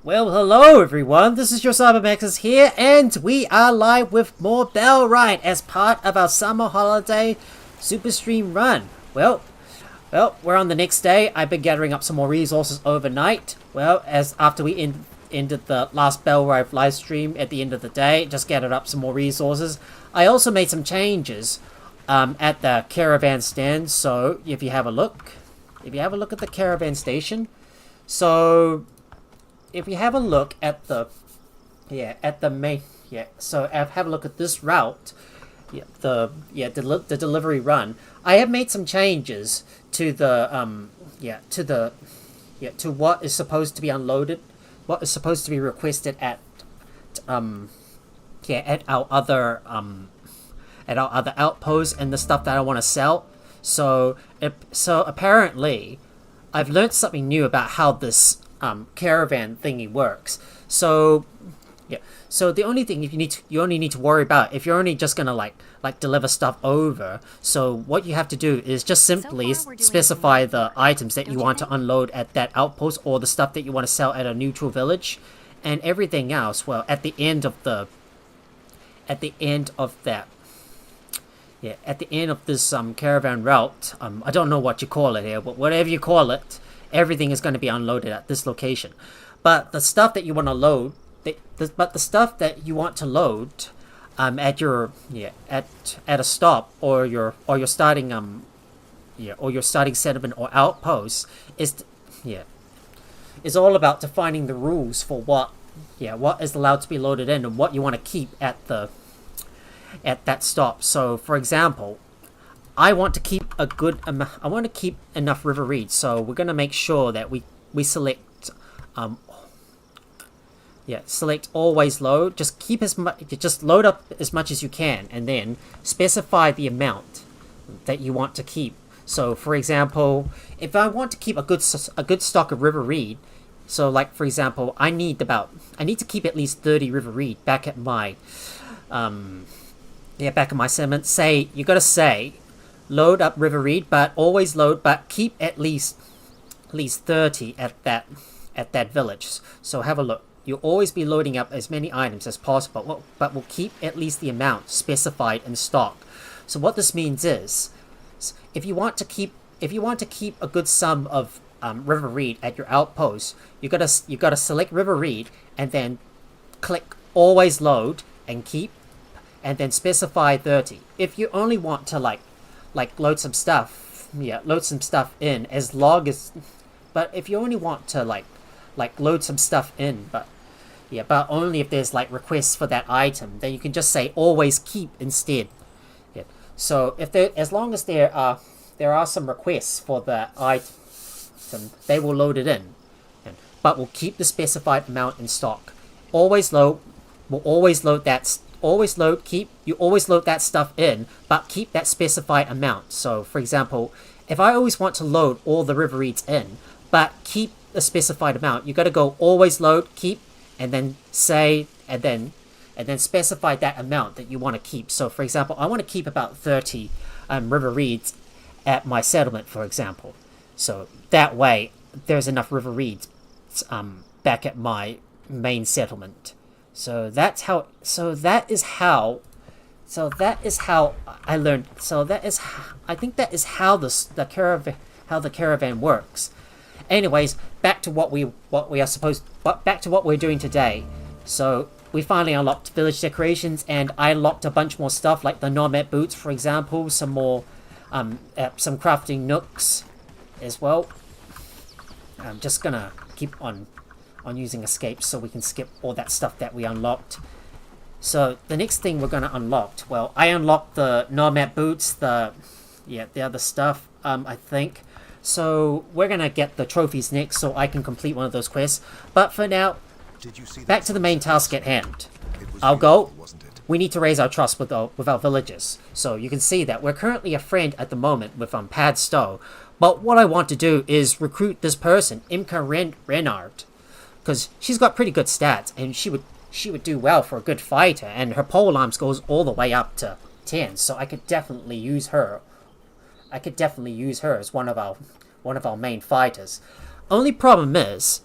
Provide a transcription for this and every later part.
Well, hello everyone, this is your Cybermaxis here, and we are live with more Bellwright as part of our summer holiday super stream run. Well, we're on the next day. I've been gathering up some more resources overnight. Well, as after we ended the last Bellwright live stream at the end of the day, just gathered up some more resources. I also made some changes at the caravan stand, so if you have a look at the caravan station, so if you have a look at the have a look at this route, the delivery run. I have made some changes to the to what is supposed to be unloaded, what is supposed to be requested at our other outposts, and the stuff that I want to sell. So apparently I've learned something new about how this caravan thingy works. So the only thing you only need to worry about if you're only just gonna like deliver stuff over. So what you have to do is just simply specify the items that you want to unload at that outpost, or the stuff that you want to sell at a neutral village, and everything else. Well, at the end of this caravan route, I don't know what you call it here, but whatever you call it, everything is going to be unloaded at this location. But the stuff that you want to load, the stuff that you want to load at your at a stop or your starting settlement or outpost is all about defining the rules for what is allowed to be loaded in and what you want to keep at that stop. So for example, I want to keep enough river reeds, so we're going to make sure that we select select always load. Just load up as much as you can, and then specify the amount that you want to keep. So for example, if I want to keep a good stock of river reed, so like for example, I need to keep at least 30 river reed back at my settlement. Say you got to say load up river reed, but always load, but keep at least 30 at that village. So have a look. You'll always be loading up as many items as possible, but we'll keep at least the amount specified in stock. So what this means is, if you want to keep a good sum of river reed at your outpost, you gotta select river reed and then click always load and keep, and then specify 30. If you only want to load some stuff in, as long as, but if you only want to load some stuff in, but only if there's requests for that item, then you can just say always keep instead. So as long as there are some requests for that item, they will load it in, but we'll keep the specified amount in stock. Always load. We'll always load that. Always load, you always load that stuff in, but keep that specified amount. So for example, if I always want to load all the river reeds in, but keep the specified amount, you got to go always load, keep, and then specify that amount that you want to keep. So for example, I want to keep about 30 river reeds at my settlement, for example. So that way there's enough river reeds back at my main settlement. So that is how I learned. I think that is how the caravan works. Anyways, back to what we're doing today. So we finally unlocked village decorations, and I unlocked a bunch more stuff like the nomad boots, for example, some more some crafting nooks as well. I'm just gonna keep on using escape so we can skip all that stuff that we unlocked. So the next thing we're going to unlock, well, I unlocked the nomad boots, the other stuff, I think. So we're going to get the trophies next so I can complete one of those quests. But for now, back to the main task at hand. I'll go. We need to raise our trust with our villagers. So you can see that we're currently a friend at the moment with Pad Stowe. But what I want to do is recruit this person, Imka Renard, because she's got pretty good stats, and she would do well for a good fighter, and her pole arms goes all the way up to 10, so I could definitely use her. as one of our main fighters. Only problem is,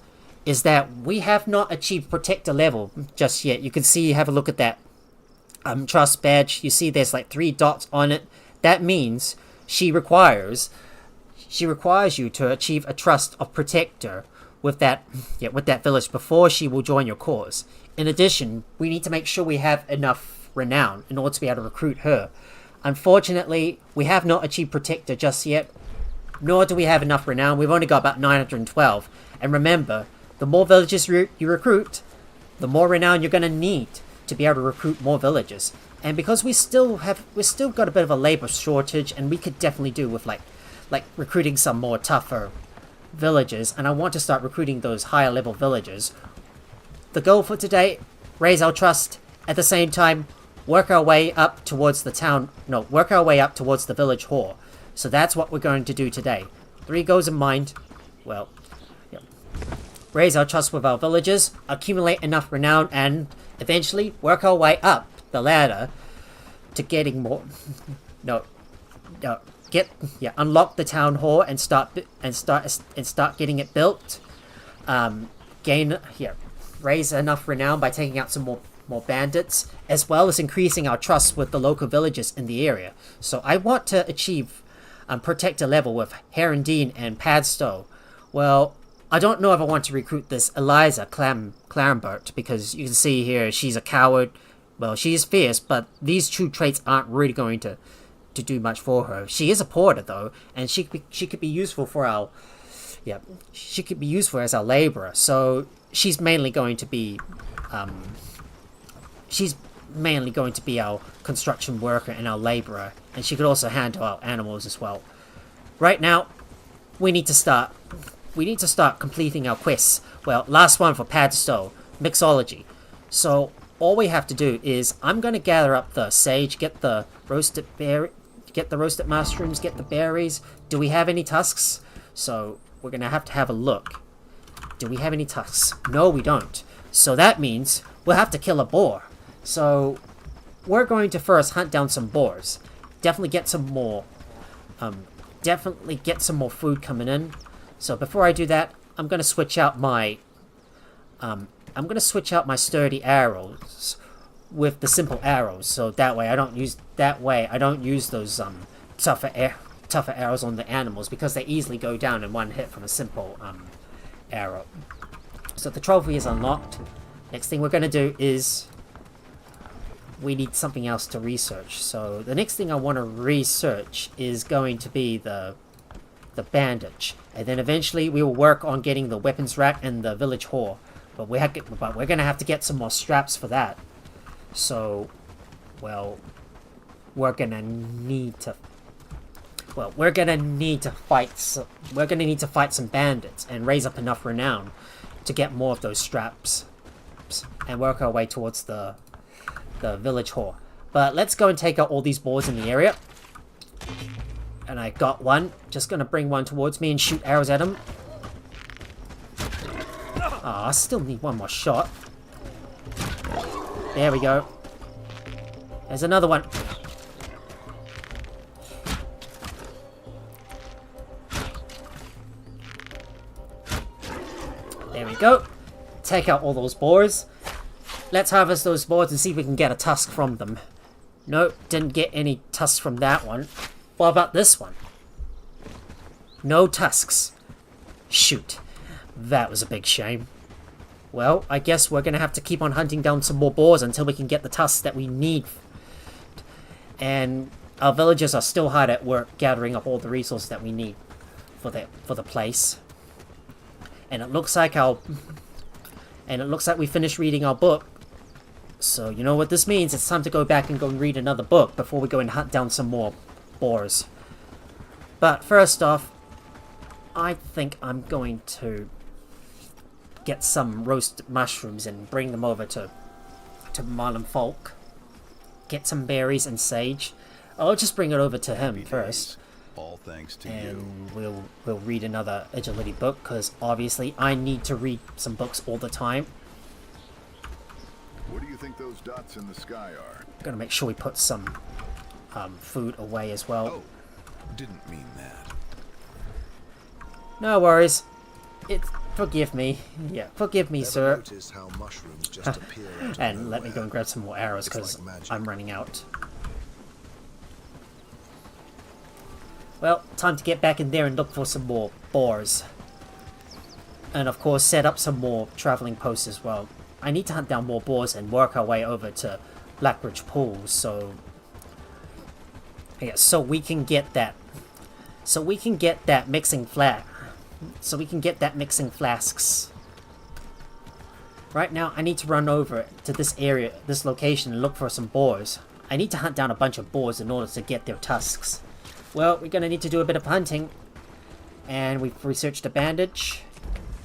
is that we have not achieved protector level just yet. You can see, have a look at that trust badge. You see there's like 3 dots on it. That means she requires you to achieve a trust of protector with that village before she will join your cause. In addition, we need to make sure we have enough renown in order to be able to recruit her. Unfortunately, we have not achieved protector just yet, nor do we have enough renown. We've only got about 912. And remember, the more villages you recruit, the more renown you're going to need to be able to recruit more villagers. And because we've still got a bit of a labor shortage, and we could definitely do with like recruiting some more tougher villagers, and I want to start recruiting those higher level villagers. The goal for today, raise our trust, at the same time work our way up towards the village hall. So that's what we're going to do today. 3 goals in mind. Well, yeah. Raise our trust with our villagers, accumulate enough renown, and eventually work our way up the ladder to getting more. Unlock the town hall and start getting it built. Raise enough renown by taking out some more bandits, as well as increasing our trust with the local villagers in the area. So I want to achieve protector level with Herondine and Padstow. Well, I don't know if I want to recruit this Eliza Clambert, because you can see here she's a coward. Well, she is fierce, but these 2 traits aren't really going to do much for her. She is a porter though, and she could be useful for our as our laborer. So she's mainly going to be our construction worker and our laborer, and she could also handle our animals as well. Right now, we need to start completing our quests. Well, last one for Padstow, mixology. So all we have to do is, I'm going to gather up the sage, get the roasted mushrooms, get the berries. Do we have any tusks? So we're going to have a look. Do we have any tusks? No, we don't. So that means we'll have to kill a boar. So we're going to first hunt down some boars. Definitely get some more food coming in. So before I do that, I'm going to switch out my sturdy arrows with the simple arrows. So that way I don't use those tougher arrows on the animals, because they easily go down in one hit from a simple arrow. So the trophy is unlocked. Next thing we're going to do is we need something else to research. So the next thing I want to research is going to be the bandage, and then eventually we will work on getting the weapons rack and the village hall. But we're going to have to get some more straps for that. So, well, we're going to need to fight some bandits and raise up enough renown to get more of those straps and work our way towards the village hall. But let's go and take out all these boars in the area. And I got one. Just going to bring one towards me and shoot arrows at him. I still need one more shot. There we go. There's another one. There we go. Take out all those boars. Let's harvest those boars and see if we can get a tusk from them. Nope, didn't get any tusks from that one. What about this one? No tusks. Shoot. That was a big shame. Well, I guess we're going to have to keep on hunting down some more boars until we can get the tusks that we need. And our villagers are still hard at work gathering up all the resources that we need for the place. And it looks like we finished reading our book. So you know what this means. It's time to go back and go and read another book before we go and hunt down some more boars. But first off, I think I'm going to get some roasted mushrooms and bring them over to Marlon Folk. Get some berries and sage. I'll just bring it over to him first. All thanks to and you. We'll read another agility book, because obviously I need to read some books all the time. What do you think those dots in the sky are? Gonna make sure we put some food away as well. Oh, didn't mean that. No worries. Forgive me. Yeah, forgive me, sir. Noticed how mushrooms just appear out of And let me nowhere. go and grab some more arrows, It's because like magic. I'm running out. Well, time to get back in there and look for some more boars. And of course, set up some more traveling posts as well. I need to hunt down more boars and work our way over to Blackridge Pools, so... yeah, so we can get that... so we can get that mixing flasks. Right now, I need to run over to this area, this location, and look for some boars. I need to hunt down a bunch of boars in order to get their tusks. Well, we're gonna need to do a bit of hunting. And we've researched a bandage.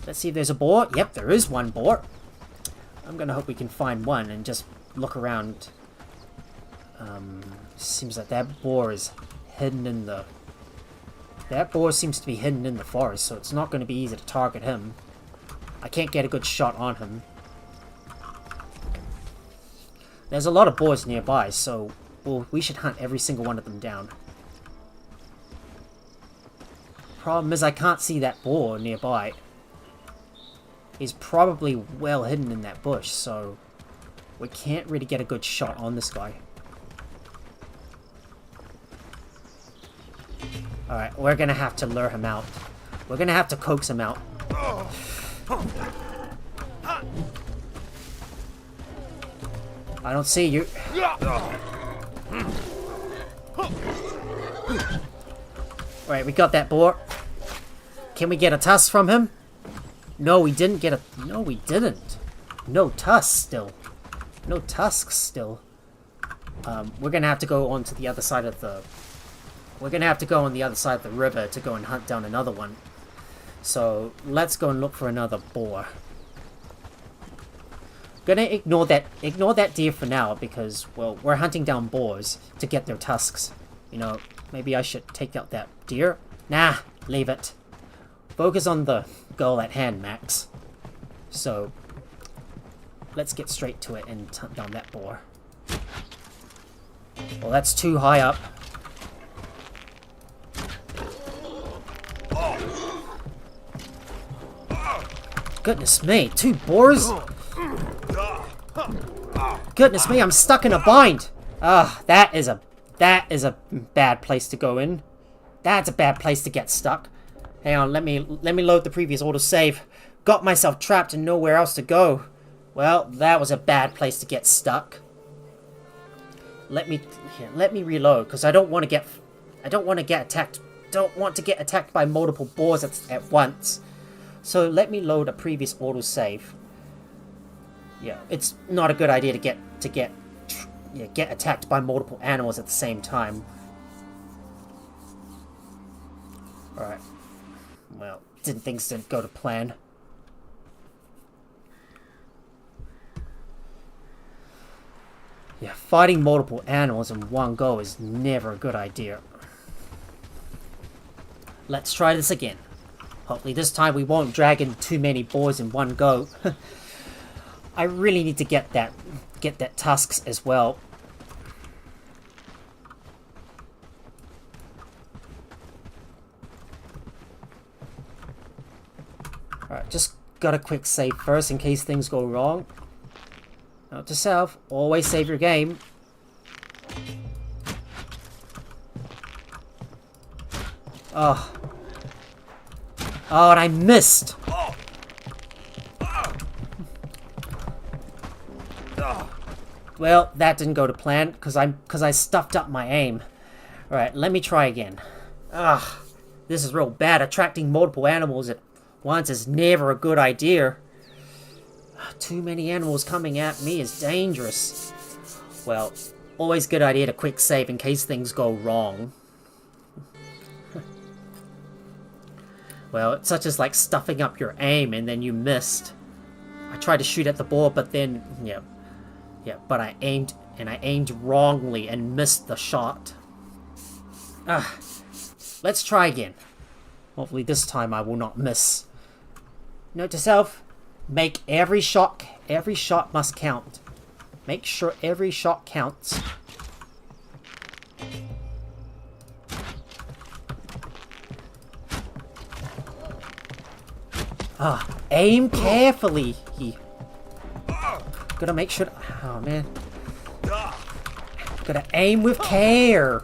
Let's see if there's a boar. Yep, there is one boar. I'm gonna hope we can find one and just look around. Seems like that boar is hidden in the... that boar seems to be hidden in the forest, so it's not going to be easy to target him. I can't get a good shot on him. There's a lot of boars nearby, so well, we should hunt every single one of them down. Problem is I can't see that boar nearby. He's probably well hidden in that bush, so we can't really get a good shot on this guy. Alright, we're gonna have to lure him out. We're gonna have to coax him out. I don't see you. Alright, we got that boar. Can we get a tusk from him? No, we didn't get a... no, we didn't. No tusks still. No tusks still. We're gonna have to go on to the other side of the... we're gonna have to go on the other side of the river to go and hunt down another one. So, let's go and look for another boar. Gonna ignore that deer for now because, well, we're hunting down boars to get their tusks. You know, maybe I should take out that deer? Nah, leave it. Focus on the goal at hand, Max. So, let's get straight to it and hunt down that boar. Well, that's too high up. Goodness me, 2 boars? Goodness me, I'm stuck in a bind. Ah, that is a bad place to go in. That's a bad place to get stuck. Hang on, let me load the previous autosave. Got myself trapped and nowhere else to go. Well, that was a bad place to get stuck. Let me reload because I don't want to get attacked. Don't want to get attacked by multiple boars at once. So let me load a previous autosave. Yeah, it's not a good idea to get attacked by multiple animals at the same time. Alright. Well, things didn't go to plan. Yeah, fighting multiple animals in one go is never a good idea. Let's try this again. Hopefully this time we won't drag in too many boars in one go. I really need to get that tusks as well. Alright, just got a quick save first in case things go wrong. Note to self, always save your game. Oh. Oh, and I missed! Well, that didn't go to plan, because I stuffed up my aim. Alright, let me try again. Ugh, this is real bad. Attracting multiple animals at once is never a good idea. Too many animals coming at me is dangerous. Well, always good idea to quick save in case things go wrong. Well, it's such as like stuffing up your aim and then you missed. I tried to shoot at the ball, but then, but I aimed wrongly and missed the shot. Let's try again. Hopefully this time I will not miss. Note to self, make every shot must count. Make sure every shot counts. Aim carefully. Gotta make sure. Oh man. Gotta aim with care.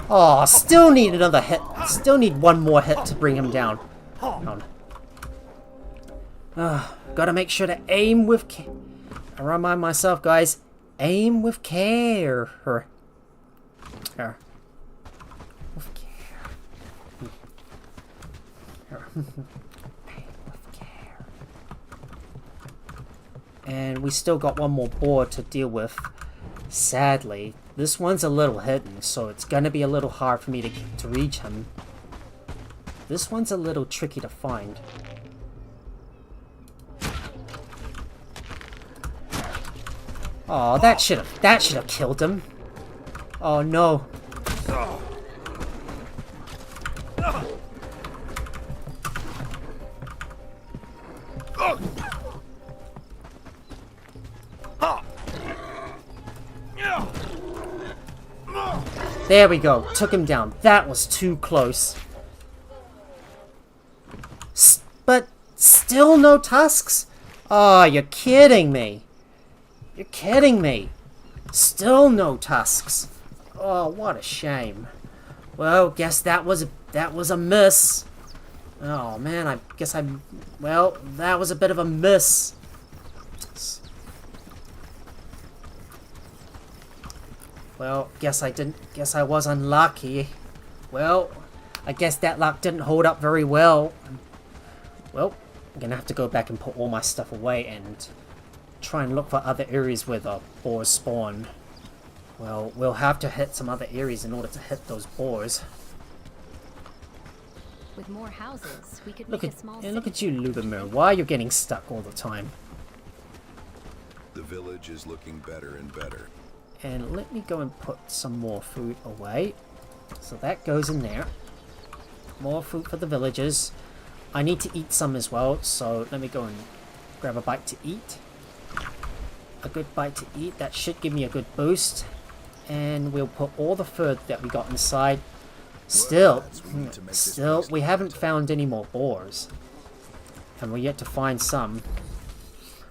Oh, still need another hit. Still need one more hit to bring him down. Gotta make sure to aim with care. I remind myself, guys, aim with care. With care. Aim with care. And we still got one more board to deal with. Sadly, this one's a little hidden, so it's gonna be a little hard for me to reach him. This one's a little tricky to find. Oh, that should have killed him. Oh no. There we go. Took him down. That was too close. But still no tusks? Oh, you're kidding me. You're kidding me. Still no tusks. Oh, what a shame. Well, guess that was a miss. Oh man, I guess well, that was a bit of a miss. Well, guess I was unlucky. Well, I guess that luck didn't hold up very well. Well, I'm gonna have to go back and put all my stuff away and try and look for other areas where the boars spawn. Well, we'll have to hit some other areas in order to hit those boars. With more houses, we could Look make at a small look at city. you, Lubomir. Why are you getting stuck all the time? The village is looking better and better. And let me go and put some more food away. So that goes in there. More food for the villagers. I need to eat some as well, so let me go and grab a bite to eat. A good bite to eat. That should give me a good boost. And we'll put all the food that we got inside. Still, we haven't found any more boars. And we're yet to find some.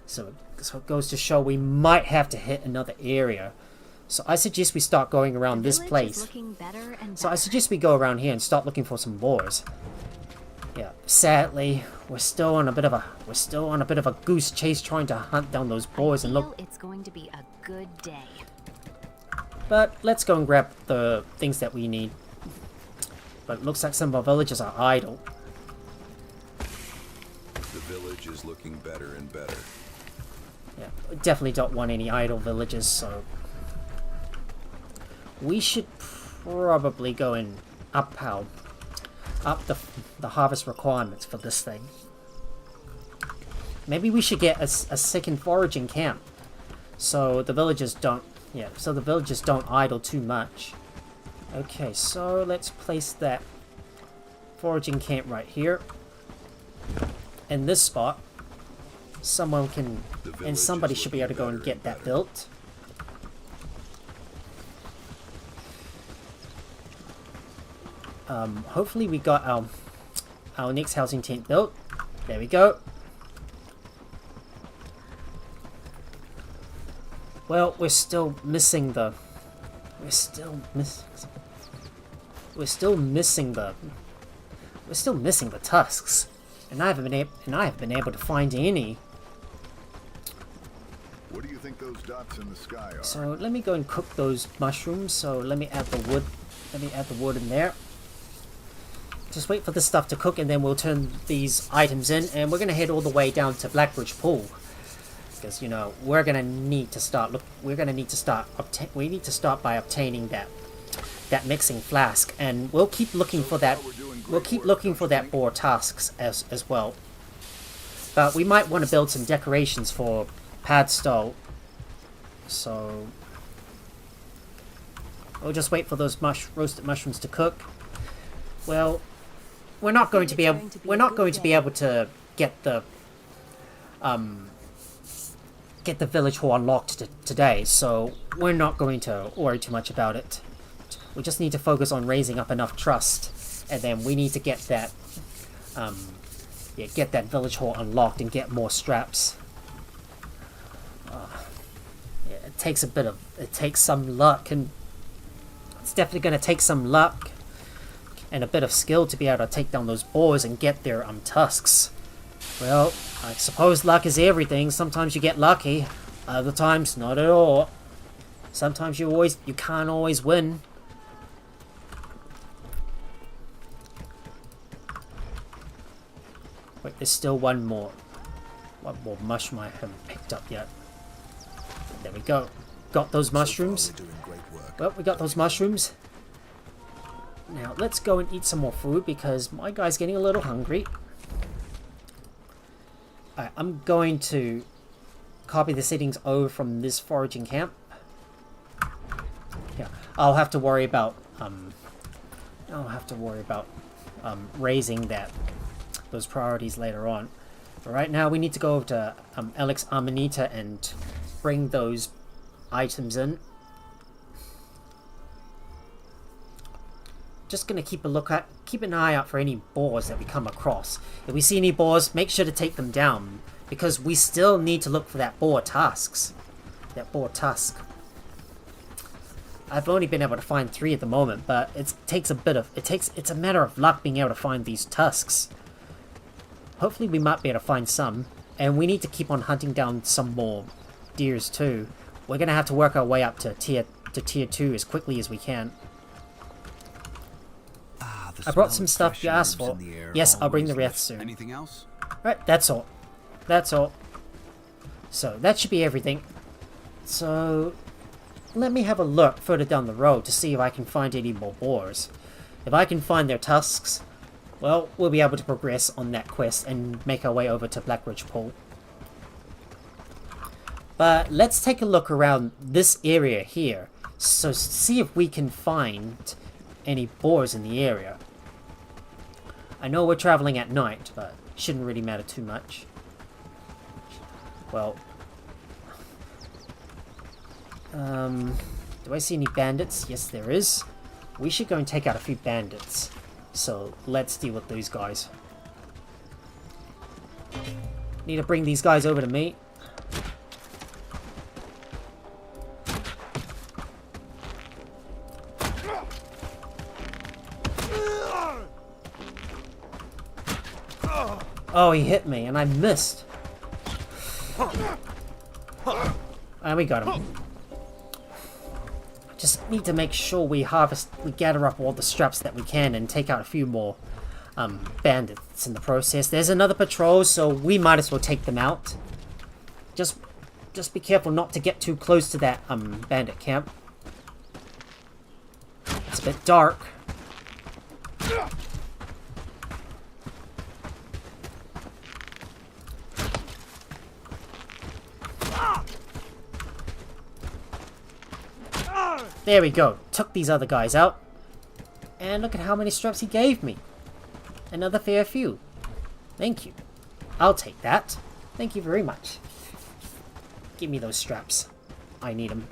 So it goes to show we might have to hit another area. So I suggest we start going around this place. So I suggest we go around here and start looking for some boars. Yeah, sadly, we're still on a bit of a goose chase trying to hunt down those boars and look. It's going to be a good day. But let's go and grab the things that we need. But it looks like some of our villagers are idle. The village is looking better and better. Yeah, we definitely don't want any idle villagers, so we should probably go and up the harvest requirements for this thing. Maybe we should get a second foraging camp, so the villagers don't idle too much. Okay, so let's place that foraging camp right here in this spot. Somebody should be able to go and get that built. Hopefully we got our next housing tent built. There we go. Well, we're still missing the tusks, and I haven't been able to find any. What do you think those dots in the sky are? So let me go and cook those mushrooms. So let me add the wood. Let me add the wood in there. Just wait for this stuff to cook, and then we'll turn these items in, and we're gonna head all the way down to Blackbridge Pool, because you know we need to start by obtaining that mixing flask, and we'll keep looking for that. We'll keep looking for that boar tusks as well. But we might want to build some decorations for Padstow, so we'll just wait for those roasted mushrooms to cook. Well, we're not going to be able to get the get the village hall unlocked today, so we're not going to worry too much about it. We just need to focus on raising up enough trust, and then we need to get that get that village hall unlocked and get more straps. It takes some luck, and it's definitely going to take some luck and a bit of skill to be able to take down those boars and get their tusks. Well, I suppose luck is everything. Sometimes you get lucky, other times not at all. Sometimes you can't always win. Wait, there's still one more mushroom I haven't picked up yet. There we go. Got those mushrooms. Well, we got those mushrooms. Now, let's go and eat some more food because my guy's getting a little hungry. Alright, I'm going to copy the settings over from this foraging camp. Yeah, I'll have to worry about raising those priorities later on. But right now we need to go over to Alex Amanita and bring those items in. Just gonna keep an eye out for any boars that we come across. If we see any boars, make sure to take them down, because we still need to look for that boar tusk. I've only been able to find 3 at the moment, but it's a matter of luck being able to find these tusks. Hopefully we might be able to find some, and we need to keep on hunting down some more deers too. We're gonna have to work our way up to tier 2 as quickly as we can. I brought some stuff you asked for. Yes, I'll bring the wreath soon. Anything else? Right, that's all. That's all. So, that should be everything. So, let me have a look further down the road to see if I can find any more boars. If I can find their tusks, well, we'll be able to progress on that quest and make our way over to Blackridge Pool. But let's take a look around this area here, so see if we can find any boars in the area. I know we're traveling at night, but it shouldn't really matter too much. Well, do I see any bandits? Yes, there is. We should go and take out a few bandits. So let's deal with these guys. Need to bring these guys over to me. Oh, he hit me, and I missed. And we got him. Just need to make sure we gather up all the straps that we can and take out a few more bandits in the process. There's another patrol, so we might as well take them out. Just be careful not to get too close to that bandit camp. It's a bit dark. There we go. Took these other guys out. And look at how many straps he gave me. Another fair few. Thank you. I'll take that. Thank you very much. Give me those straps. I need them.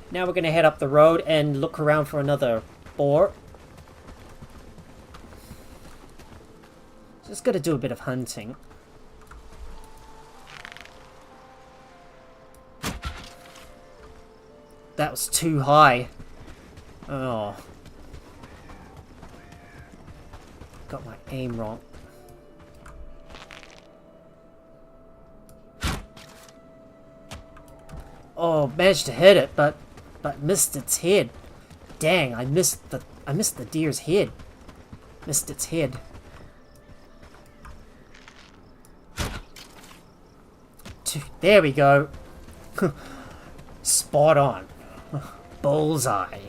Now we're going to head up the road and look around for another boar. Just got to do a bit of hunting. That was too high. Oh. Got my aim wrong. Oh, managed to hit it, but missed its head. Dang, I missed the deer's head. Missed its head. There we go. Spot on. Bullseye.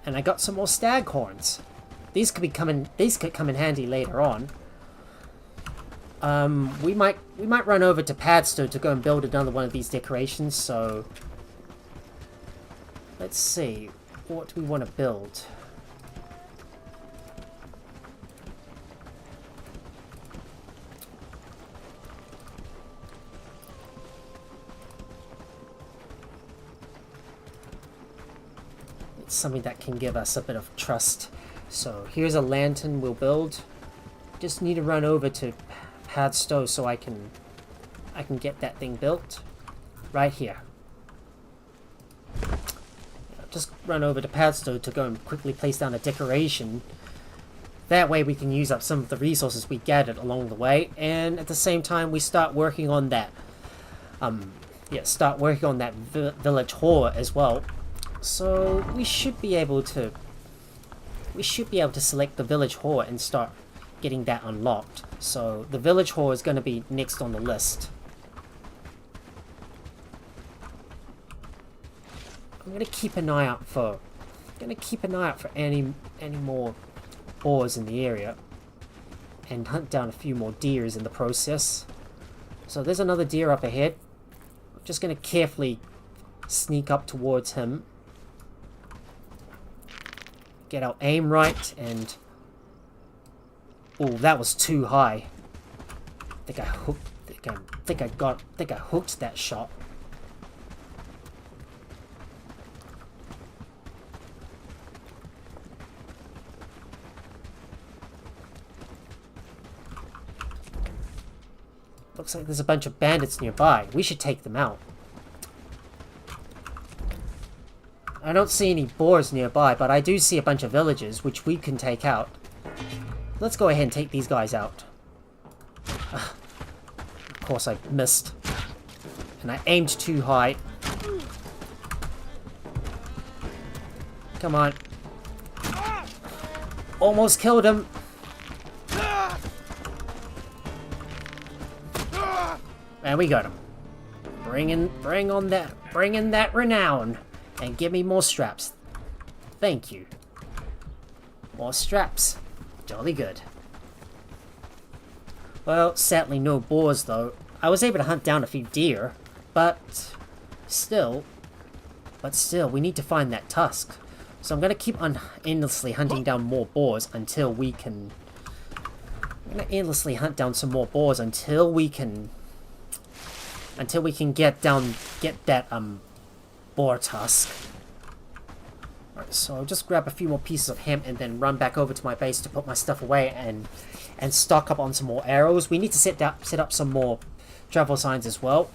And I got some more stag horns. These could come in handy later on. We might run over to Padstow to go and build another one of these decorations, so let's see. What do we want to build? something that can give us a bit of trust. So here's a lantern we'll build. Just need to run over to Padstow so I can get that thing built. Right here. Just run over to Padstow to go and quickly place down a decoration. That way we can use up some of the resources we gathered along the way, and at the same time we start working on that village hall as well. So we should be able to select the village hall and start getting that unlocked. So the village hall is going to be next on the list. I'm going to keep an eye out for any more boars in the area and hunt down a few more deers in the process. So there's another deer up ahead. I'm just going to carefully sneak up towards him. Get our aim right, and oh, that was too high. I think I hooked that shot. Looks like there's a bunch of bandits nearby. We should take them out. I don't see any boars nearby, but I do see a bunch of villagers, which we can take out. Let's go ahead and take these guys out. Of course I missed. And I aimed too high. Come on. Almost killed him. And we got him. Bring in that renown. And give me more straps. Thank you. More straps. Jolly good. Well, sadly no boars though. I was able to hunt down a few deer, but still, we need to find that tusk. So I'm gonna keep on endlessly hunting down more boars until we can. I'm gonna endlessly hunt down some more boars until we can get that boar tusk. Alright, so I'll just grab a few more pieces of hemp and then run back over to my base to put my stuff away and stock up on some more arrows. We need to set up some more travel signs as well.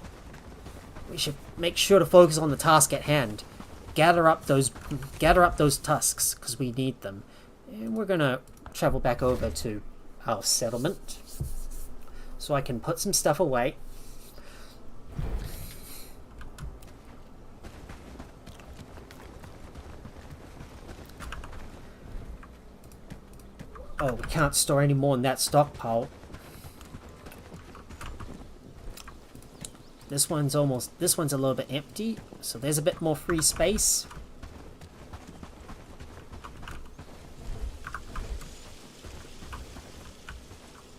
We should make sure to focus on the task at hand. Gather up those tusks because we need them. And we're gonna travel back over to our settlement so I can put some stuff away. Oh, we can't store any more in that stockpile. This one's a little bit empty, so there's a bit more free space.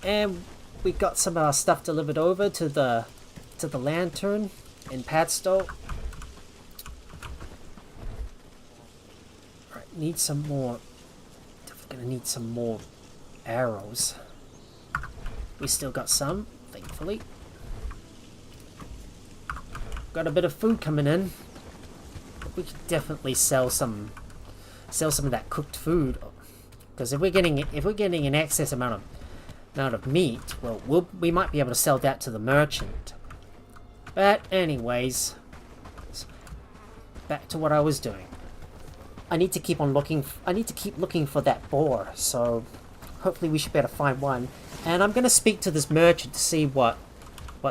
And we got some of our stuff delivered over to the lantern in Padstow. Alright, need some more. Gonna need some more arrows. We still got some, thankfully. Got a bit of food coming in. We could definitely sell some of that cooked food, because if we're getting an excess amount of meat, well, we might be able to sell that to the merchant. But anyways, back to what I was doing. I need to keep looking for that boar, so hopefully we should be able to find one. And I'm gonna speak to this merchant to see what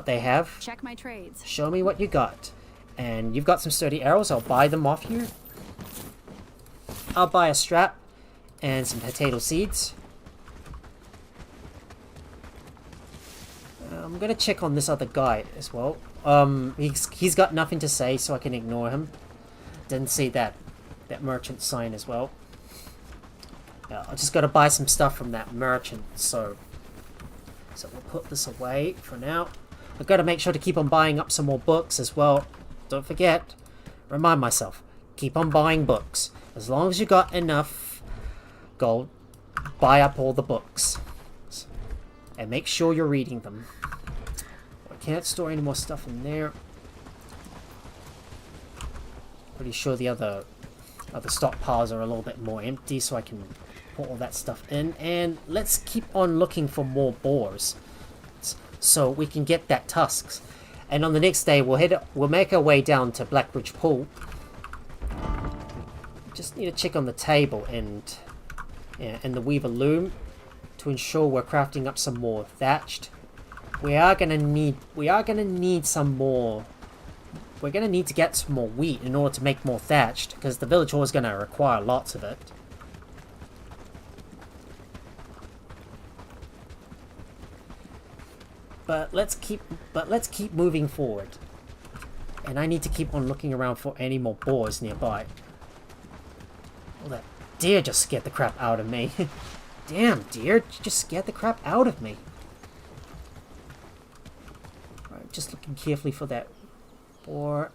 they have. Check my trades. Show me what you got. And you've got some sturdy arrows, I'll buy them off you. I'll buy a strap and some potato seeds. I'm gonna check on this other guy as well. He's got nothing to say, so I can ignore him. Didn't see that merchant sign as well. I just got to buy some stuff from that merchant, so we'll put this away for now. I've got to make sure to keep on buying up some more books as well. Don't forget, remind myself, keep on buying books. As long as you got enough gold, buy up all the books. And make sure you're reading them. I can't store any more stuff in there. Pretty sure the other the stockpiles are a little bit more empty, so I can put all that stuff in. And let's keep on looking for more boars, so we can get that tusks. And on the next day, we'll make our way down to Blackridge Pool. Just need to check on the table and the weaver loom to ensure we're crafting up some more thatched. We are gonna need some more. We're gonna need to get some more wheat in order to make more thatched, because the village hall is gonna require lots of it. But let's keep moving forward. And I need to keep on looking around for any more boars nearby. Oh, that deer just scared the crap out of me. Damn, deer, you just scared the crap out of me. Alright, just looking carefully for that boar.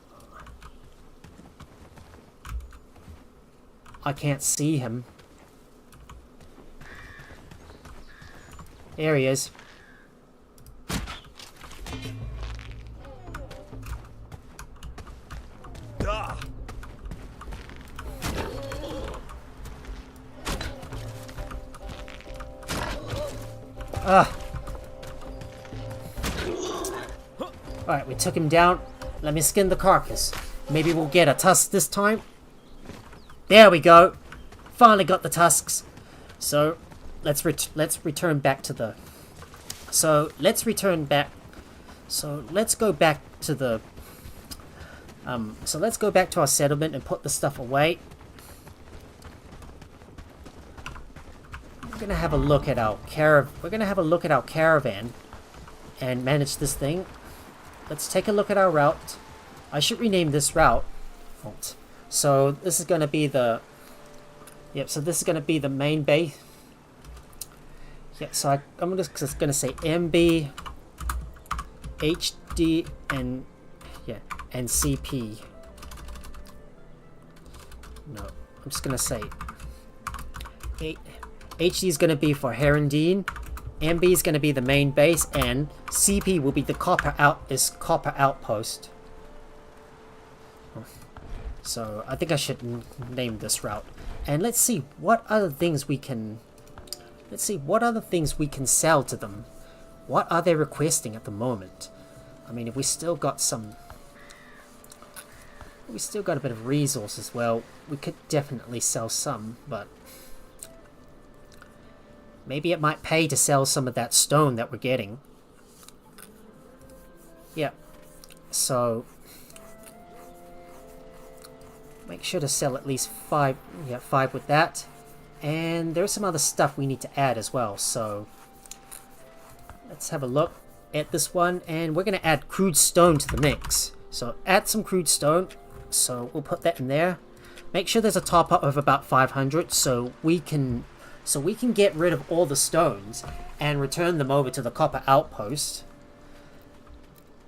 I can't see him. There he is. Alright, we took him down. Let me skin the carcass. Maybe we'll get a tusk this time. There we go. Finally got the tusks. So let's return back to the. So let's return back. So let's go back to the. So let's go back to our settlement and put the stuff away. We're gonna have a look at our caravan and manage this thing. Let's take a look at our route. I should rename this route. So this is gonna be the. Yep. So this is gonna be the main base. Yeah. So I'm just gonna say MB, HD, and and CP. No, I'm just gonna say HD is gonna be for Herondine, MB is gonna be the main base, and CP will be the copper outpost. So I think I should name this route. And let's see what other things we can. Let's see what other things we can sell to them. What are they requesting at the moment? I mean, if we still got some. We still got a bit of resources. Well, we could definitely sell some, but maybe it might pay to sell some of that stone that we're getting. Yeah. So make sure to sell at least 5. Yeah, 5 with that. And there's some other stuff we need to add as well. So let's have a look at this one, and we're going to add crude stone to the mix. So add some crude stone. So we'll put that in there. Make sure there's a top up of about 500 so we can get rid of all the stones and return them over to the copper outpost.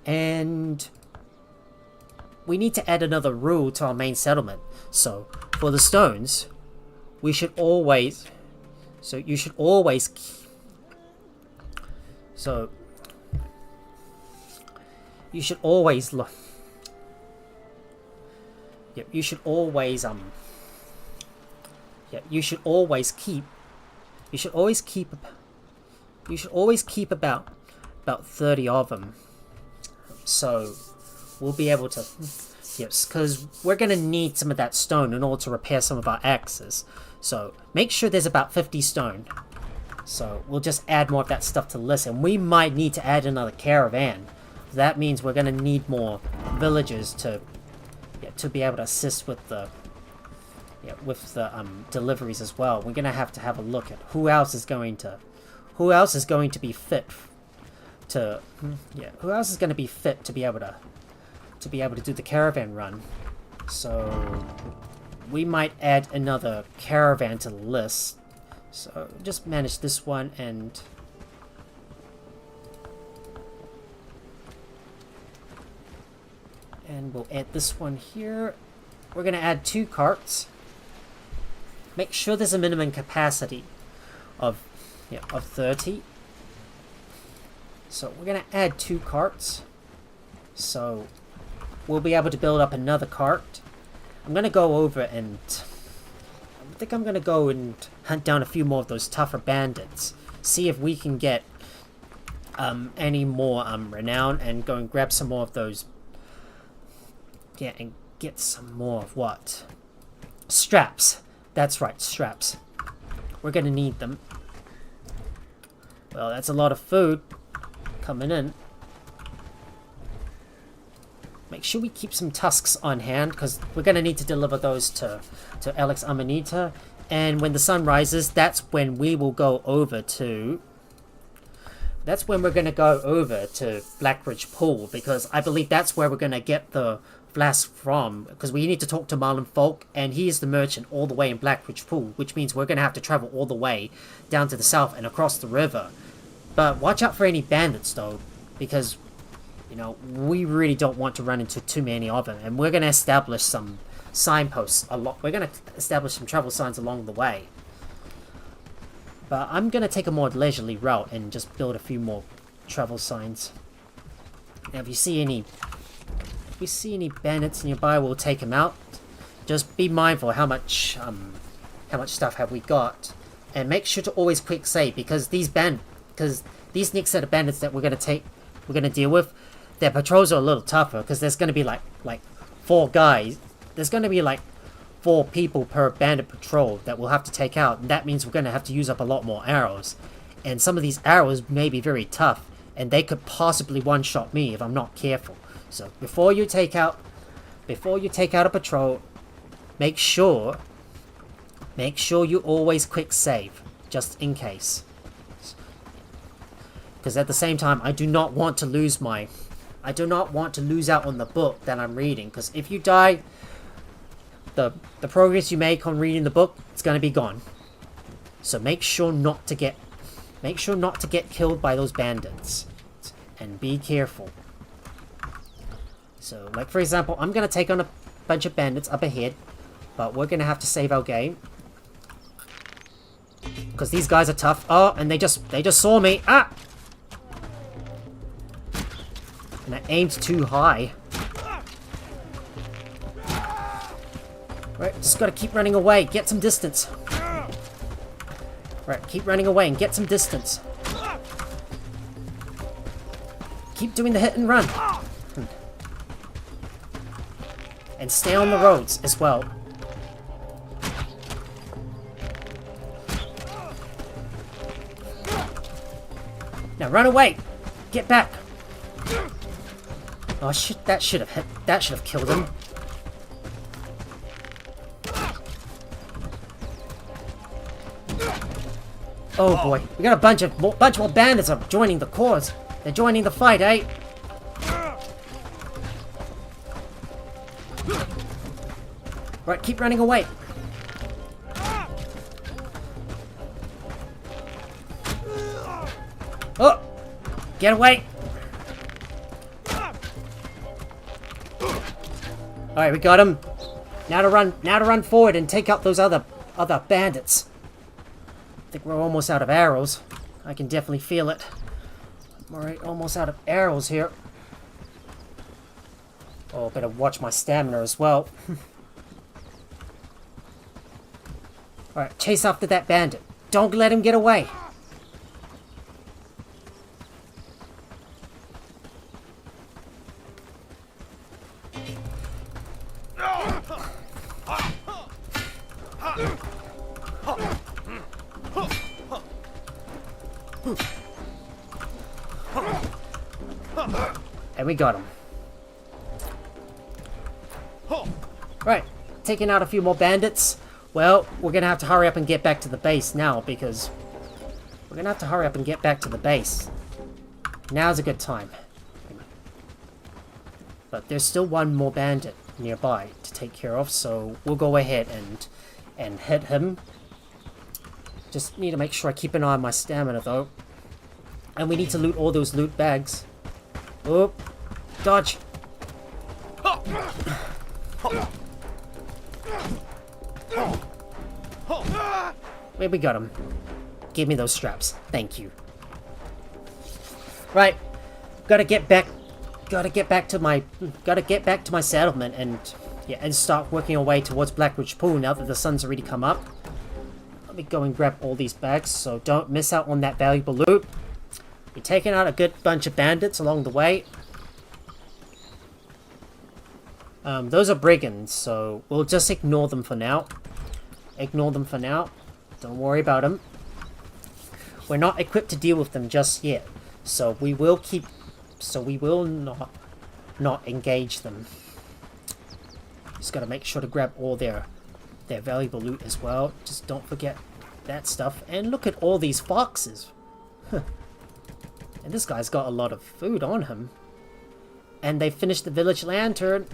And we need to add another rule to our main settlement. So for the stones, we should always you should always look. Yep, you should always keep about 30 of them. So we'll be able to. Yes, because we're gonna need some of that stone in order to repair some of our axes. So make sure there's about 50 stone. So we'll just add more of that stuff to the list, and we might need to add another caravan. That means we're gonna need more villagers to be able to assist with the deliveries as well. We're gonna have to have a look at who else is going to be fit to be able to do the caravan run. So we might add another caravan to the list. So just manage this one, and we'll add this one here. We're going to add 2 carts. Make sure there's a minimum capacity of 30. So we're going to add 2 carts. So we'll be able to build up another cart. I'm going to go over and think I'm gonna go and hunt down a few more of those tougher bandits. See if we can get any more renown, and go and grab some more of those. Yeah, and get some more of what? Straps. That's right, straps. We're gonna need them. Well, that's a lot of food coming in. Make sure we keep some tusks on hand, because we're gonna need to deliver those to Alex Amanita. And when the sun rises, that's when we will go over to... That's when we're gonna go over to Blackridge Pool, because I believe that's where we're gonna get the flask from, because we need to talk to Marlon Folk, and he is the merchant all the way in Blackridge Pool, which means we're going to have to travel all the way down to the south and across the river. But watch out for any bandits, though, because, you know, we really don't want to run into too many of them, and we're going to establish some signposts a lot. We're going to establish some travel signs along the way. But I'm going to take a more leisurely route and just build a few more travel signs. Now, if you see any bandits nearby, we'll take them out. Just be mindful how much stuff have we got, and make sure to always quick save, because these next set of bandits that we're gonna deal with, their patrols are a little tougher, because there's gonna be like 4 guys. There's gonna be like 4 people per bandit patrol that we'll have to take out, and that means we're gonna have to use up a lot more arrows. And some of these arrows may be very tough, and they could possibly one-shot me if I'm not careful. So before you take out a patrol, make sure you always quick save, just in case. Because at the same time, I do not want to lose out on the book that I'm reading. Because if you die, the progress you make on reading the book, it's gonna be gone. So make sure not to get killed by those bandits, and be careful. So, like, for example, I'm going to take on a bunch of bandits up ahead, but we're going to have to save our game. Because these guys are tough. Oh, and they just saw me. Ah! And I aimed too high. Right, just got to keep running away. Get some distance. Right, keep running away and get some distance. Keep doing the hit and run. And stay on the roads as well. Now run away! Get back! Oh shit, that should have killed him. Oh boy, we got a bunch more bandits are joining the cause. They're joining the fight, eh? Right, keep running away. Oh! Get away! Alright, we got him. Now to run forward and take out those other bandits. I think we're almost out of arrows. I can definitely feel it. I'm alright, almost out of arrows here. Oh, better watch my stamina as well. Alright, chase after that bandit. Don't let him get away. And we got him. Right, taking out a few more bandits. Well, we're gonna have to hurry up and get back to the base now, because Now's a good time. But there's still one more bandit nearby to take care of, so we'll go ahead and hit him. Just need to make sure I keep an eye on my stamina, though. And we need to loot all those loot bags. Oh, dodge. Wait, we got him. Give me those straps. Thank you. Right. Gotta get back to my settlement and start working our way towards Blackridge Pool now that the sun's already come up. Let me go and grab all these bags so don't miss out on that valuable loot. We're taking out a good bunch of bandits along the way. Those are brigands, so we'll just ignore them for now. Ignore them for now. Don't worry about them. We're not equipped to deal with them just yet, so we will not engage them. Just gotta make sure to grab all their valuable loot as well. Just don't forget that stuff. And look at all these foxes. And this guy's got a lot of food on him. And they finished the village lantern.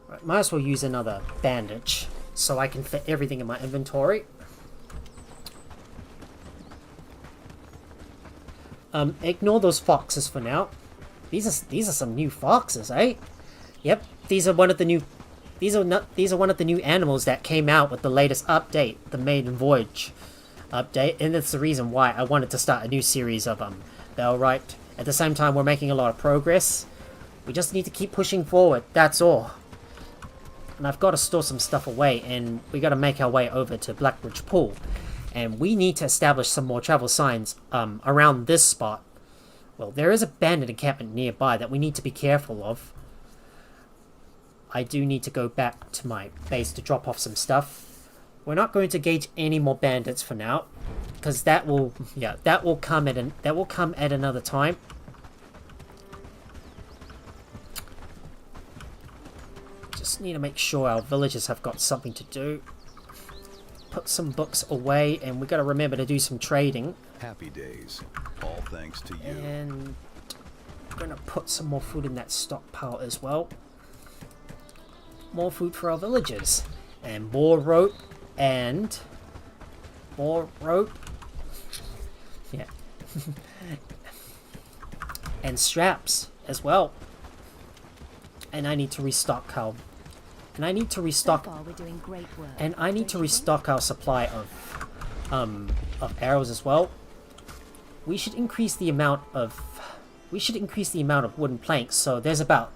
Right, might as well use another bandage so I can fit everything in my inventory. Ignore those foxes for now. These are some new foxes, eh? Yep, these are one of the new animals that came out with the latest update, the Maiden Voyage update, and that's the reason why I wanted to start a new series of Bellwright. At the same time, we're making a lot of progress. We just need to keep pushing forward. That's all. And I've got to store some stuff away, and we got to make our way over to Blackbridge Pool. And we need to establish some more travel signs around this spot. Well, there is a bandit encampment nearby that we need to be careful of. I do need to go back to my base to drop off some stuff. We're not going to engage any more bandits for now, because that will come at another time. Just need to make sure our villagers have got something to do. Put some books away, and we got to remember to do some trading. Happy days. All thanks to you. And I'm gonna put some more food in that stockpile as well. More food for our villagers, and more rope, and more rope. Yeah, and straps as well. And I need to restock our. And I need to restock. So far, we're doing great work. And I need to restock our supply of arrows as well. We should increase the amount of wooden planks. So there's about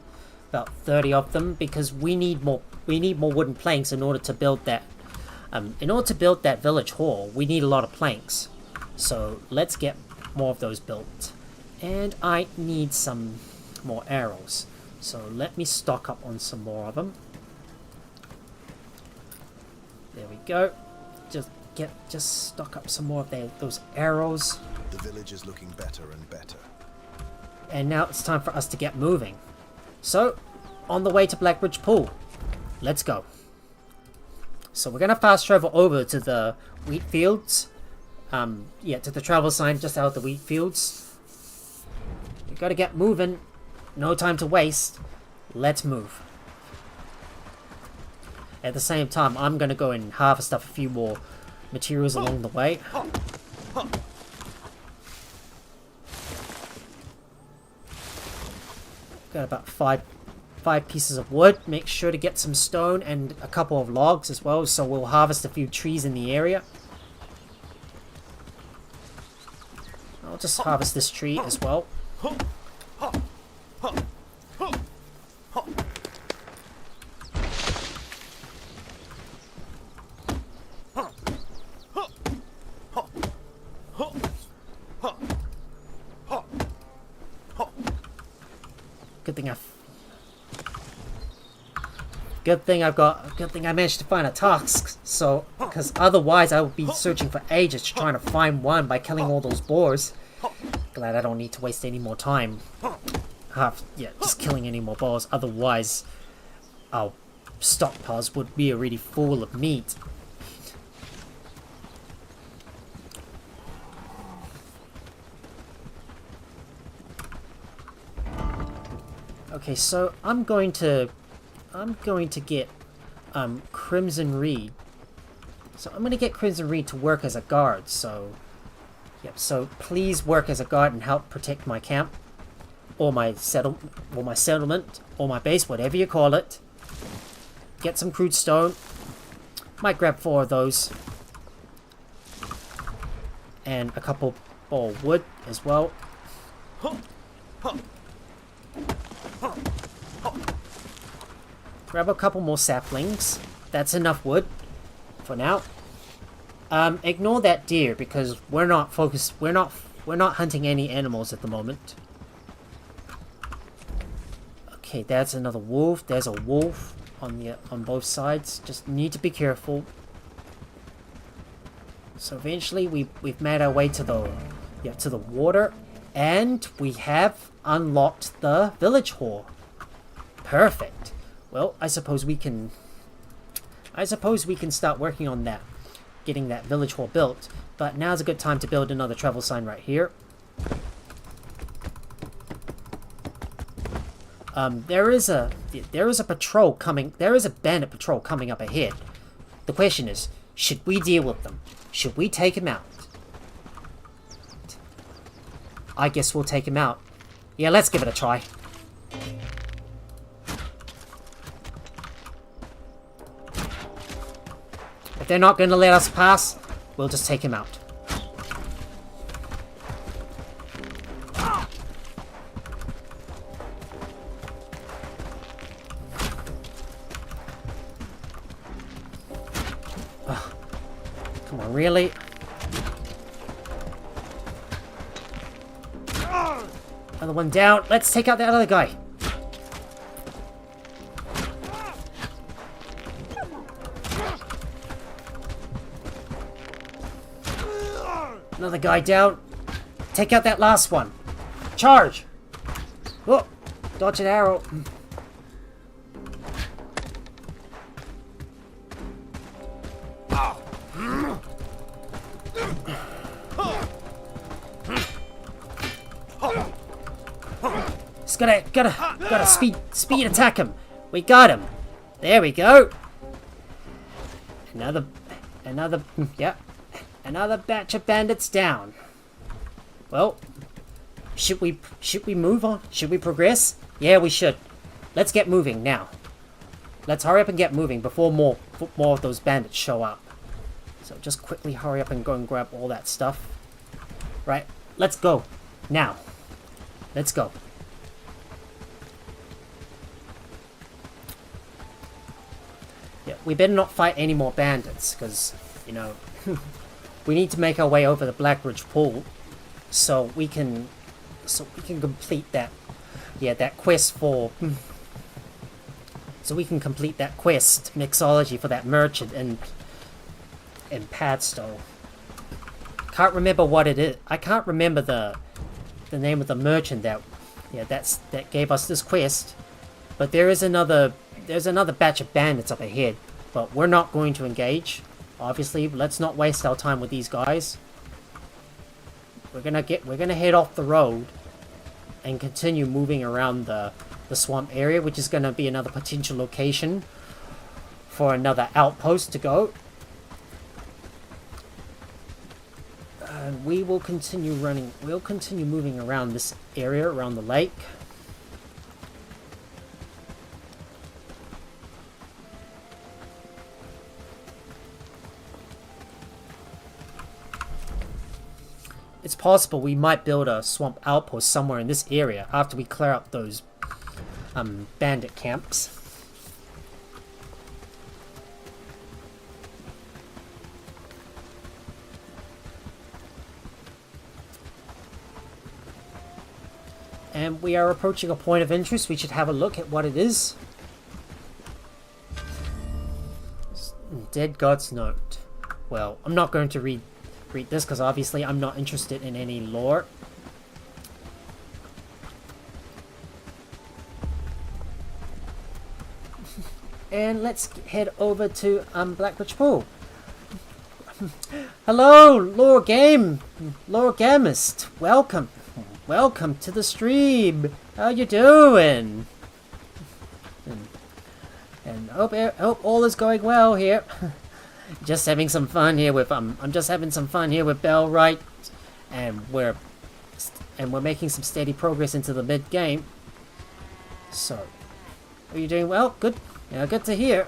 30 of them, because we need more wooden planks in order to build that. In order to build that village hall, we need a lot of planks. So let's get more of those built. And I need some more arrows. So let me stock up on some more of them. There we go. Just stock up some more of those arrows. The village is looking better and better. And now it's time for us to get moving. So, on the way to Blackbridge Pool. Let's go. So we're gonna fast travel over to the wheat fields. To the travel sign just out of the wheat fields. We gotta get moving. No time to waste. Let's move. At the same time, I'm gonna go and harvest up a few more materials along the way. Got about five pieces of wood. Make sure to get some stone and a couple of logs as well, so we'll harvest a few trees in the area. I'll just harvest this tree as well. Good thing I managed to find a task, so, because otherwise I would be searching for ages trying to find one by killing all those boars. Glad I don't need to waste any more time. Just killing any more boars, otherwise our stockpiles would be already full of meat. Okay, so I'm going to get Crimson Reed. So I'm going to get Crimson Reed to work as a guard. So, so please work as a guard and help protect my camp, or my settlement, or my base, whatever you call it. Get some crude stone. Might grab 4 of those, and a couple more wood as well. grab a couple more saplings. That's enough wood for now. Ignore that deer because we're not focused. We're not hunting any animals at the moment. Okay, that's another wolf. There's a wolf on both sides. Just need to be careful. So eventually we've made our way to the water, and we have unlocked the village hall. Perfect. Well, I suppose we can start working on that, getting that village hall built. But now's a good time to build another travel sign right here. There is a patrol coming. There is a bandit patrol coming up ahead. The question is, should we deal with them? Should we take him out? I guess we'll take him out. Yeah, let's give it a try. If they're not going to let us pass, we'll just take him out. Come on, really? Another one down. Let's take out that other guy. Another guy down. Take out that last one. Charge! Oh, dodge an arrow. Just gotta speed attack him. We got him. There we go. Yeah. Another batch of bandits down. Well, should we move on? Should we progress? Yeah, we should. Let's get moving now. Let's hurry up and get moving before more of those bandits show up. So just quickly hurry up and go and grab all that stuff. Right, let's go. Now. Let's go. Yeah, we better not fight any more bandits, because, you know, we need to make our way over the Black Ridge Pool so we can complete that, that quest for, so we can complete that quest, mixology, for that merchant in Padstow. Can't remember what it is. I can't remember the name of the merchant that gave us this quest, but there's another batch of bandits up ahead, but we're not going to engage. Obviously, let's not waste our time with these guys. We're gonna head off the road and continue moving around the swamp area, which is gonna be another potential location for another outpost to go. And we will continue running. We'll continue moving around this area, around the lake. It's possible we might build a swamp outpost somewhere in this area after we clear up those bandit camps. And we are approaching a point of interest. We should have a look at what it is. Dead God's Note. Well, I'm not going to read this because obviously I'm not interested in any lore. And let's head over to Blackridge Pool. Hello, Lore Gamist. Welcome to the stream. How you doing? And hope all is going well here. Just having some fun here with I'm just having some fun here with Bellwright, and we're making some steady progress into the mid game. So, are you doing well? Good. Yeah, good to hear.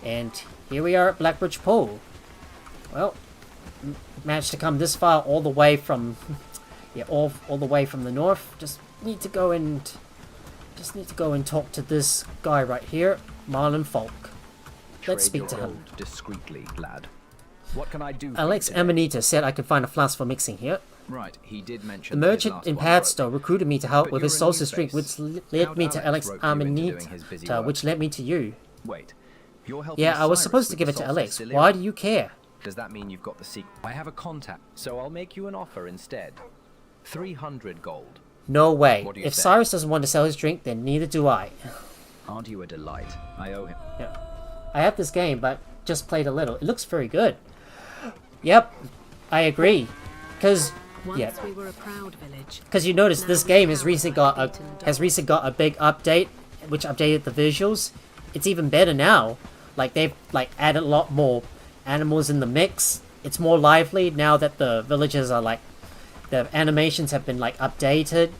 And here we are at Blackridge Pool. Well, managed to come this far all the way from all the way from the north. Just need to go and talk to this guy right here. Marlon Falk. Let's Trade speak your to him. gold discreetly, lad. What can I do for Alex you today? Amanita said I could find a flask for mixing here. Right, he did mention The that his merchant last in one broke. Padstow recruited me to help But with his you're a new solstice drink, face. which led How'd me to Alex rope you into doing his busy Amanita, work? which led me to you. Wait, you're helping Yeah, I was Cyrus supposed to with give the it to solstice Alex. delirium? Why do you care? Does that mean you've got the secret? I have a contact, so I'll make you an offer instead. 300 gold. No way. What do you If say? Cyrus doesn't want to sell his drink, then neither do I. Aren't you a delight? I owe him. Yeah. I have this game, but just played a little. It looks very good. Yep, I agree. Because Once yeah, we were a proud village. because you notice Now this we game has power recently by got a beaten big update, which updated the visuals. It's even better now. Like they've added a lot more animals in the mix. It's more lively now that the villages are the animations have been updated.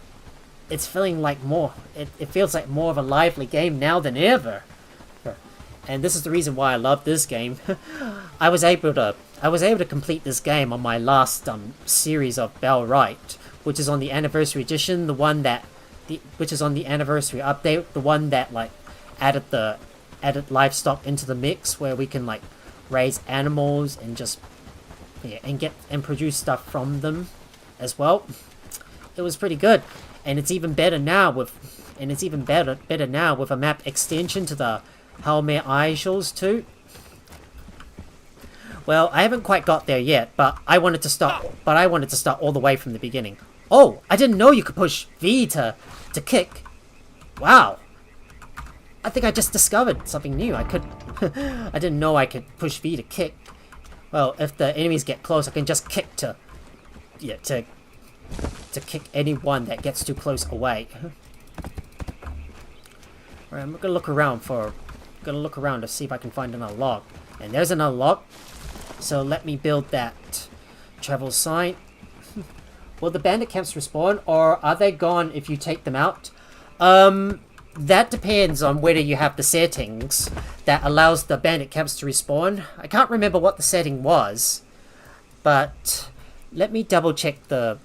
It's feeling like more. It feels like more of a lively game now than ever. And this is the reason why I love this game. I was able to complete this game on my last series of Bellwright, which is on the anniversary edition, which is on the anniversary update, the one that added livestock into the mix, where we can raise animals and just and produce stuff from them as well. It was pretty good, and it's even better now with a map extension to the Helme Isles too. Well, I haven't quite got there yet, but I wanted to start all the way from the beginning. Oh, I didn't know you could push V to kick. Wow. I think I just discovered something new. I didn't know I could push V to kick. Well, if the enemies get close, I can just kick to kick anyone that gets too close away. Alright, I'm gonna look around to see if I can find another log. And there's another log. So let me build that travel sign. Will the bandit camps respawn, or are they gone if you take them out? That depends on whether you have the settings that allows the bandit camps to respawn. I can't remember what the setting was, but let me double check the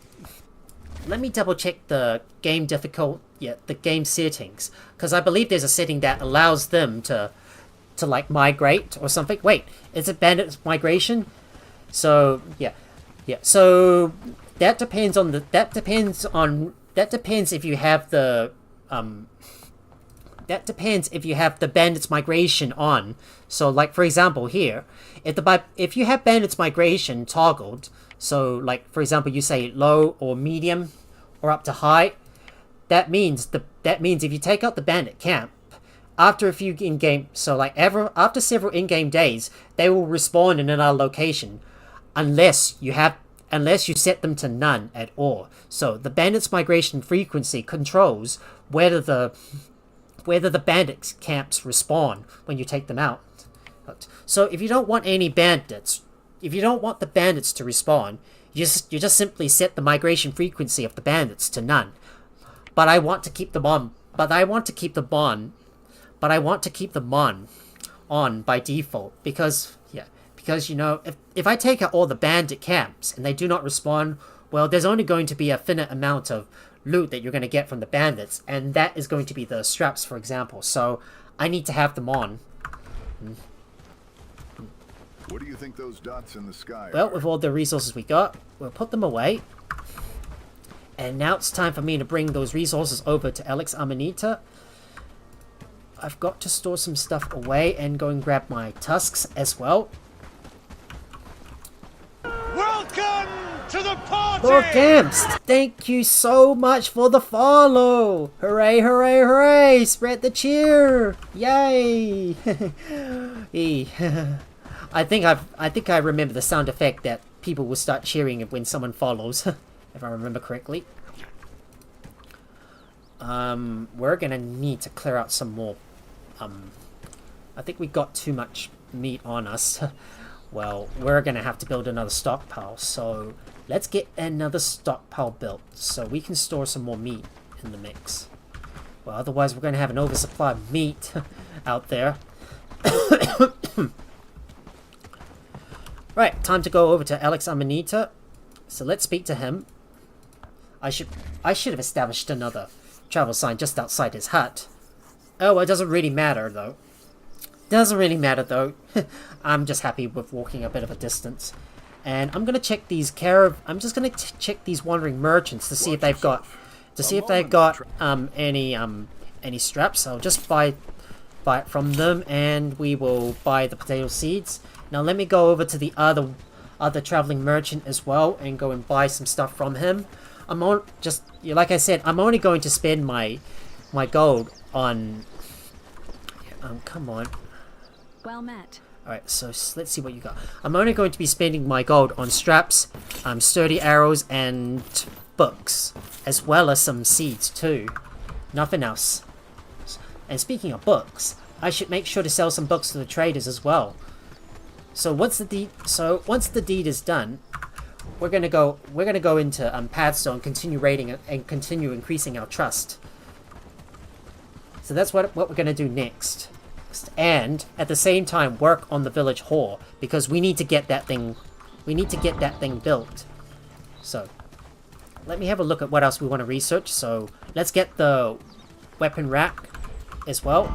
game the game settings, because I believe there's a setting that allows them to migrate or something. Wait, is it bandit migration? So yeah. So that depends if you have the bandits migration on. So for example here, if you have bandits migration toggled, so for example you say low or medium or up to high, that means if you take out the bandit camp after a few in-game, after several in-game days, they will respawn in another location unless you set them to none at all. So the bandits migration frequency controls whether the bandits camps respawn when you take them out. So if you don't want the bandits to respawn, you just simply set the migration frequency of the bandits to none. But I want to keep them on by default because if I take out all the bandit camps and they do not respawn, well, there's only going to be a finite amount of loot that you're going to get from the bandits, and that is going to be the straps, for example. So I need to have them on. What do you think those dots in the sky Well, are? with all the resources we got, we'll put them away. And now it's time for me to bring those resources over to Alex Amanita. I've got to store some stuff away and go and grab my tusks as well. Welcome to the party! Lord Gamps, thank you so much for the follow! Hooray, hooray, hooray! Spread the cheer! Yay! I think I remember the sound effect that people will start cheering when someone follows, if I remember correctly. We're gonna need to clear out some more. I think we got too much meat on us. Well, we're gonna have to build another stockpile, so let's get another stockpile built so we can store some more meat in the mix. Well, otherwise we're gonna have an oversupply of meat out there. Right, time to go over to Alex Amanita. So let's speak to him. I should have established another travel sign just outside his hut. Oh, it doesn't really matter though. Doesn't really matter though. I'm just happy with walking a bit of a distance. And I'm gonna check these I'm just gonna check these wandering merchants to see if they've got any straps. I'll just buy it from them, and we will buy the potato seeds. Now let me go over to the other traveling merchant as well and go and buy some stuff from him. Like I said, I'm only going to spend my gold on. Come on. Well met. Alright, so let's see what you got. I'm only going to be spending my gold on straps, sturdy arrows, and books, as well as some seeds too. Nothing else. And speaking of books, I should make sure to sell some books to the traders as well. So once the deed is done, we're gonna go into Padstone and continue raiding it and continue increasing our trust. So that's what we're gonna do next. And at the same time work on the village hall, because we need to get that thing built. So let me have a look at what else we want to research. So let's get the weapon rack as well,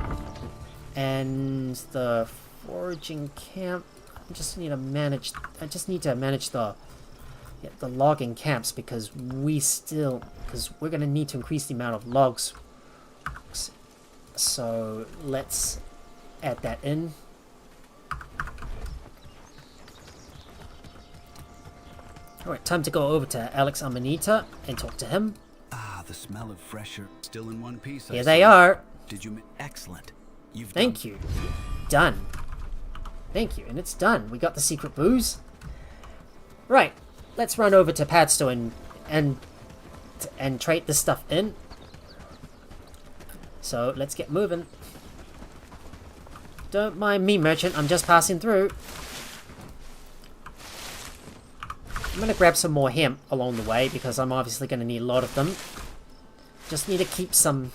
and the foraging camp. I just need to manage the logging camps, because we're gonna need to increase the amount of logs. So let's add that in. Alright, time to go over to Alex Amanita and talk to him. Ah, the smell of fresher. Still in one piece. Here they are. Did you? Excellent. Thank you. Done. Thank you, and it's done. We got the secret booze. Right, let's run over to Padstone and trade this stuff in. So let's get moving. Don't mind me, merchant. I'm just passing through. I'm gonna grab some more hemp along the way, because I'm obviously gonna need a lot of them. Just need to keep some.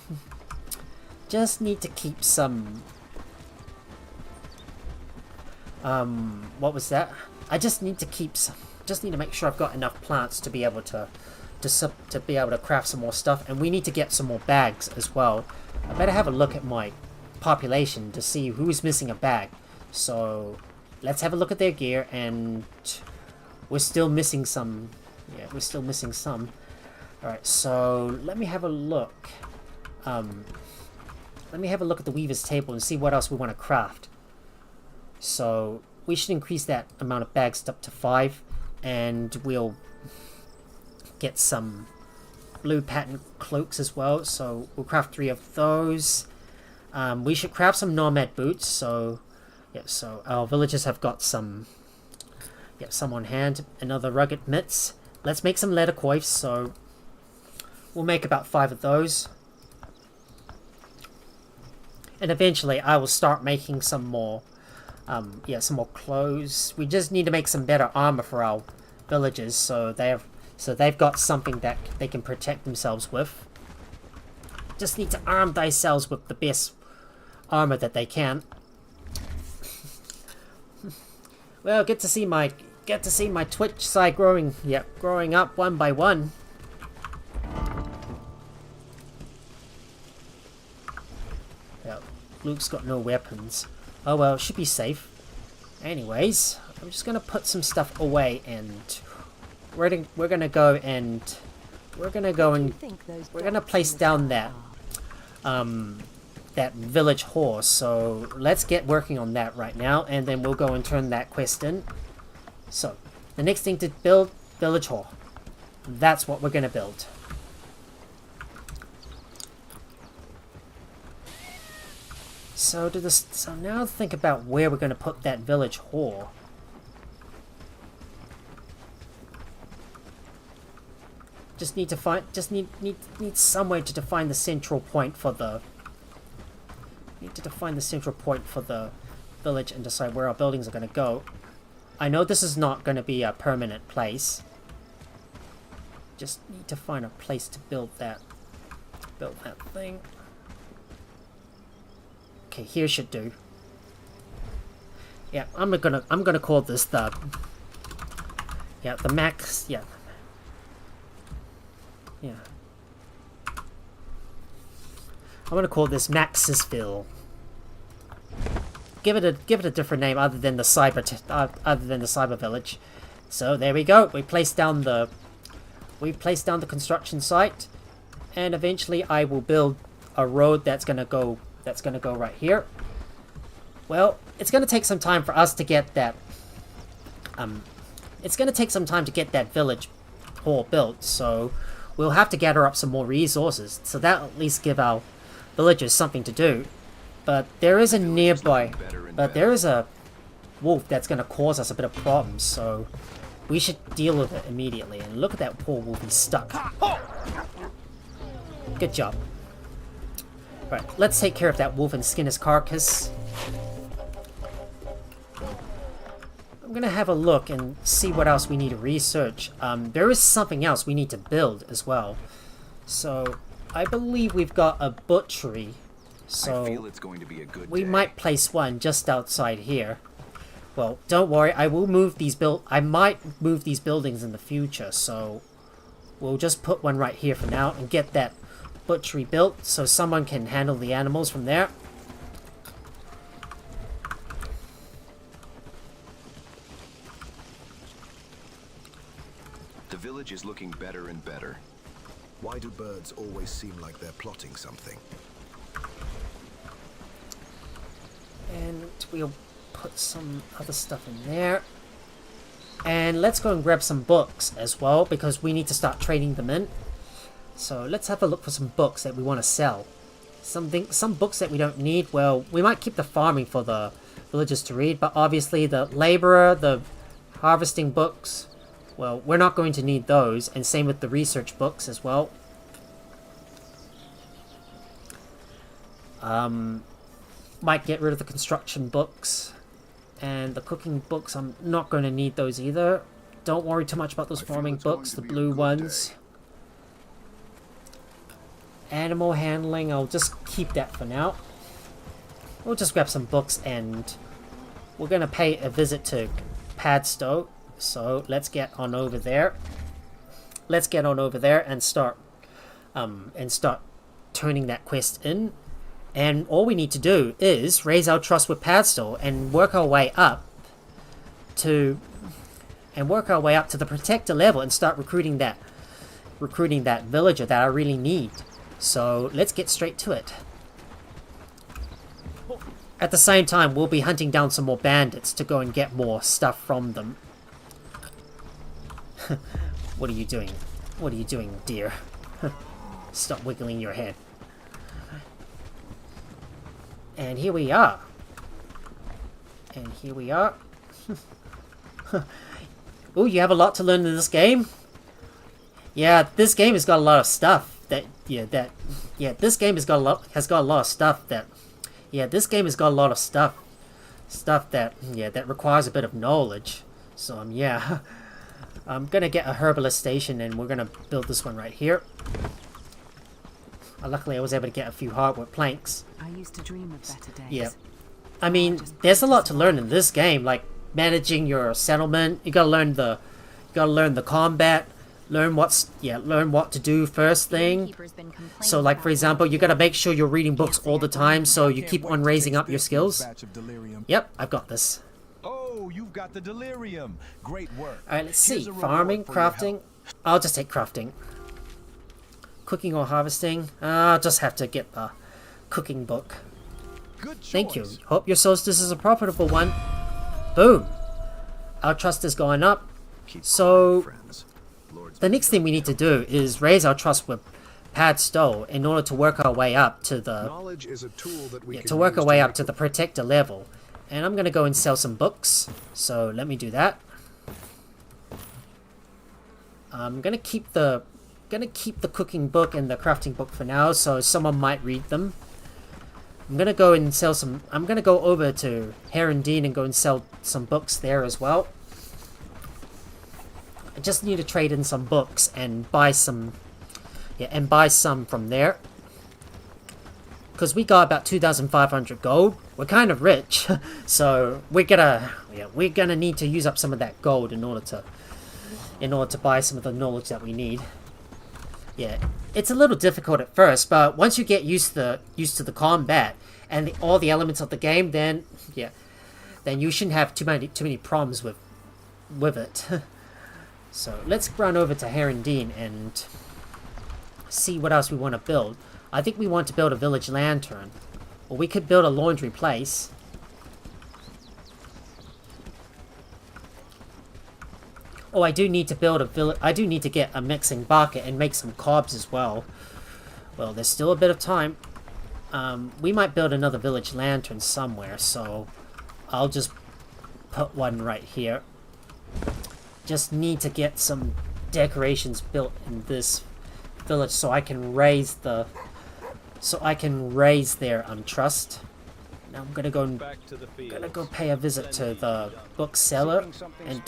What was that? I just need to keep some. Just need to make sure I've got enough plants to be able to craft some more stuff, and we need to get some more bags as well. I better have a look at my population to see who's missing a bag. So let's have a look at their gear, and we're still missing some. Yeah, we're still missing some. Alright, so let me have a look. Let me have a look at the weaver's table and see what else we want to craft. So we should increase that amount of bags up to 5, and we'll get some blue pattern cloaks as well. So we'll craft 3 of those. We should craft some nomad boots. So yeah, so our villagers have got some. Yeah, some on hand. Another rugged mitts. Let's make some leather coifs. So we'll make about 5 of those. And eventually I will start making some more. Some more clothes. We just need to make some better armor for our villagers, so they've got something that they can protect themselves with. Just need to arm thyself with the best armor that they can. Well, get to see my Twitch side growing up one by one. Yeah, Luke's got no weapons. Oh well, should be safe. Anyways, I'm just gonna put some stuff away, and we're gonna place down that that village hall. So let's get working on that right now, and then we'll go and turn that quest in. So the next thing to build, village hall. That's what we're gonna build. So now think about where we're going to put that village hall. Just need somewhere to define the central point for the. Need to define the central point for the village and decide where our buildings are going to go. I know this is not going to be a permanent place. Just need to find a place to build that. Build that thing. Okay, here should do. Yeah, I'm gonna call this the max. Yeah. I'm gonna call this Maxisville. give it a different name other than the cyber village. So there we go. We placed down the construction site, and eventually I will build a road that's gonna go right here. Well, it's gonna take some time for us to get that. It's gonna take some time to get that village hall built. So we'll have to gather up some more resources. So that'll at least give our villagers something to do. But there is a nearby. But there is a wolf that's gonna cause us a bit of problems. So we should deal with it immediately. And look at that poor wolf, he's stuck. Good job. Right, let's take care of that wolf and skin his carcass. I'm gonna have a look and see what else we need to research. There is something else we need to build as well. So I believe we've got a butchery. So I feel it's going to be a good we day. might place one just outside here. Well, don't worry, I might move these buildings in the future, so we'll just put one right here for now and get that butchery built so someone can handle the animals from there. The village is looking better and better. Why do birds always seem like they're plotting something? And we'll put some other stuff in there. And let's go and grab some books as well, because we need to start trading them in. So let's have a look for some books that we want to sell. Some books that we don't need, well, we might keep the farming for the villagers to read, but obviously the laborer, the harvesting books, well, we're not going to need those, and same with the research books as well. Might get rid of the construction books, and the cooking books, I'm not going to need those either. Don't worry too much about those farming books, the blue ones. Animal handling, I'll just keep that for now. We'll just grab some books, and we're going to pay a visit to Padstow. So let's get on over there. Let's get on over there and start turning that quest in. And all we need to do is raise our trust with Padstow and work our way up to the protector level and start recruiting that villager that I really need. So let's get straight to it. At the same time, we'll be hunting down some more bandits to go and get more stuff from them. What are you doing? What are you doing, dear? Stop wiggling your head. And here we are. And here we are. Oh, you have a lot to learn in this game? Yeah, this game has got a lot of stuff this game has got a lot of stuff that that requires a bit of knowledge. So yeah. I'm gonna get a herbalist station, and we're gonna build this one right here. Luckily, I was able to get a few hardwood planks. I used to dream of better days. Yeah. I mean, there's a lot to learn in this game, like managing your settlement. You gotta learn the combat. Learn what to do first thing. So, like for example, you gotta make sure you're reading books all the time, so you keep on raising up your skills. Yep, I've got this. Oh, you've got the delirium. Great work. Alright, let's see. Here's a Farming, reward for your crafting. I'll just take crafting. Cooking or harvesting. I'll just have to get the cooking book. Good choice. Thank you. Hope your solstice is a profitable one. Boom. Our trust is going up. So the next thing we need to do is raise our trust with Padstow in order to work our way up to the Knowledge is a tool that we can to work use our way to up to the protector level. And I'm gonna go and sell some books. So let me do that. I'm gonna keep the cooking book and the crafting book for now, so someone might read them. I'm gonna go and sell some. I'm gonna go over to Herondine and go and sell some books there as well. I just need to trade in some books and buy some. Yeah, and buy some from there. Because we got about 2,500 gold. We're kind of rich, so we're gonna need to use up some of that gold in order to buy some of the knowledge that we need. Yeah, it's a little difficult at first, but once you get used to the combat and all the elements of the game, then yeah, then you shouldn't have too many problems with it. So let's run over to Herondine and see what else we want to build. I think we want to build a village lantern, or we could build a laundry place. Oh, I do need to build a village. I do need to get a mixing bucket and make some cobs as well. Well, there's still a bit of time. We might build another village lantern somewhere, so I'll just put one right here. Just need to get some decorations built in this village so I can raise their trust. Now I'm gonna go pay a visit to the bookseller and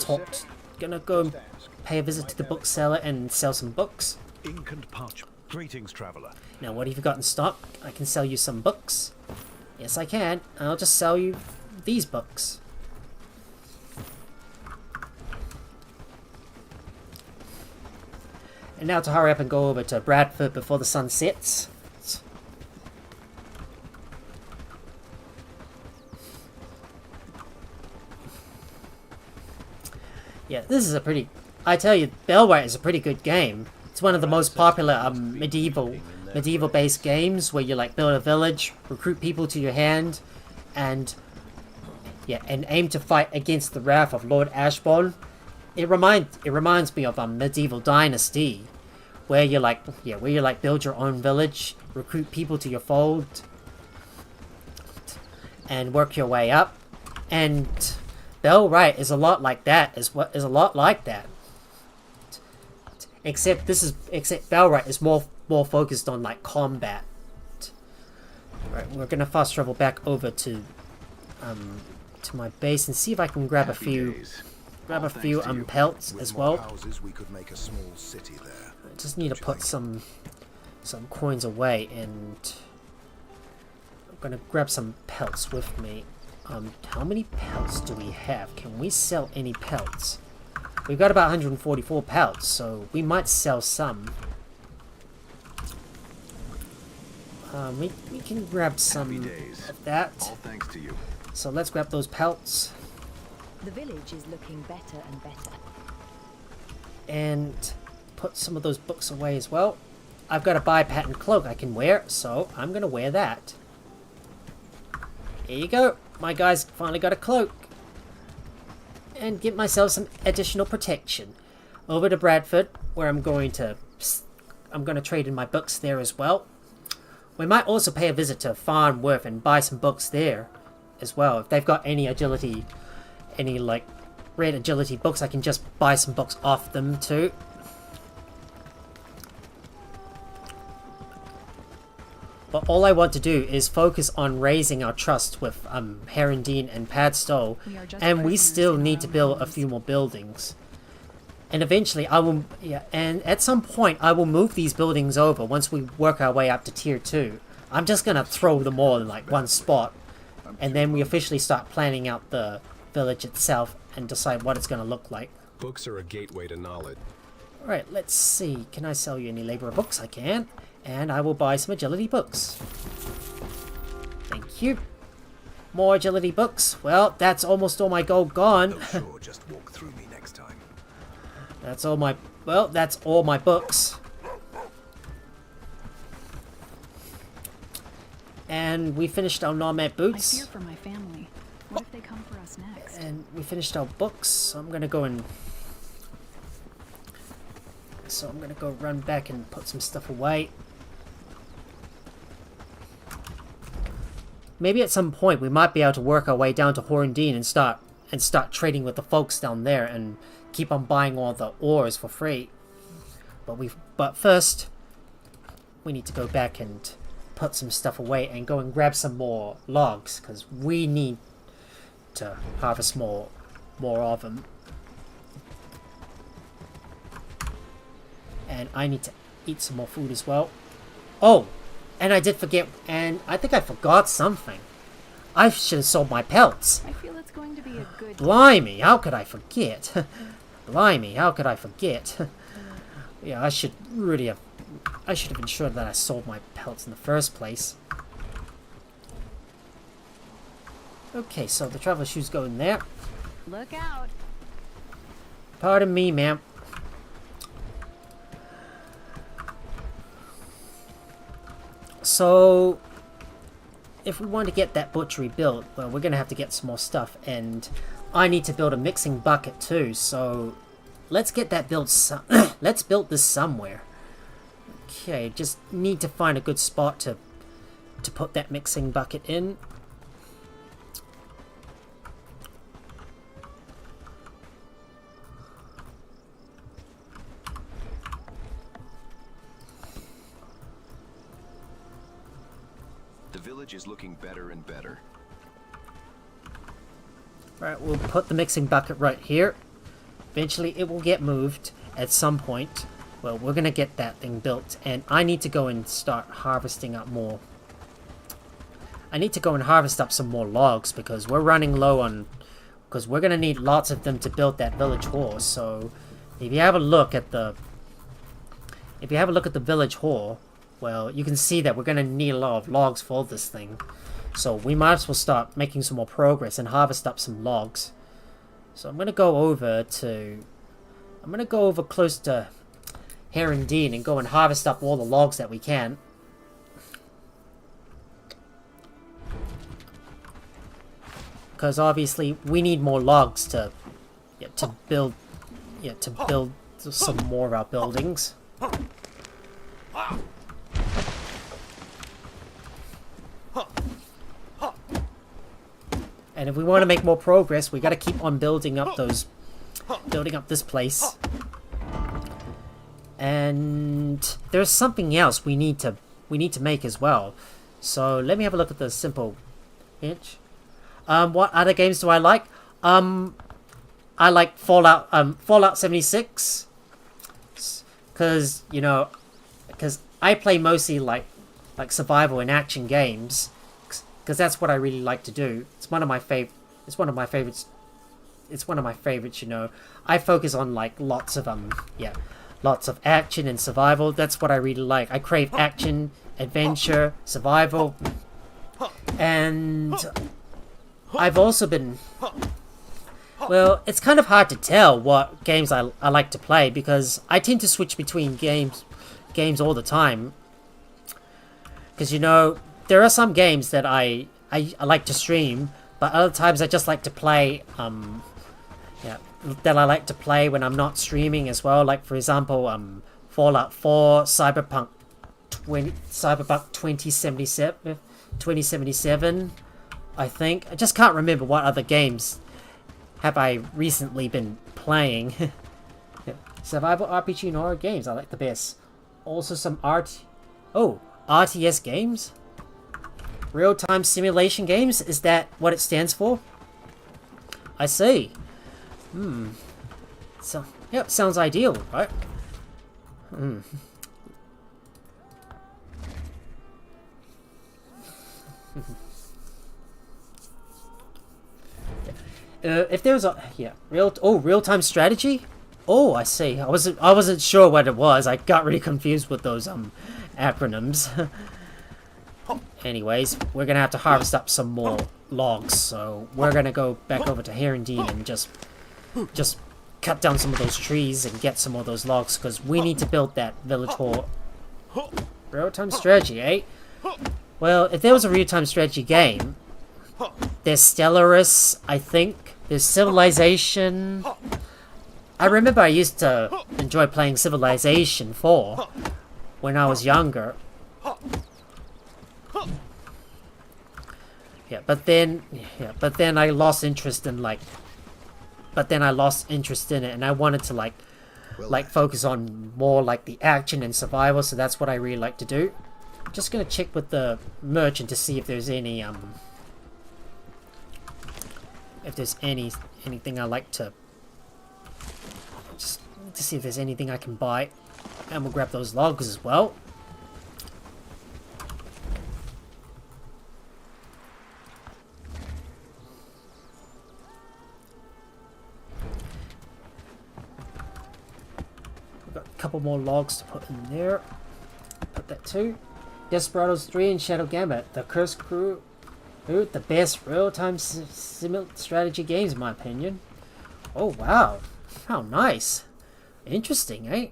pay a visit to the bookseller and sell some books. Ink and parchment. Greetings, traveler. Now, what have you got in stock? I can sell you some books. Yes, I can. I'll just sell you these books. And now to hurry up and go over to Bradford before the sun sets. Yeah, this is a pretty... I tell you, Bellwright is a pretty good game. It's one of the most popular medieval-based games where you like build a village, recruit people to your hand, and aim to fight against the wrath of Lord Ashbourne. It reminds me of a medieval dynasty, where you build your own village, recruit people to your fold, and work your way up. And Bellwright is a lot like that. Except Bellwright is more focused on like combat. Right, we're gonna fast travel back over to my base and see if I can grab a few pelts as well. We could make a small city there. I just need to put some coins away, and I'm gonna grab some pelts with me. How many pelts do we have? Can we sell any pelts? We've got about 144 pelts, so we might sell some. We can grab some of that. All thanks to you. So let's grab those pelts. The village is looking better and better. And put some of those books away as well. I've got a bi-pattern cloak I can wear, so I'm going to wear that. Here you go. My guy's finally got a cloak. And get myself some additional protection. Over to Bradford, where I'm going to trade in my books there as well. We might also pay a visit to Farnworth and buy some books there as well. If they've got any agility, any like red agility books, I can just buy some books off them too. But all I want to do is focus on raising our trust with Herondine and Padstow, and we still need to build a few more buildings. And eventually I will, and at some point I will move these buildings over once we work our way up to tier 2. I'm just gonna throw them all in like one spot, and then we officially start planning out the village itself and decide what it's gonna look like. Books are a gateway to knowledge. Alright, let's see. Can I sell you any labourer books? I can. And I will buy some agility books. Thank you. More agility books. Well, that's almost all my gold gone. Oh, sure, just walk through me next time. That's all my... Well, that's all my books. And we finished our nomad boots. I fear for my family. What if they come for us next? And we finished our books. So I'm gonna go and... So I'm gonna go run back and put some stuff away. Maybe at some point we might be able to work our way down to Herondine and start trading with the folks down there and keep on buying all the ores for free. But first we need to go back and put some stuff away and go and grab some more logs, because we need to harvest more of them. And I need to eat some more food as well. Oh! And I did forget, and I think I forgot something. I should have sold my pelts. I feel it's going to be a good... Blimey, how could I forget? Blimey, how could I forget? Yeah, I should have ensured that I sold my pelts in the first place. Okay, so the traveler shoes go in there. Look out. Pardon me, ma'am. So, if we want to get that butchery built, well, we're going to have to get some more stuff, and I need to build a mixing bucket too, so let's get that built. Let's build this somewhere. Okay, just need to find a good spot to put that mixing bucket in. The village is looking better and better. Alright, we'll put the mixing bucket right here. Eventually it will get moved at some point. Well, we're gonna get that thing built, and I need to go and start harvesting up more. I need to go and harvest up some more logs because we're running low on... Because we're gonna need lots of them to build that village hall. So, if you have a look at the... If you have a look at the village hall, well, you can see that we're gonna need a lot of logs for this thing. So we might as well start making some more progress and harvest up some logs. So I'm gonna go over close to Herondine and go and harvest up all the logs that we can. Because obviously we need more logs to build some more of our buildings. And if we want to make more progress, we got to keep on building up this place. And there's something else we need to make as well. So let me have a look at the simple inch. What other games do I like? I like Fallout 76. Because I play mostly like survival and action games. Because that's what I really like to do. It's one of my favorites. You know. I focus on like lots of action and survival. That's what I really like. I crave action, adventure, survival, and I've also been. Well, it's kind of hard to tell what games I like to play because I tend to switch between games all the time. Because there are some games that I like to stream, but other times I just like to play, that I like to play when I'm not streaming as well. Like, for example, Fallout 4, Cyberpunk 2077, I think. I just can't remember what other games have I recently been playing. Survival RPG and horror games I like the best. Also some RTS games? Real-time simulation games? Is that what it stands for? I see. So, yep, sounds ideal, right? If there was a real-time strategy? Oh, I see. I wasn't sure what it was. I got really confused with those acronyms. Anyways, we're gonna have to harvest up some more logs, so we're gonna go back over to Herondine and just cut down some of those trees and get some more of those logs, because we need to build that village hall. Real-time strategy, eh? Well, if there was a real-time strategy game, there's Stellaris, I think. There's Civilization. I remember I used to enjoy playing Civilization 4 when I was younger. But then I lost interest in it, and I wanted to like focus on more like the action and survival, so that's what I really like to do. I'm just gonna check with the merchant to see if there's anything I like to see if there's anything I can buy, and we'll grab those logs as well. Couple more logs to put in there. Put that too. Desperados 3 and Shadow Gambit. The Cursed Crew. Ooh, the best real-time strategy games, in my opinion. Oh wow, how nice, interesting, eh?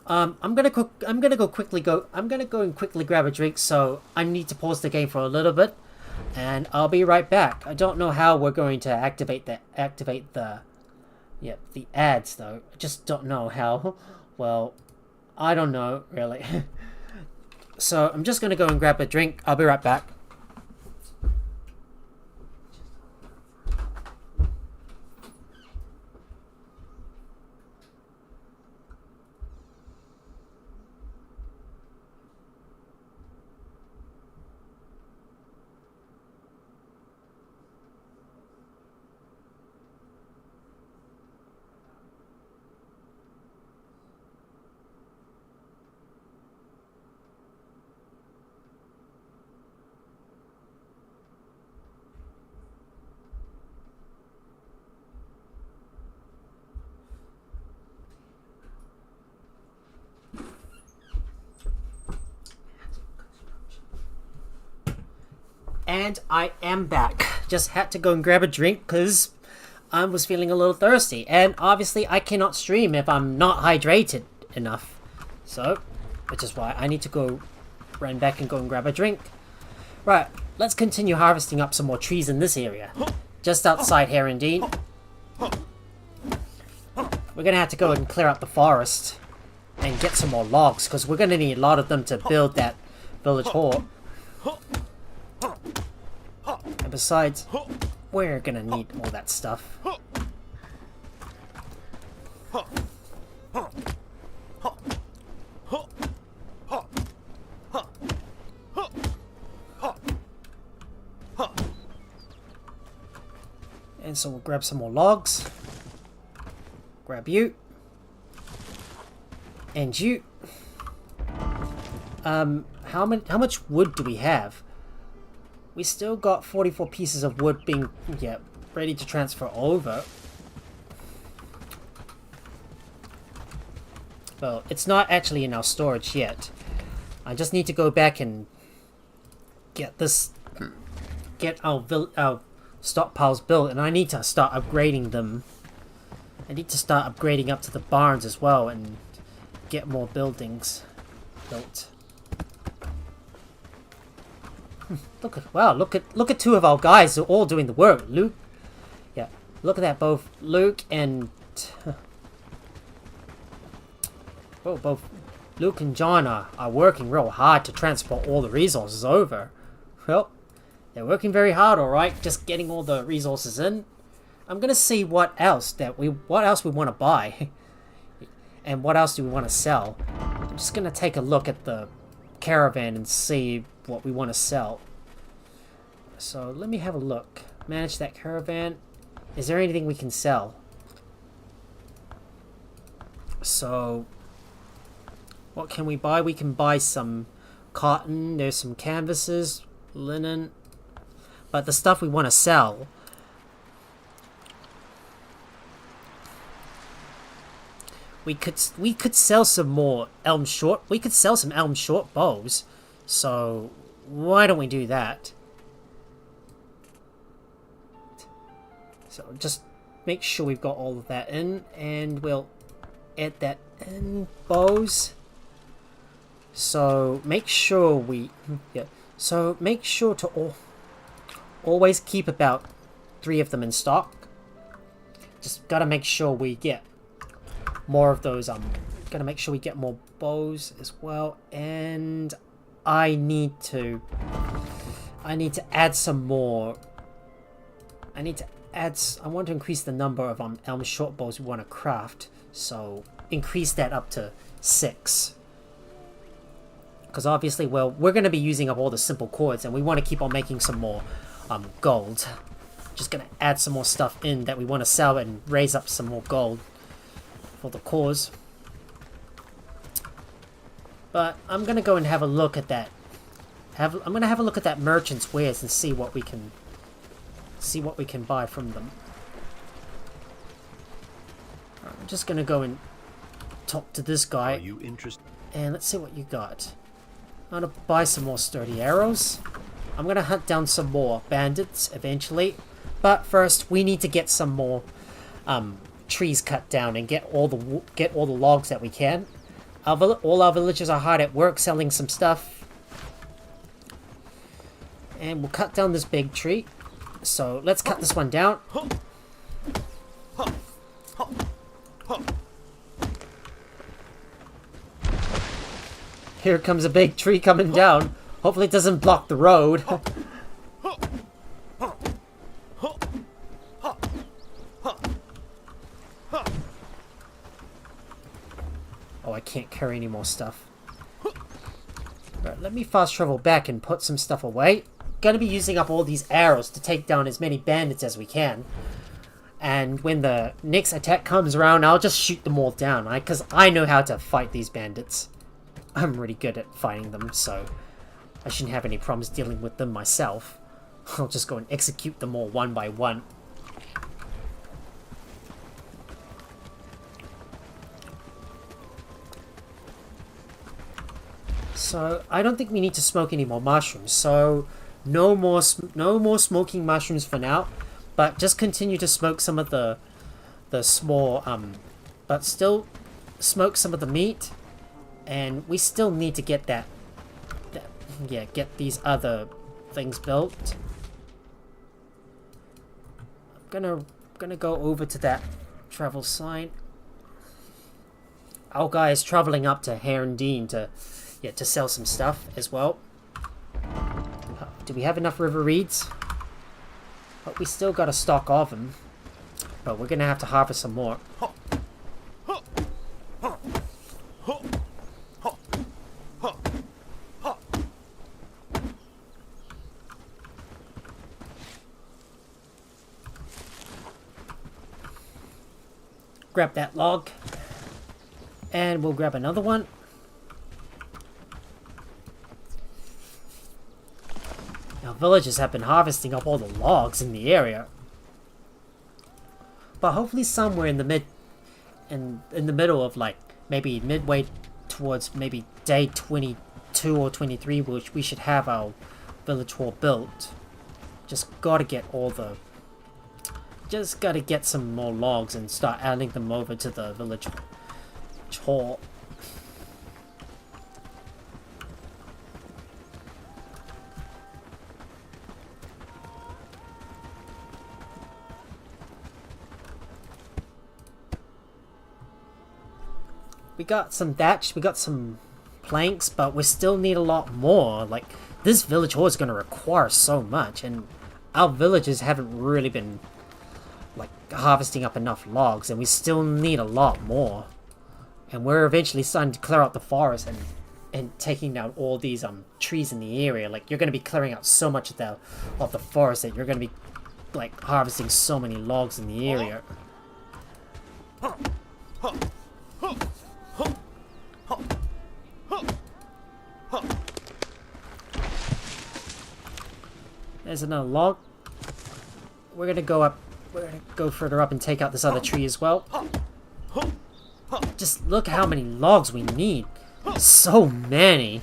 I'm gonna go and quickly grab a drink. So I need to pause the game for a little bit, and I'll be right back. I don't know how we're going to activate the ads though. I just don't know how. Well, I don't know really. So I'm just gonna go and grab a drink. I'll be right back. And I am back. Just had to go and grab a drink because I was feeling a little thirsty. And obviously I cannot stream if I'm not hydrated enough. So, which is why I need to go run back and go and grab a drink. Right, let's continue harvesting up some more trees in this area. Just outside here indeed. We're gonna have to go and clear out the forest and get some more logs because we're gonna need a lot of them to build that village hall. And besides, we're gonna need all that stuff. And so we'll grab some more logs. Grab you. And you. How much wood do we have? We still got 44 pieces of wood being, ready to transfer over. Well, it's not actually in our storage yet. I just need to go back and get our stockpiles built, and I need to start upgrading them. I need to start upgrading up to the barns as well and get more buildings built. Look at two of our guys who are all doing the work. Luke, look at that. Both Luke and both Luke and John are working real hard to transport all the resources over. Well, they're working very hard, all right, just getting all the resources in. I'm gonna see what else we want to buy, and what else do we want to sell. I'm just gonna take a look at the caravan and see what we want to sell. So let me have a look. Manage that caravan. Is there anything we can sell? So what can we buy? We can buy some cotton. There's some canvases, linen. But the stuff we want to sell, we could sell some more elm short. We could sell some elm short bows. So why don't we do that? So just make sure we've got all of that in, and we'll add that in. Bows. So make sure to always keep about 3 of them in stock. Just gotta make sure we get more of those. Gotta make sure we get more bows as well, and I need to add some more. I want to increase the number of elm short bows we want to craft, so increase that up to 6. Because obviously, well, we're going to be using up all the simple cords, and we want to keep on making some more gold. Just going to add some more stuff in that we want to sell and raise up some more gold for the cause. But I'm going to go and have a look at that. I'm going to have a look at that merchant's wares and see what we can buy from them. I'm just going to go and talk to this guy. Are you interested? And let's see what you got. I'm gonna buy some more sturdy arrows. I'm gonna hunt down some more bandits eventually. But first, we need to get some more trees cut down and get all the logs that we can. All our villagers are hard at work selling some stuff. And we'll cut down this big tree. So let's cut this one down. Here comes a big tree coming down. Hopefully it doesn't block the road. Oh, I can't carry any more stuff. Right, let me fast travel back and put some stuff away. Gonna be using up all these arrows to take down as many bandits as we can. And when the next attack comes around, I'll just shoot them all down, right? Because I know how to fight these bandits. I'm really good at fighting them, so I shouldn't have any problems dealing with them myself. I'll just go and execute them all one by one. So I don't think we need to smoke any more mushrooms. So no more smoking mushrooms for now, but just continue to smoke some of the small but still smoke some of the meat, and we still need to get get these other things built. I'm gonna go over to that travel sign. Our guy is traveling up to Herondine to sell some stuff as well. Do we have enough river reeds? But we still got a stock of them. But we're gonna have to harvest some more. Grab that log. And we'll grab another one. Now, villagers have been harvesting up all the logs in the area. But hopefully somewhere in the middle of, like, maybe midway towards maybe day 22 or 23, which we should have our village hall built. Just gotta get some more logs and start adding them over to the village hall. We got some thatch, we got some planks, but we still need a lot more. Like, this village hall is going to require so much, and our villagers haven't really been, like, harvesting up enough logs, and we still need a lot more. And we're eventually starting to clear out the forest and taking down all these trees in the area. Like, you're going to be clearing out so much of the forest that you're going to be, like, harvesting so many logs in the area. There's another log. We're gonna go further up and take out this other tree as well. Just look how many logs we need. So many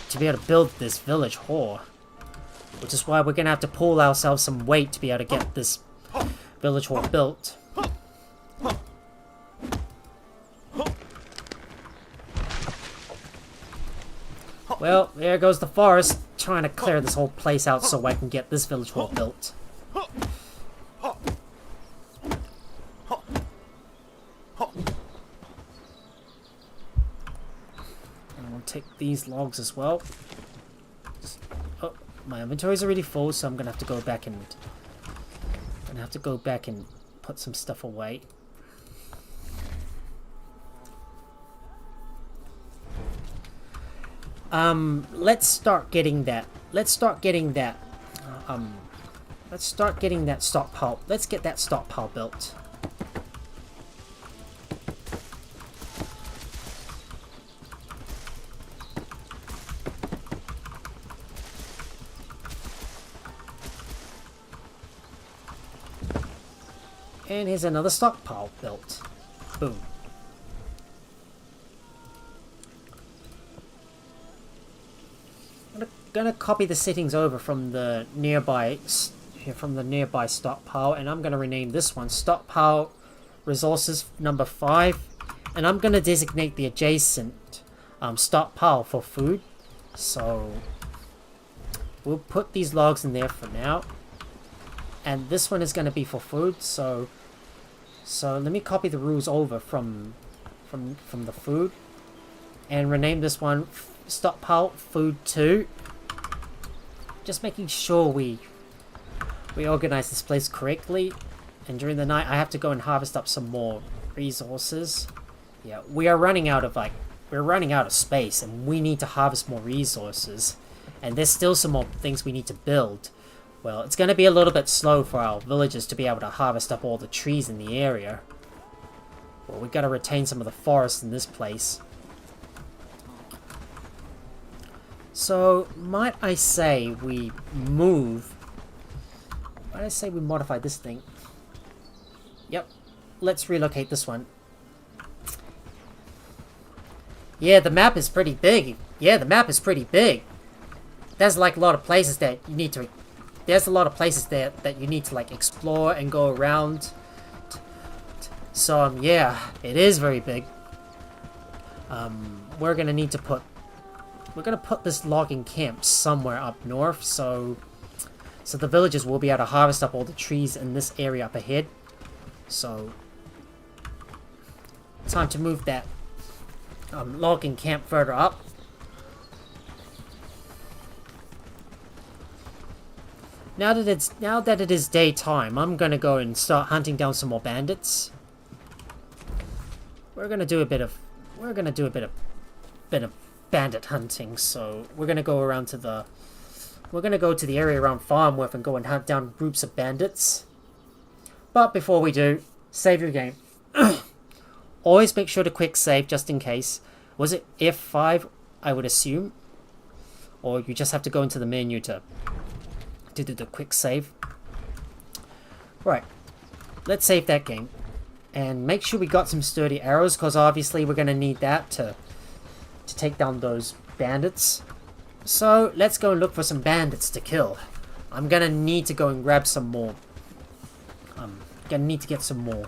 to be able to build this village hall. Which is why we're gonna have to pull ourselves some weight to be able to get this village hall built. Well, there goes the forest, trying to clear this whole place out so I can get this village hall built. And we'll take these logs as well. Oh, my inventory's already full, so I'm gonna have to go back and put some stuff away. Let's start getting that stockpile. Let's get that stockpile built. And here's another stockpile built. Boom. gonna copy the settings over from the nearby stockpile, and I'm gonna rename this one stockpile resources number 5, and I'm gonna designate the adjacent stockpile for food. So we'll put these logs in there for now, and this one is gonna be for food. So let me copy the rules over from the food and rename this one stockpile food 2. Just making sure we organize this place correctly. And during the night I have to go and harvest up some more resources. Yeah, we're running out of space, and we need to harvest more resources. And there's still some more things we need to build. Well, it's going to be a little bit slow for our villagers to be able to harvest up all the trees in the area. Well, we got to retain some of the forest in this place. So, might I say we modify this thing? Yep, let's relocate this one. Yeah, the map is pretty big. There's like a lot of places that you need to... There's a lot of places there that you need to like explore and go around. So, yeah, it is very big. We're gonna need to put... We're gonna put this logging camp somewhere up north, so the villagers will be able to harvest up all the trees in this area up ahead. So, time to move that logging camp further up. Now that it is daytime, I'm gonna go and start hunting down some more bandits. We're gonna do a bit of bandit hunting. So we're gonna go around to the area around Farmworth and go and hunt down groups of bandits. But before we do, save your game. Always make sure to quick save just in case. Was it F5, I would assume? Or you just have to go into the menu to do the quick save. Right, let's save that game. And make sure we got some sturdy arrows, because obviously we're going to need that to take down those bandits. So let's go and look for some bandits to kill. I'm going to need to go and grab some more. I'm going to need to get some more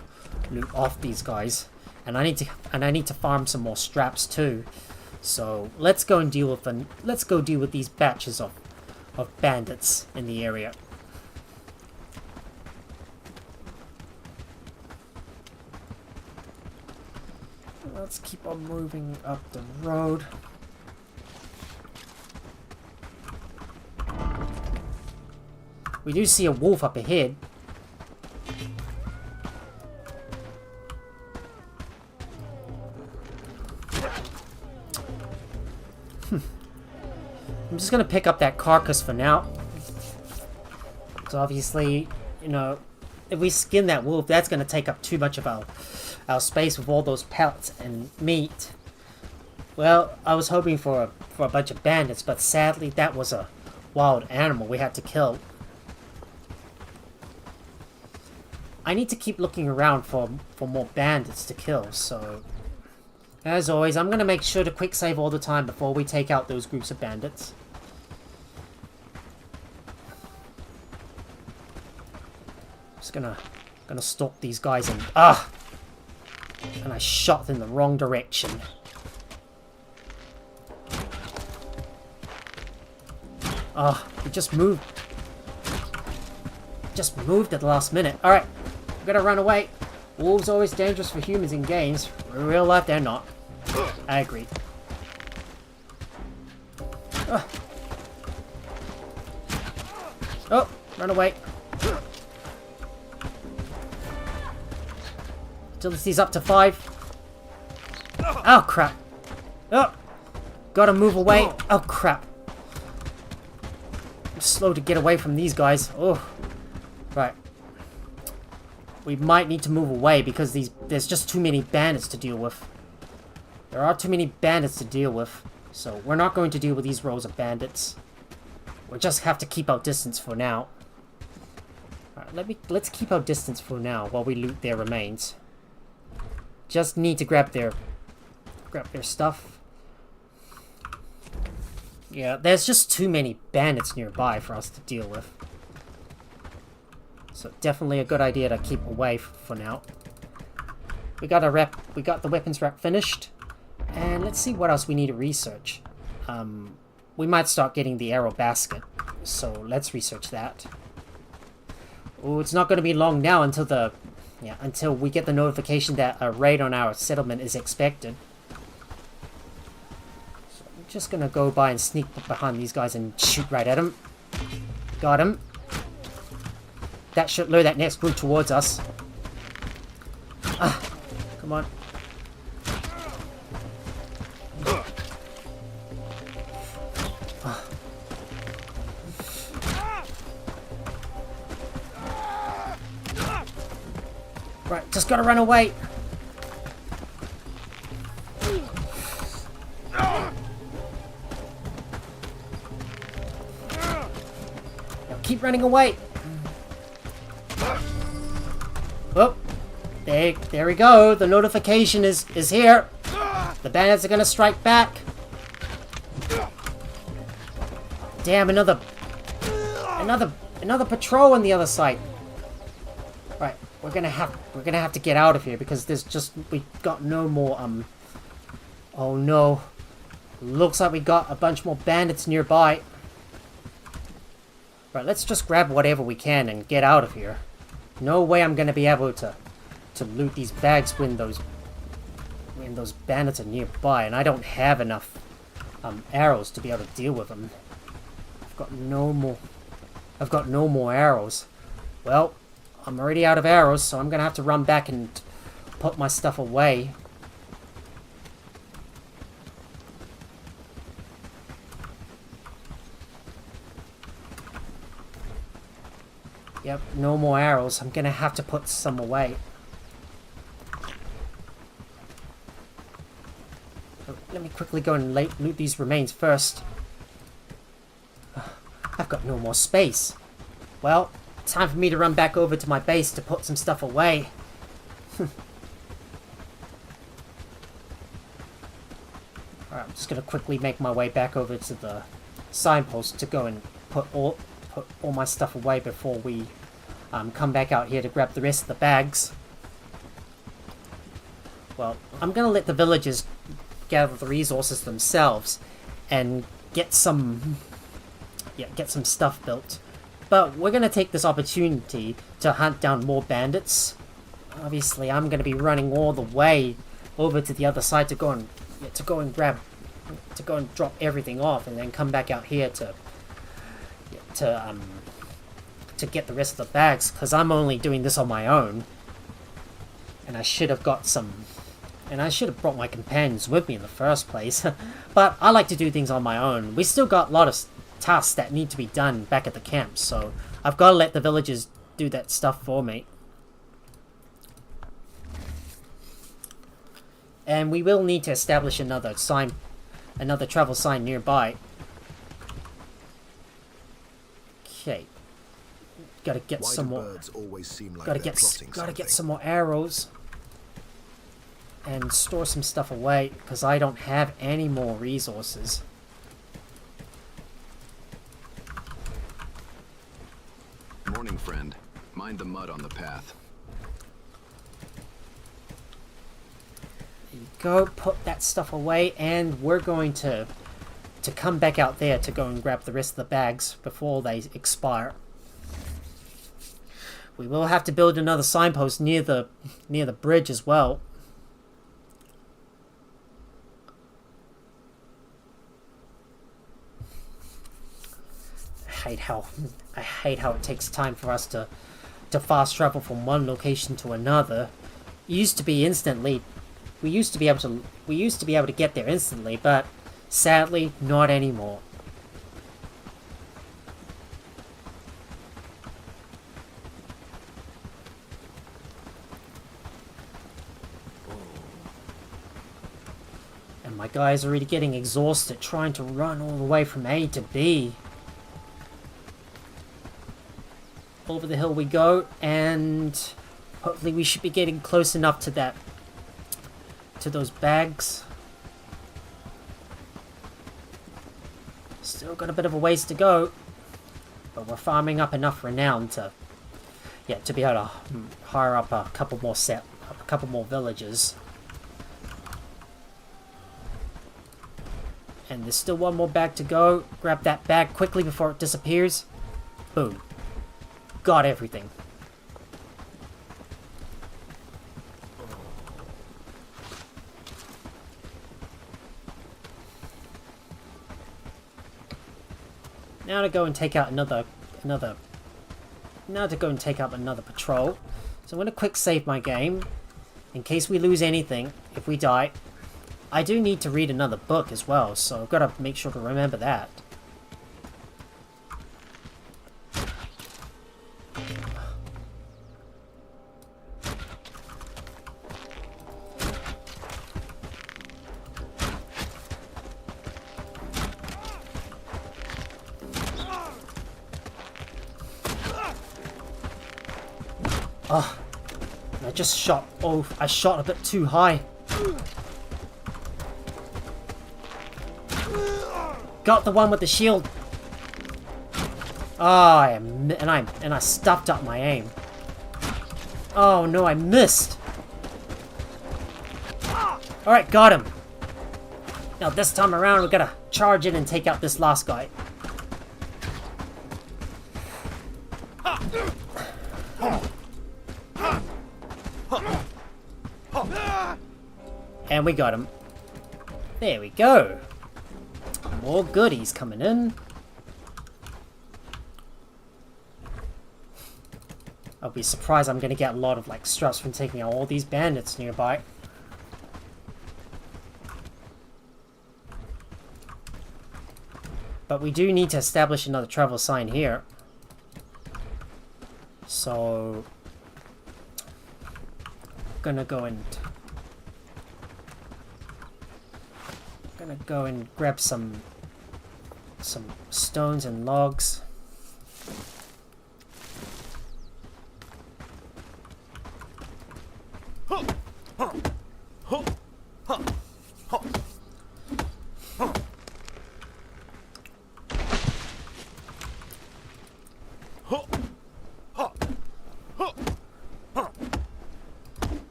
loot off these guys. And I need to farm some more straps too. So let's go and deal with them. Let's go deal with these batches of bandits in the area. Let's keep on moving up the road. We do see a wolf up ahead. I'm just gonna pick up that carcass for now. So obviously, you know, if we skin that wolf, that's gonna take up too much of our space with all those pellets and meat. Well, I was hoping for a bunch of bandits, but sadly that was a wild animal we had to kill. I need to keep looking around for more bandits to kill, so as always, I'm gonna make sure to quick save all the time before we take out those groups of bandits. Just gonna stalk these guys and and I shot in the wrong direction. We just moved at the last minute. Alright, we gotta run away. Wolves are always dangerous for humans in games. In real life, they're not. I agree. Oh, run away. Agility's up to 5. Oh, crap. Oh, gotta move away. Oh, crap. I'm slow to get away from these guys. Oh, right. We might need to move away because there's just too many bandits to deal with. There are too many bandits to deal with. So we're not going to deal with these rows of bandits. We'll just have to keep our distance for now. Alright, let's keep our distance for now while we loot their remains. Just need to grab their stuff. Yeah, there's just too many bandits nearby for us to deal with. So definitely a good idea to keep away for now. We got the weapons rack finished. And let's see what else we need to research. We might start getting the arrow basket. So let's research that. Oh, it's not going to be long now until we get the notification that a raid on our settlement is expected. So I'm just going to go by and sneak behind these guys and shoot right at them. Got him. That should lure that next group towards us. Come on. Right, just gotta run away. Now keep running away. Oh, there we go. The notification is here. The bandits are gonna strike back. Damn, another patrol on the other side. Right, we're gonna have to get out of here because we got no more oh no. Looks like we got a bunch more bandits nearby. Right, let's just grab whatever we can and get out of here. No way I'm gonna be able to loot these bags when those bandits are nearby, and I don't have enough arrows to be able to deal with them. I've got no more arrows. Well, I'm already out of arrows, so I'm gonna have to run back and put my stuff away. Yep, no more arrows. I'm gonna have to put some away. Let me quickly go and loot these remains first. I've got no more space. Well, time for me to run back over to my base to put some stuff away. Alright, I'm just gonna quickly make my way back over to the signpost to go and put all my stuff away before we come back out here to grab the rest of the bags. Well, I'm gonna let the villagers gather the resources themselves and get some stuff built. But we're gonna take this opportunity to hunt down more bandits. Obviously, I'm gonna be running all the way over to the other side to go and drop everything off, and then come back out here to get the rest of the bags, because I'm only doing this on my own. And I should have brought my companions with me in the first place. But I like to do things on my own. We still got a lot of tasks that need to be done back at the camp, so I've got to let the villagers do that stuff for me. And we will need to establish another travel sign nearby. Okay. Gotta get some more. Gotta get some more arrows. And store some stuff away, because I don't have any more resources. Morning, friend. Mind the mud on the path. There you go, put that stuff away, and we're going to come back out there to go and grab the rest of the bags before they expire. We will have to build another signpost near the bridge as well. I hate how it takes time for us to fast travel from one location to another. It used to be instantly. We used to be able to get there instantly, but sadly not anymore. And my guys are already getting exhausted trying to run all the way from A to B. Over the hill we go, and hopefully we should be getting close enough to those bags. Still got a bit of a ways to go, but we're farming up enough renown to, yeah, to be able to hire up a couple more villages. And there's still one more bag to go. Grab that bag quickly before it disappears. Boom. Got everything. Now to go and take out another patrol. So I'm going to quick save my game in case we lose anything, if we die. I do need to read another book as well, so I've got to make sure to remember that. Oh, I just shot. Oh, I shot a bit too high. Got the one with the shield. Oh, and I stuffed up my aim. Oh no, I missed. All right, got him. Now this time around, we're gonna charge in and take out this last guy. And we got him. There we go. More goodies coming in. I'll be surprised I'm gonna get a lot of like struts from taking out all these bandits nearby. But we do need to establish another travel sign here. So gonna go and grab some stones and logs.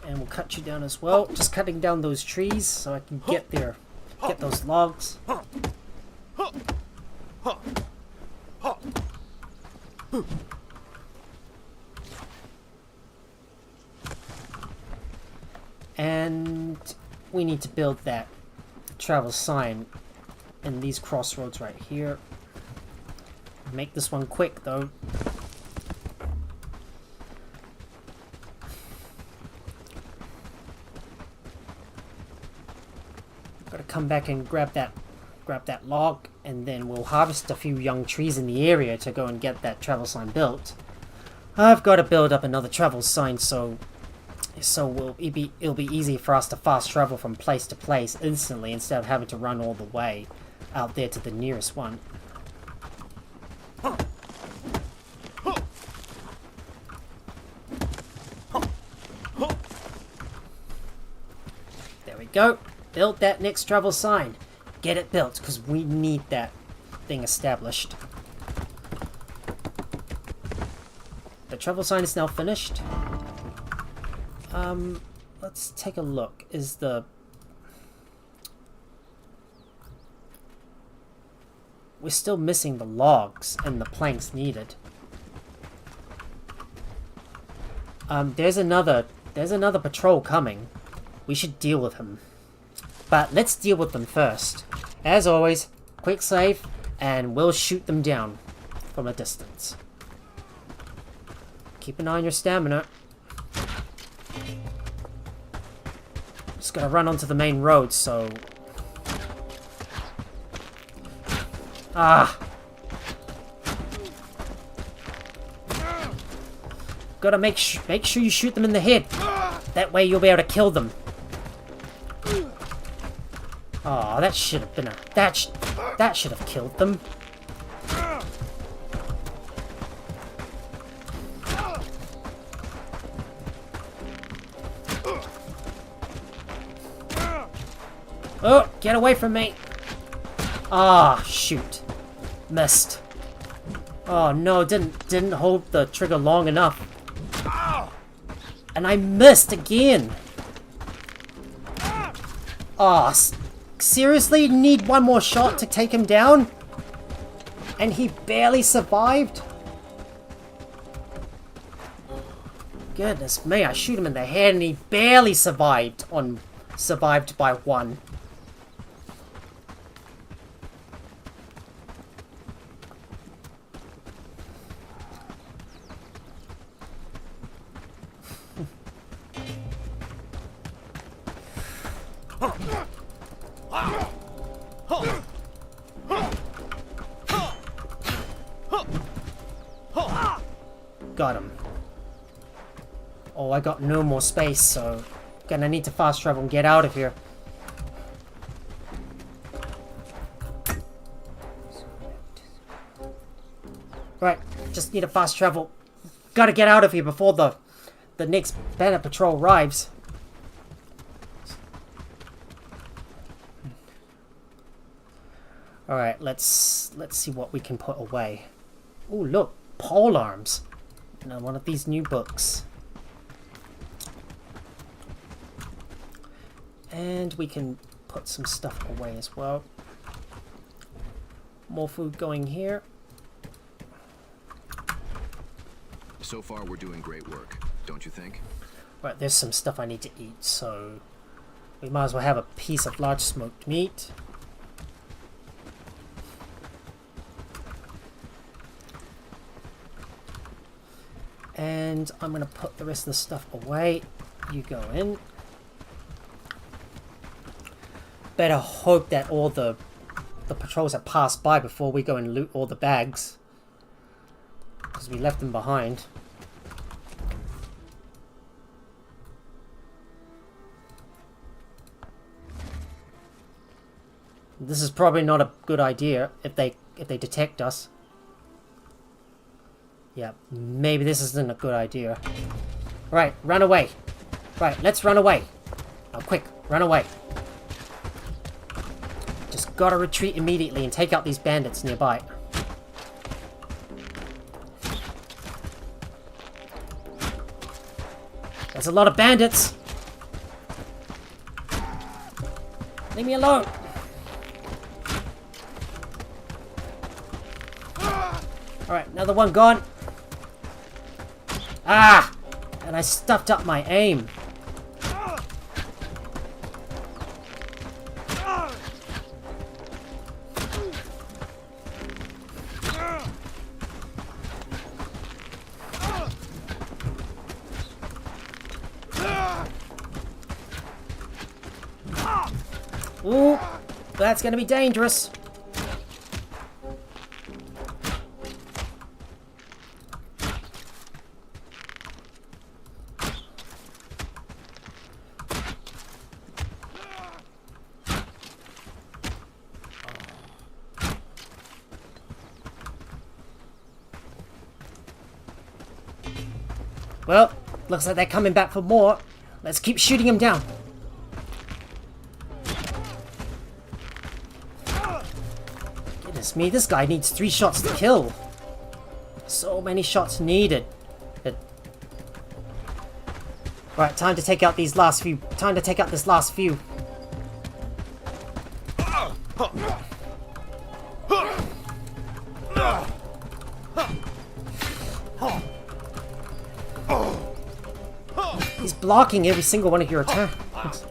And we'll cut you down as well. Just cutting down those trees so I can get those logs. And we need to build that travel sign in these crossroads right here. Make this one quick though. Gotta come back and grab that log, and then we'll harvest a few young trees in the area to go and get that travel sign built. I've got to build up another travel sign so it'll be easy for us to fast travel from place to place instantly instead of having to run all the way out there to the nearest one. There we go. Build that next travel sign. Get it built, because we need that thing established. The travel sign is now finished. Let's take a look. We're still missing the logs and the planks needed. There's another patrol coming. We should deal with him. But let's deal with them first. As always, quick save, and we'll shoot them down from a distance. Keep an eye on your stamina. Just gotta run onto the main road, so... Gotta make sure you shoot them in the head. That way you'll be able to kill them. Oh, that should have been that should have killed them. Oh, get away from me. Ah, shoot. Missed. Oh no, didn't hold the trigger long enough. And I missed again. Ah, seriously? Need one more shot to take him down? And he barely survived? Goodness me, I shoot him in the head and he barely survived by one. Got him. Oh, I got no more space, so gonna need to fast travel and get out of here. Right, just need to fast travel. Gotta get out of here before the next bandit patrol arrives. Alright, let's see what we can put away. Oh, look, pole arms. Now, one of these new books. And we can put some stuff away as well. More food going here. So far, we're doing great work, don't you think? Right, there's some stuff I need to eat, so we might as well have a piece of large smoked meat. And I'm going to put the rest of the stuff away. You go in. Better hope that all the patrols have passed by before we go and loot all the bags. Because we left them behind. This is probably not a good idea if they detect us. Yeah, maybe this isn't a good idea. Right, run away. Right, let's run away. Now, quick, run away. Just gotta retreat immediately and take out these bandits nearby. There's a lot of bandits. Leave me alone. Alright, another one gone. Ah! And I stuffed up my aim. Ooh, that's gonna be dangerous. Well, looks like they're coming back for more. Let's keep shooting them down. Goodness me, this guy needs 3 shots to kill. So many shots needed. Right, time to take out these last few. Time to take out this last few. He's blocking every single one of your attacks.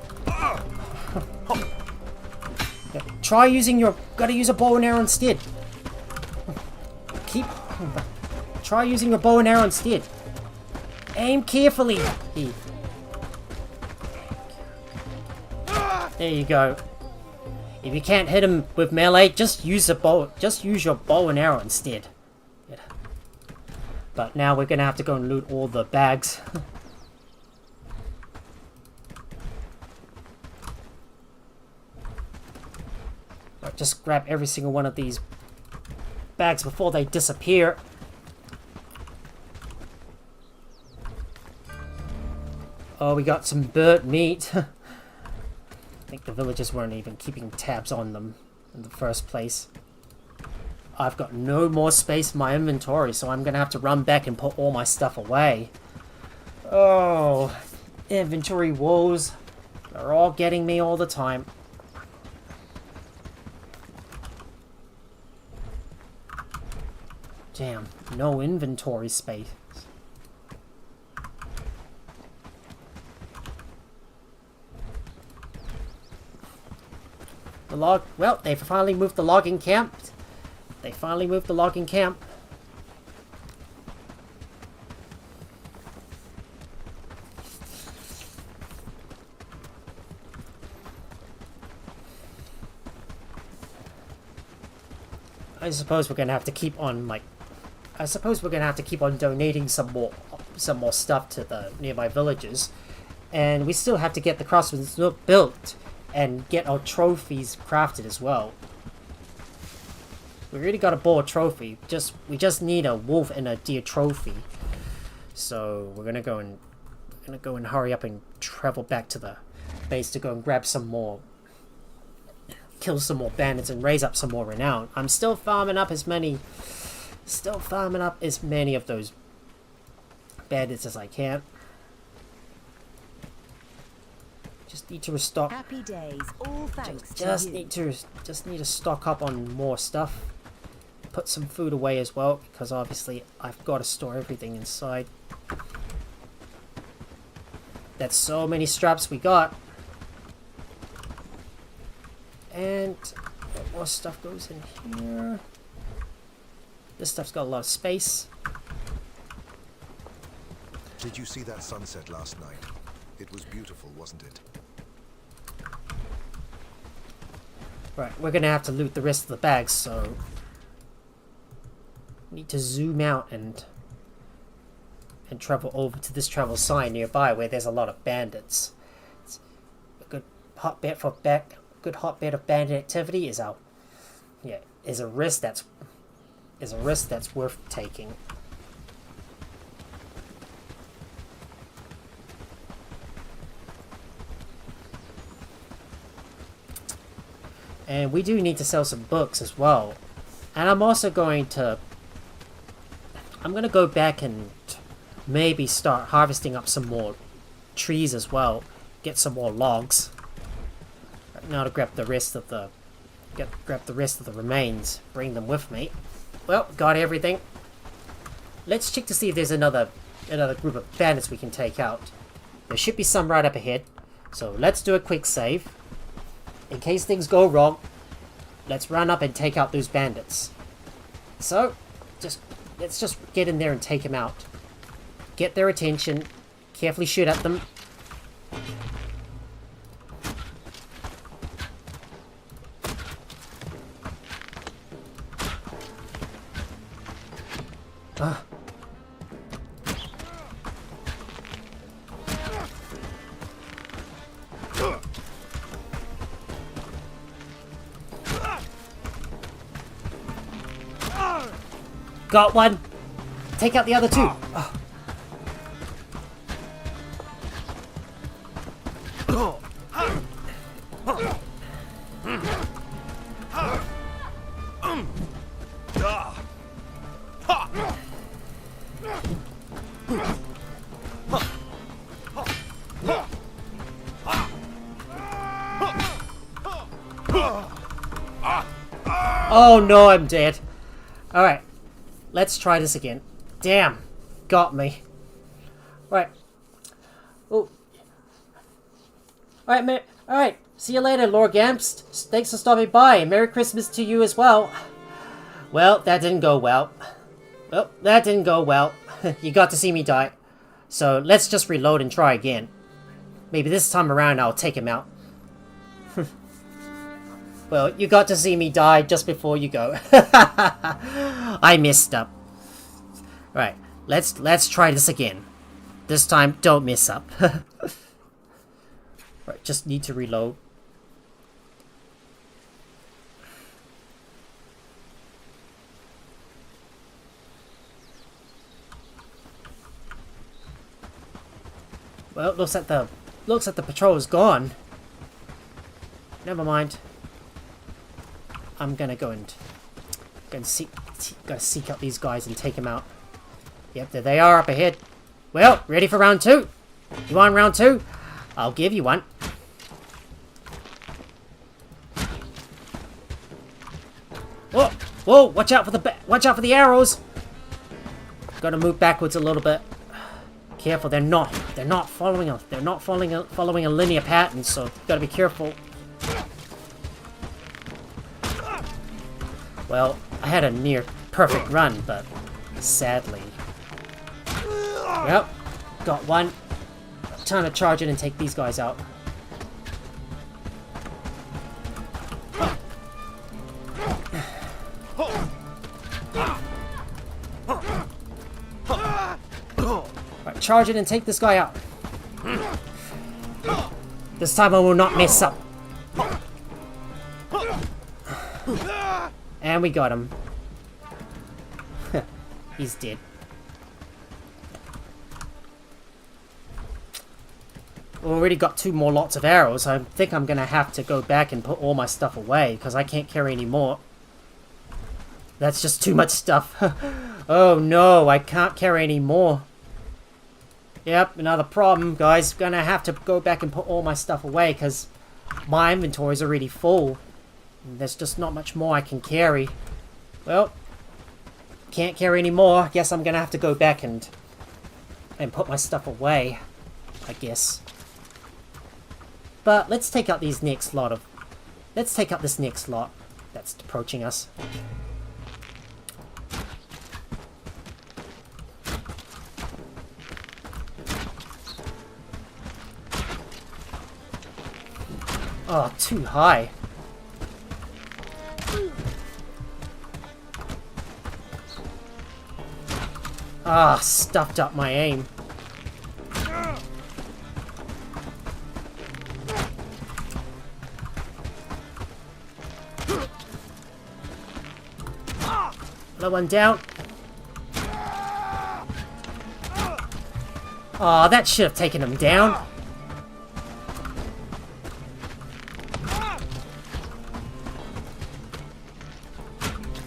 Yeah, try using your... Gotta use a bow and arrow instead. Try using your bow and arrow instead. Aim carefully. There you go. If you can't hit him with melee, just use a bow. Just use your bow and arrow instead. Yeah. But now we're gonna have to go and loot all the bags. Right, just grab every single one of these bags before they disappear. Oh, we got some burnt meat. think the villagers weren't even keeping tabs on them in the first place. I've got no more space in my inventory, so I'm gonna have to run back and put all my stuff away. Oh, inventory woes. They're all getting me all the time. Damn, no inventory space. The log... Well, they finally moved the logging camp. They finally moved the logging camp. I suppose we're gonna have to keep on, like... I suppose we're gonna have to keep on donating some more stuff to the nearby villages. And we still have to get the craftsman's nook built and get our trophies crafted as well. We really got a boar trophy. We just need a wolf and a deer trophy. So we're gonna go and hurry up and travel back to the base to go and grab some more, kill some more bandits and raise up some more renown. I'm still farming up as many of those bandits as I can. Just need to restock. Happy days, all thanks Just need to stock up on more stuff. Put some food away as well, because obviously I've got to store everything inside. That's so many straps we got. And what more stuff goes in here? This stuff's got a lot of space. Did you see that sunset last night? It was beautiful, wasn't it? Right, we're gonna have to loot the rest of the bags, so need to zoom out and travel over to this travel sign nearby where there's a lot of bandits. It's a good hotbed of bandit activity is a risk that's worth taking. And we do need to sell some books as well. And I'm also going to go back and maybe start harvesting up some more trees as well. Get some more logs. Right now to grab the rest of the remains. Bring them with me. Well, got everything. Let's check to see if there's another group of bandits we can take out. There should be some right up ahead. So let's do a quick save. In case things go wrong, let's run up and take out those bandits. So, let's just get in there and take them out. Get their attention. Carefully shoot at them. Got one! Take out the other two! Oh. Oh no, I'm dead. Alright. Let's try this again. Damn. Got me. Right. Oh. Alright, man. Alright. See you later, Lord Gamps. Thanks for stopping by. And Merry Christmas to you as well. Well, that didn't go well. Well, that didn't go well. You got to see me die. So, let's just reload and try again. Maybe this time around I'll take him out. Well, you got to see me die just before you go. I messed up. Right, let's try this again. This time, don't mess up. Right, just need to reload. Well, looks like the patrol is gone. never mind. I'm gonna go and seek out these guys and take them out. Yep, there they are up ahead. Well, ready for round 2? You want round 2? I'll give you one. Whoa, whoa! Watch out for the arrows. Got to move backwards a little bit. Careful, they're not following a linear pattern, so got to be careful. Well, I had a near perfect run, but sadly. Yep, got one. Time to charge it and take these guys out. Right, charge it and take this guy out. This time I will not mess up. And we got him. He's dead. We already got 2 more lots of arrows. I think I'm gonna have to go back and put all my stuff away because I can't carry any more. That's just too much stuff. Oh no, I can't carry any more. Yep, another problem, guys. Gonna have to go back and put all my stuff away because my inventory's already full. There's just not much more I can carry. Well, can't carry any more. Guess I'm gonna have to go back and put my stuff away, I guess. But let's take out these next lot of... Let's take out this next lot that's approaching us. Oh, too high. Ah, stuffed up my aim. Another one down. Oh, that should have taken him down.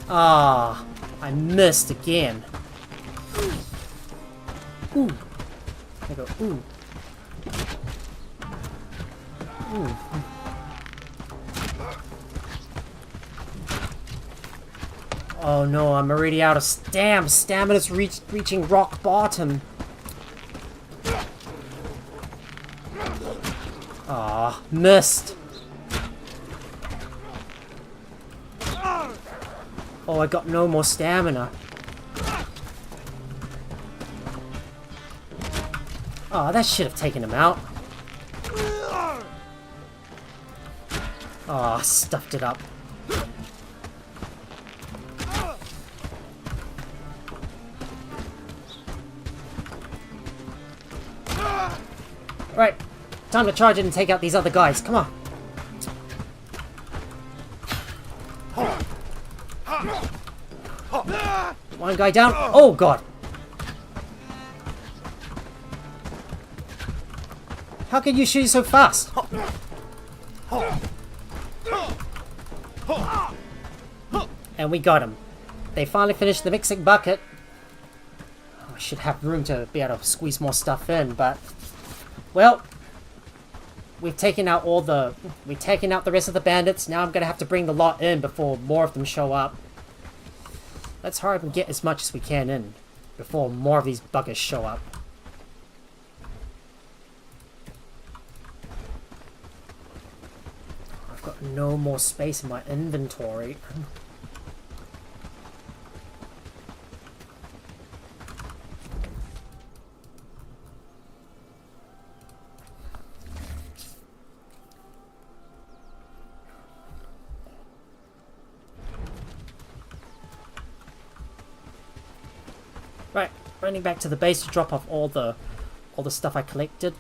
Ah, I missed again. Ooh. I go, ooh. Ooh. Oh no, I'm already out of stamina's reaching rock bottom. Ah, missed. Oh, I got no more stamina. Oh, that should have taken him out. Oh, stuffed it up. Right, time to charge it and take out these other guys. Come on. One guy down. Oh, God. How can you shoot so fast? And we got him. They finally finished the mixing bucket. Oh, I should have room to be able to squeeze more stuff in, but... Well, we've taken out the rest of the bandits. Now I'm gonna have to bring the lot in before more of them show up. Let's hurry up and get as much as we can in before more of these buggers show up. I've got no more space in my inventory. Right, running back to the base to drop off all the stuff I collected.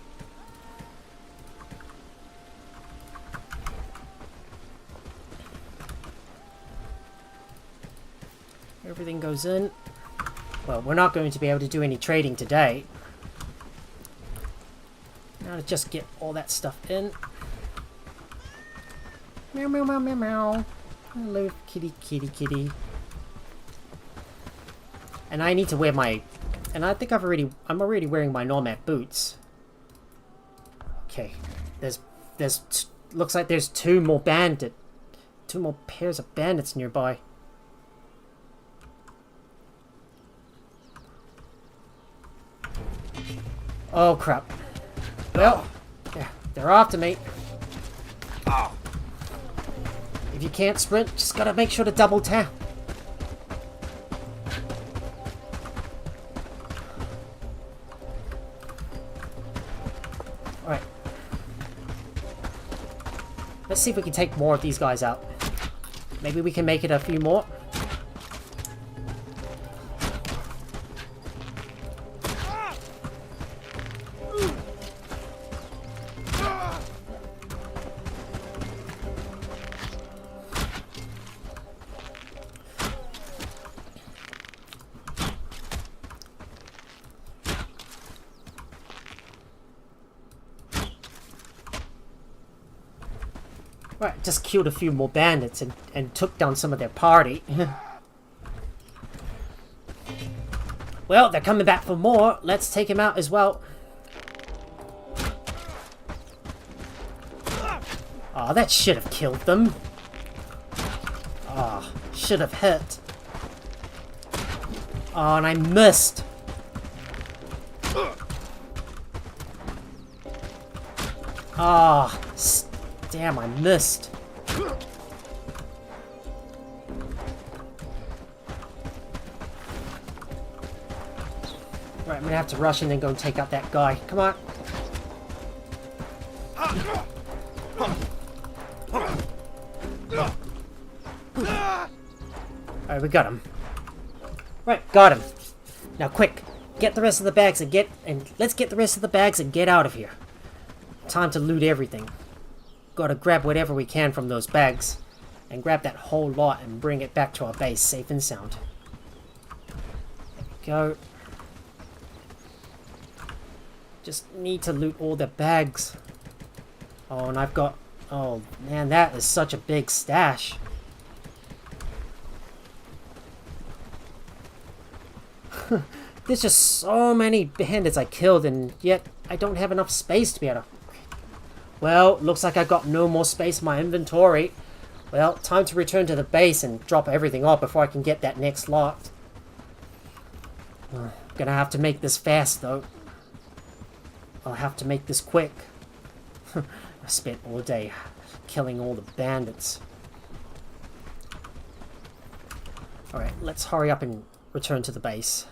Everything goes in. Well, we're not going to be able to do any trading today. Now to just get all that stuff in. Meow, meow, meow, meow, meow. Hello, kitty, kitty, kitty. And I need to wear my... And I think I'm already wearing my nomad boots. Okay. Looks like there's two more pairs of bandits nearby. Oh crap. Well, they're after me. If you can't sprint, just gotta make sure to double tap. Alright. Let's see if we can take more of these guys out. Maybe we can make it a few more. Right, just killed a few more bandits and took down some of their party. Well, they're coming back for more. Let's take him out as well. Oh, that should have killed them. Oh, should have hit. Oh, and I missed. Oh, damn, I missed. Right, I'm gonna have to rush in and go and take out that guy. Come on. Alright, we got him. Right, got him. Now quick, get the rest of the bags and let's get the rest of the bags and get out of here. Time to loot everything. Gotta grab whatever we can from those bags and grab that whole lot and bring it back to our base safe and sound. There we go. Just need to loot all the bags. Oh, and I've got... Oh, man, that is such a big stash. There's just so many bandits I killed, and yet I don't have enough space to be able to... Well, looks like I got no more space in my inventory. Well, time to return to the base and drop everything off before I can get that next lot. Gonna have to make this fast, though. I'll have to make this quick. I spent all day killing all the bandits. Alright, let's hurry up and return to the base.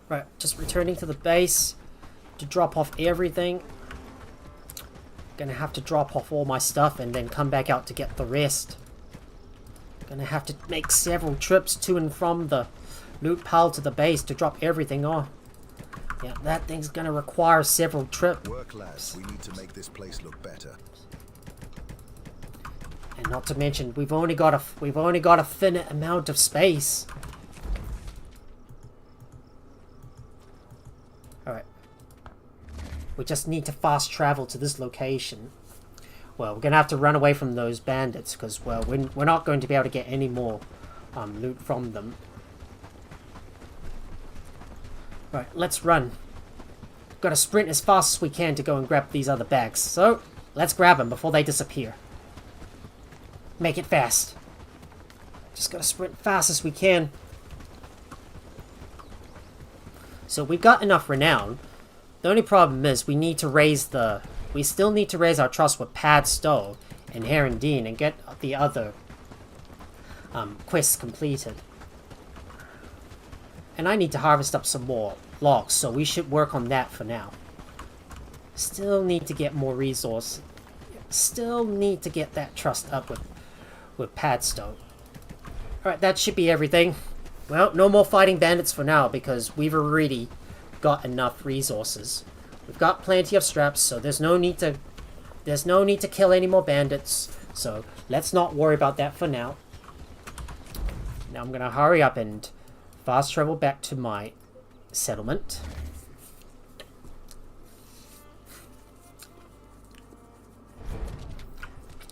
Right, just returning to the base to drop off everything. Gonna have to drop off all my stuff and then come back out to get the rest. Gonna have to make several trips to and from the loot pile to the base to drop everything off. Yeah, that thing's gonna require several trips. Work, lads. We need to make this place look better. And not to mention, we've only got a finite amount of space. Alright. We just need to fast travel to this location. Well, we're going to have to run away from those bandits because, well, we're not going to be able to get any more loot from them. Right, let's run. Got to sprint as fast as we can to go and grab these other bags. So, let's grab them before they disappear. Make it fast. Just got to sprint fast as we can. So we've got enough renown. The only problem is we still need to raise our trust with Padstow and Herondine and get the other quests completed. And I need to harvest up some more logs, so we should work on that for now. Still need to get more resources. Still need to get that trust up with Padstow. Alright, that should be everything. Well, no more fighting bandits for now, because we've already got enough resources. We've got plenty of straps, so there's no need to kill any more bandits. So let's not worry about that for now. Now I'm gonna hurry up and fast travel back to my settlement.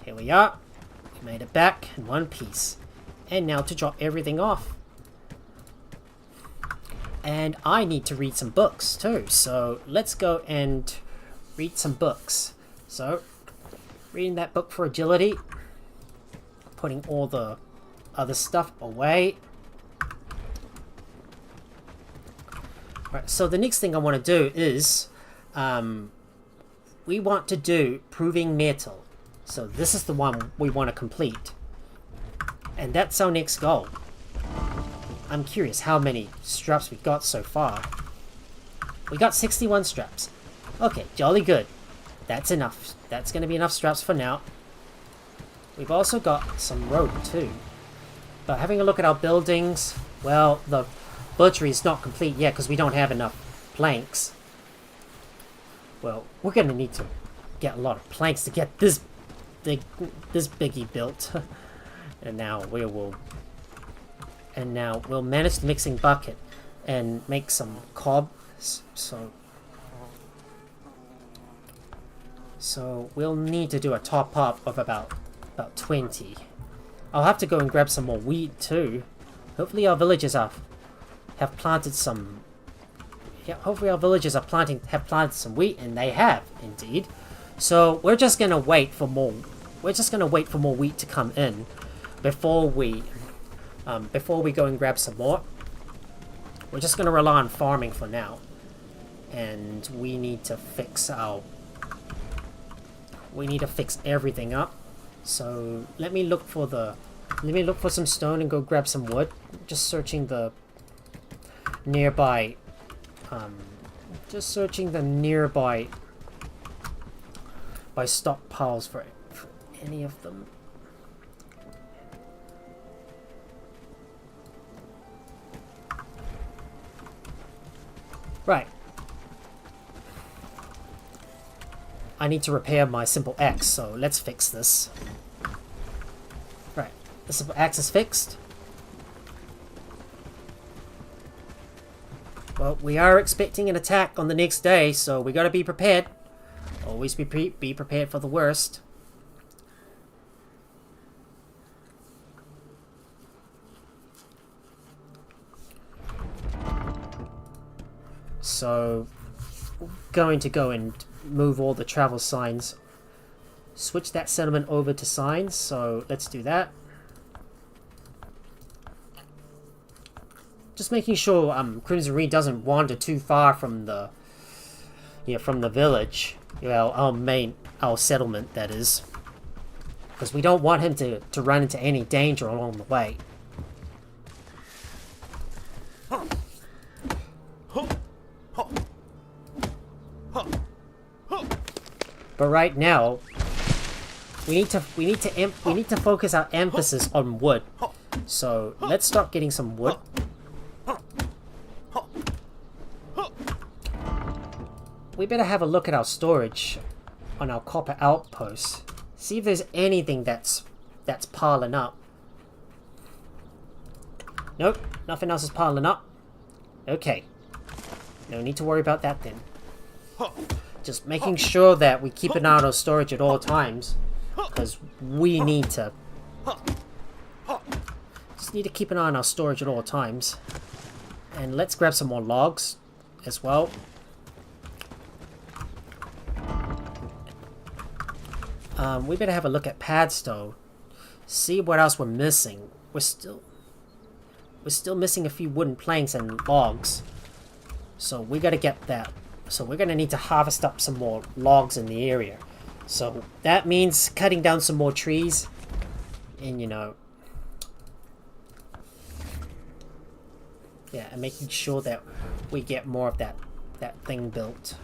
Here we are. We made it back in one piece. And now to drop everything off. And I need to read some books too. So let's go and read some books. So, reading that book for agility. Putting all the other stuff away. Right, so the next thing I want to do is we want to do proving metal. So this is the one we want to complete. And that's our next goal. I'm curious how many straps we got so far. We got 61 straps. Okay, jolly good. That's enough. That's going to be enough straps for now. We've also got some rope too. But having a look at our buildings, well, the butchery is not complete yet because we don't have enough planks. Well, we're going to need to get a lot of planks to get this biggie built. And now we'll manage the mixing bucket and make some cobs. So we'll need to do a top up of about 20. I'll have to go and grab some more wheat too. Hopefully our villagers have planted some. Yeah, hopefully our villagers have planted some wheat, and they have indeed. So we're just gonna wait for more. We're just gonna wait for more wheat to come in before we go and grab some more. We're just gonna rely on farming for now, and we need to fix everything up. So let me look for some stone and go grab some wood. Just searching the nearby stockpiles for any of them. Right. I need to repair my simple axe, so let's fix this. Right, the simple axe is fixed. Well, we are expecting an attack on the next day, so we gotta be prepared. Always be prepared for the worst. So, going to go and move all the travel signs. Switch that settlement over to signs, so let's do that. Just making sure Crimson Reed doesn't wander too far from the village. Well, our settlement, that is. Because we don't want him to run into any danger along the way. But right now, we need to focus our emphasis on wood. So let's start getting some wood. We better have a look at our storage on our copper outpost. See if there's anything that's piling up. Nope, nothing else is piling up. Okay. No need to worry about that then. Just making sure that we keep an eye on our storage at all times. Because we need to... Just need to keep an eye on our storage at all times. And let's grab some more logs as well. We better have a look at Padstow. See what else we're missing. We're still missing a few wooden planks and logs. So we gotta get that. So we're gonna need to harvest up some more logs in the area. So that means cutting down some more trees. And yeah, and making sure that we get more of that thing built.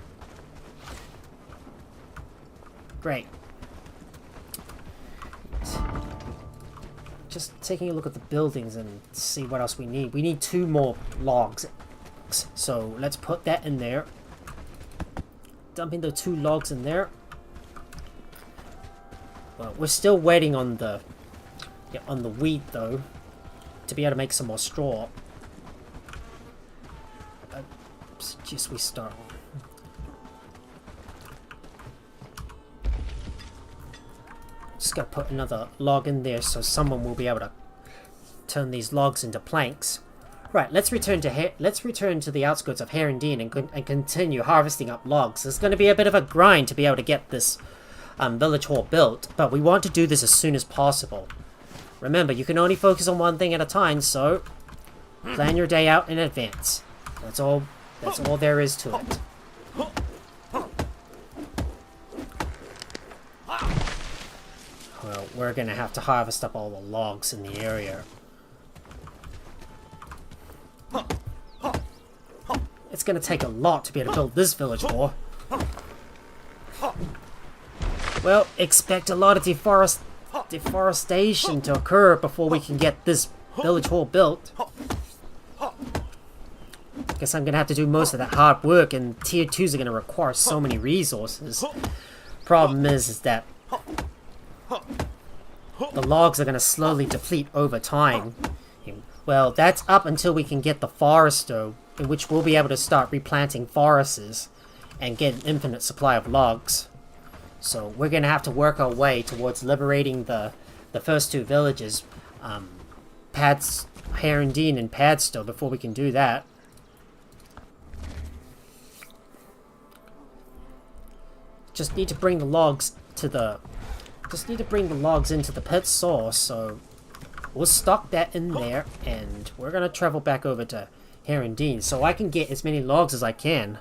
Great. Just taking a look at the buildings and see what else we need. We need 2 more logs. So let's put that in there. Dumping the 2 logs in there. Well, we're still waiting on the wheat though, to be able to make some more straw. I suggest we start. Just gotta put another log in there so someone will be able to turn these logs into planks. Right, let's return to the outskirts of Herondine and continue harvesting up logs. It's going to be a bit of a grind to be able to get this village hall built, but we want to do this as soon as possible. Remember, you can only focus on one thing at a time, so plan your day out in advance. That's all there is to it. Well, we're going to have to harvest up all the logs in the area. It's going to take a lot to be able to build this village hall. Well, expect a lot of deforestation to occur before we can get this village hall built. Guess I'm going to have to do most of that hard work, and tier 2s are going to require so many resources. Problem is that the logs are going to slowly deplete over time. Well, that's up until we can get the forester, in which we'll be able to start replanting forests and get an infinite supply of logs. So we're going to have to work our way towards liberating the first two villages, Herondine and Padstow, before we can do that. Just need to bring the logs into the pit source, so we'll stock that in there, and we're gonna travel back over to Herondine so I can get as many logs as I can.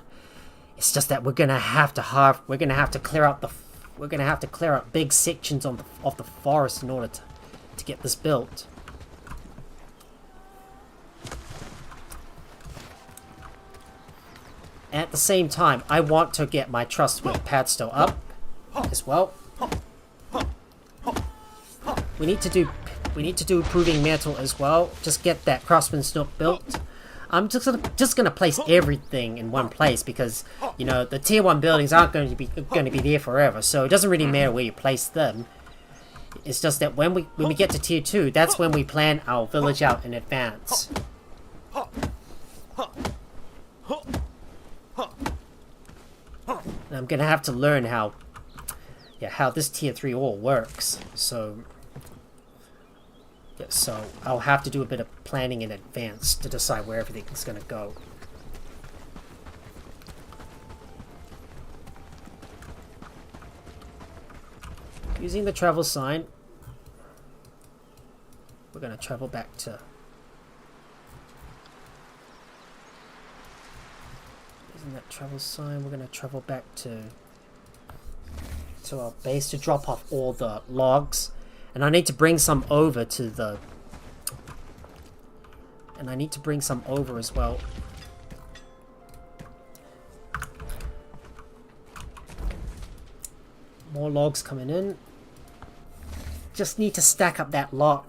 It's just that we're gonna have to clear out big sections of the forest in order to get this built. At the same time, I want to get my trust with Padstow up as well. We need to do proving mantle as well. Just get that craftsman's nook built. I'm just gonna place everything in one place because, you know, the tier 1 buildings aren't going to be there forever, so it doesn't really matter where you place them. It's just that when we get to tier 2, that's when we plan our village out in advance. And I'm gonna have to learn how this tier 3 all works. So I'll have to do a bit of planning in advance to decide where everything's gonna go. Using the travel sign, we're gonna travel back to... Using that travel sign, we're gonna travel back to our base to drop off all the logs. And I need to bring some over to the... And I need to bring some over as well. More logs coming in. Just need to stack up that lot.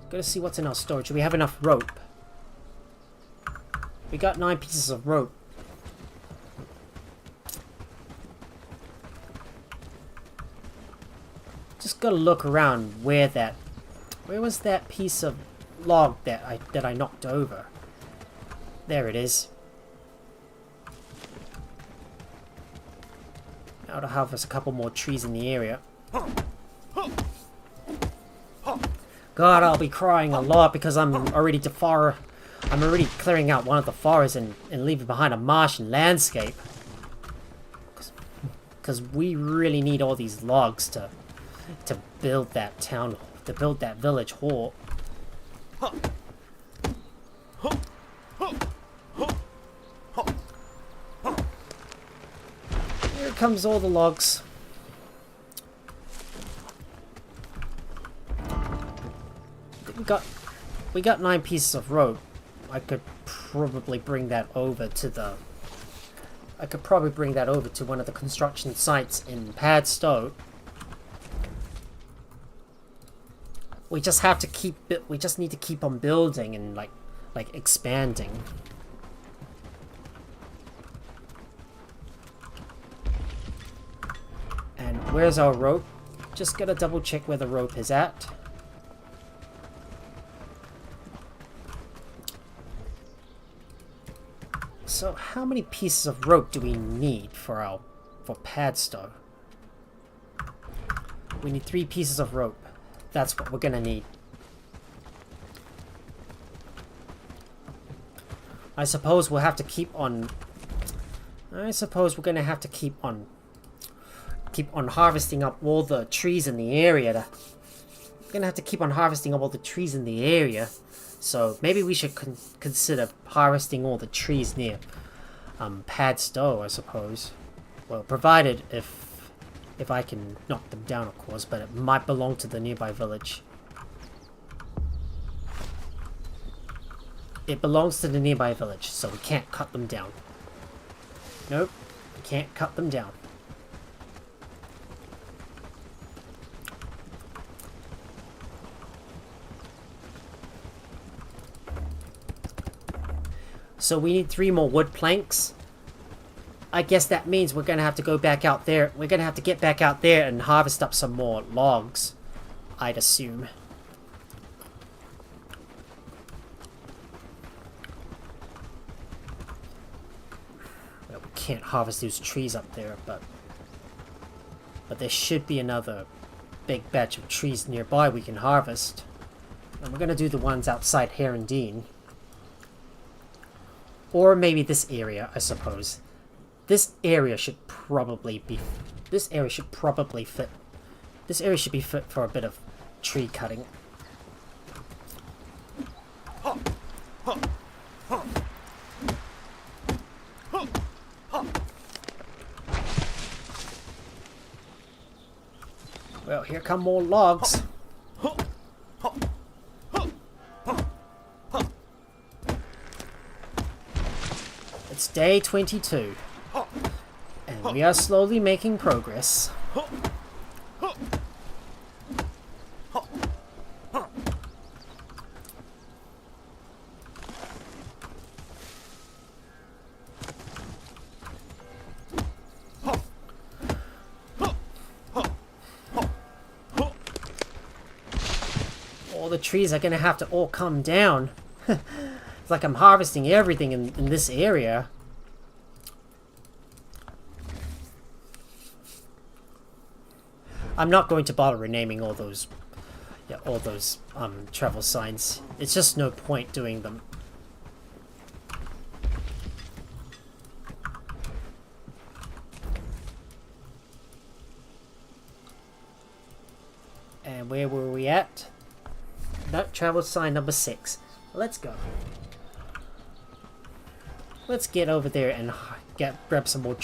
Gotta see what's in our storage. Do we have enough rope? We got 9 pieces of rope. Just gotta look around where was that piece of log that I knocked over? There it is. Now to harvest a couple more trees in the area. God, I'll be crying a lot because I'm already clearing out one of the forests and leaving behind a marsh and landscape. Because we really need all these logs to build that town, to build that village hall. Here comes all the logs. We got 9 pieces of rope. I could probably bring that over to one of the construction sites in Padstow. We just need to keep on building and like expanding. And where's our rope? Just gotta double check where the rope is at. So how many pieces of rope do we need for our for padstow. We need 3 pieces of rope. That's what we're gonna need. I suppose we'll have to keep on... I suppose we're gonna have to keep on harvesting up all the trees in the area. We're gonna have to keep on harvesting up all the trees in the area. So maybe we should consider harvesting all the trees near Padstow, I suppose. Well, provided if I can knock them down, of course, but it might belong to the nearby village. It belongs to the nearby village, so we can't cut them down. Nope, we can't cut them down. So we need 3 more wood planks. I guess that means we're gonna have to go back out there. We're gonna have to get back out there and harvest up some more logs, I'd assume. Well, we can't harvest those trees up there, but there should be another big batch of trees nearby we can harvest. And we're gonna do the ones outside Herondine. Or maybe this area, I suppose. This area should probably be... This area should probably fit... This area should be fit for a bit of tree cutting. Well, here come more logs. It's day 22. And we are slowly making progress. All the trees are gonna have to all come down. It's like I'm harvesting everything in this area. I'm not going to bother renaming all those travel signs. It's just no point doing them. And where were we at? No, travel sign number 6. Let's go. Let's get over there and grab some more,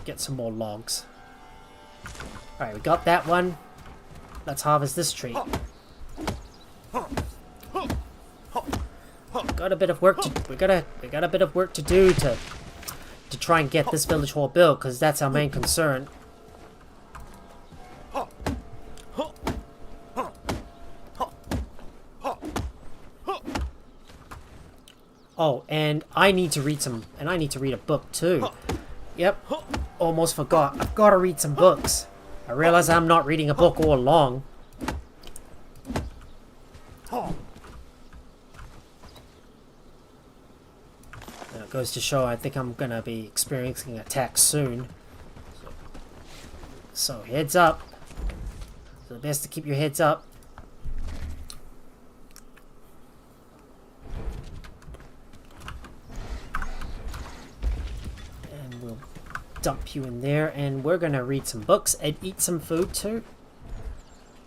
get some more logs. Alright, we got that one. Let's harvest this tree. Got a bit of work to we got a bit of work to do to try and get this village hall built, because that's our main concern. Oh, and I need to read a book too. Yep, almost forgot. I've got to read some books. I realize I'm not reading a book all along. That goes to show I think I'm gonna be experiencing attacks soon. So heads up. So best to keep your heads up. Dump you in there, and we're gonna read some books and eat some food too.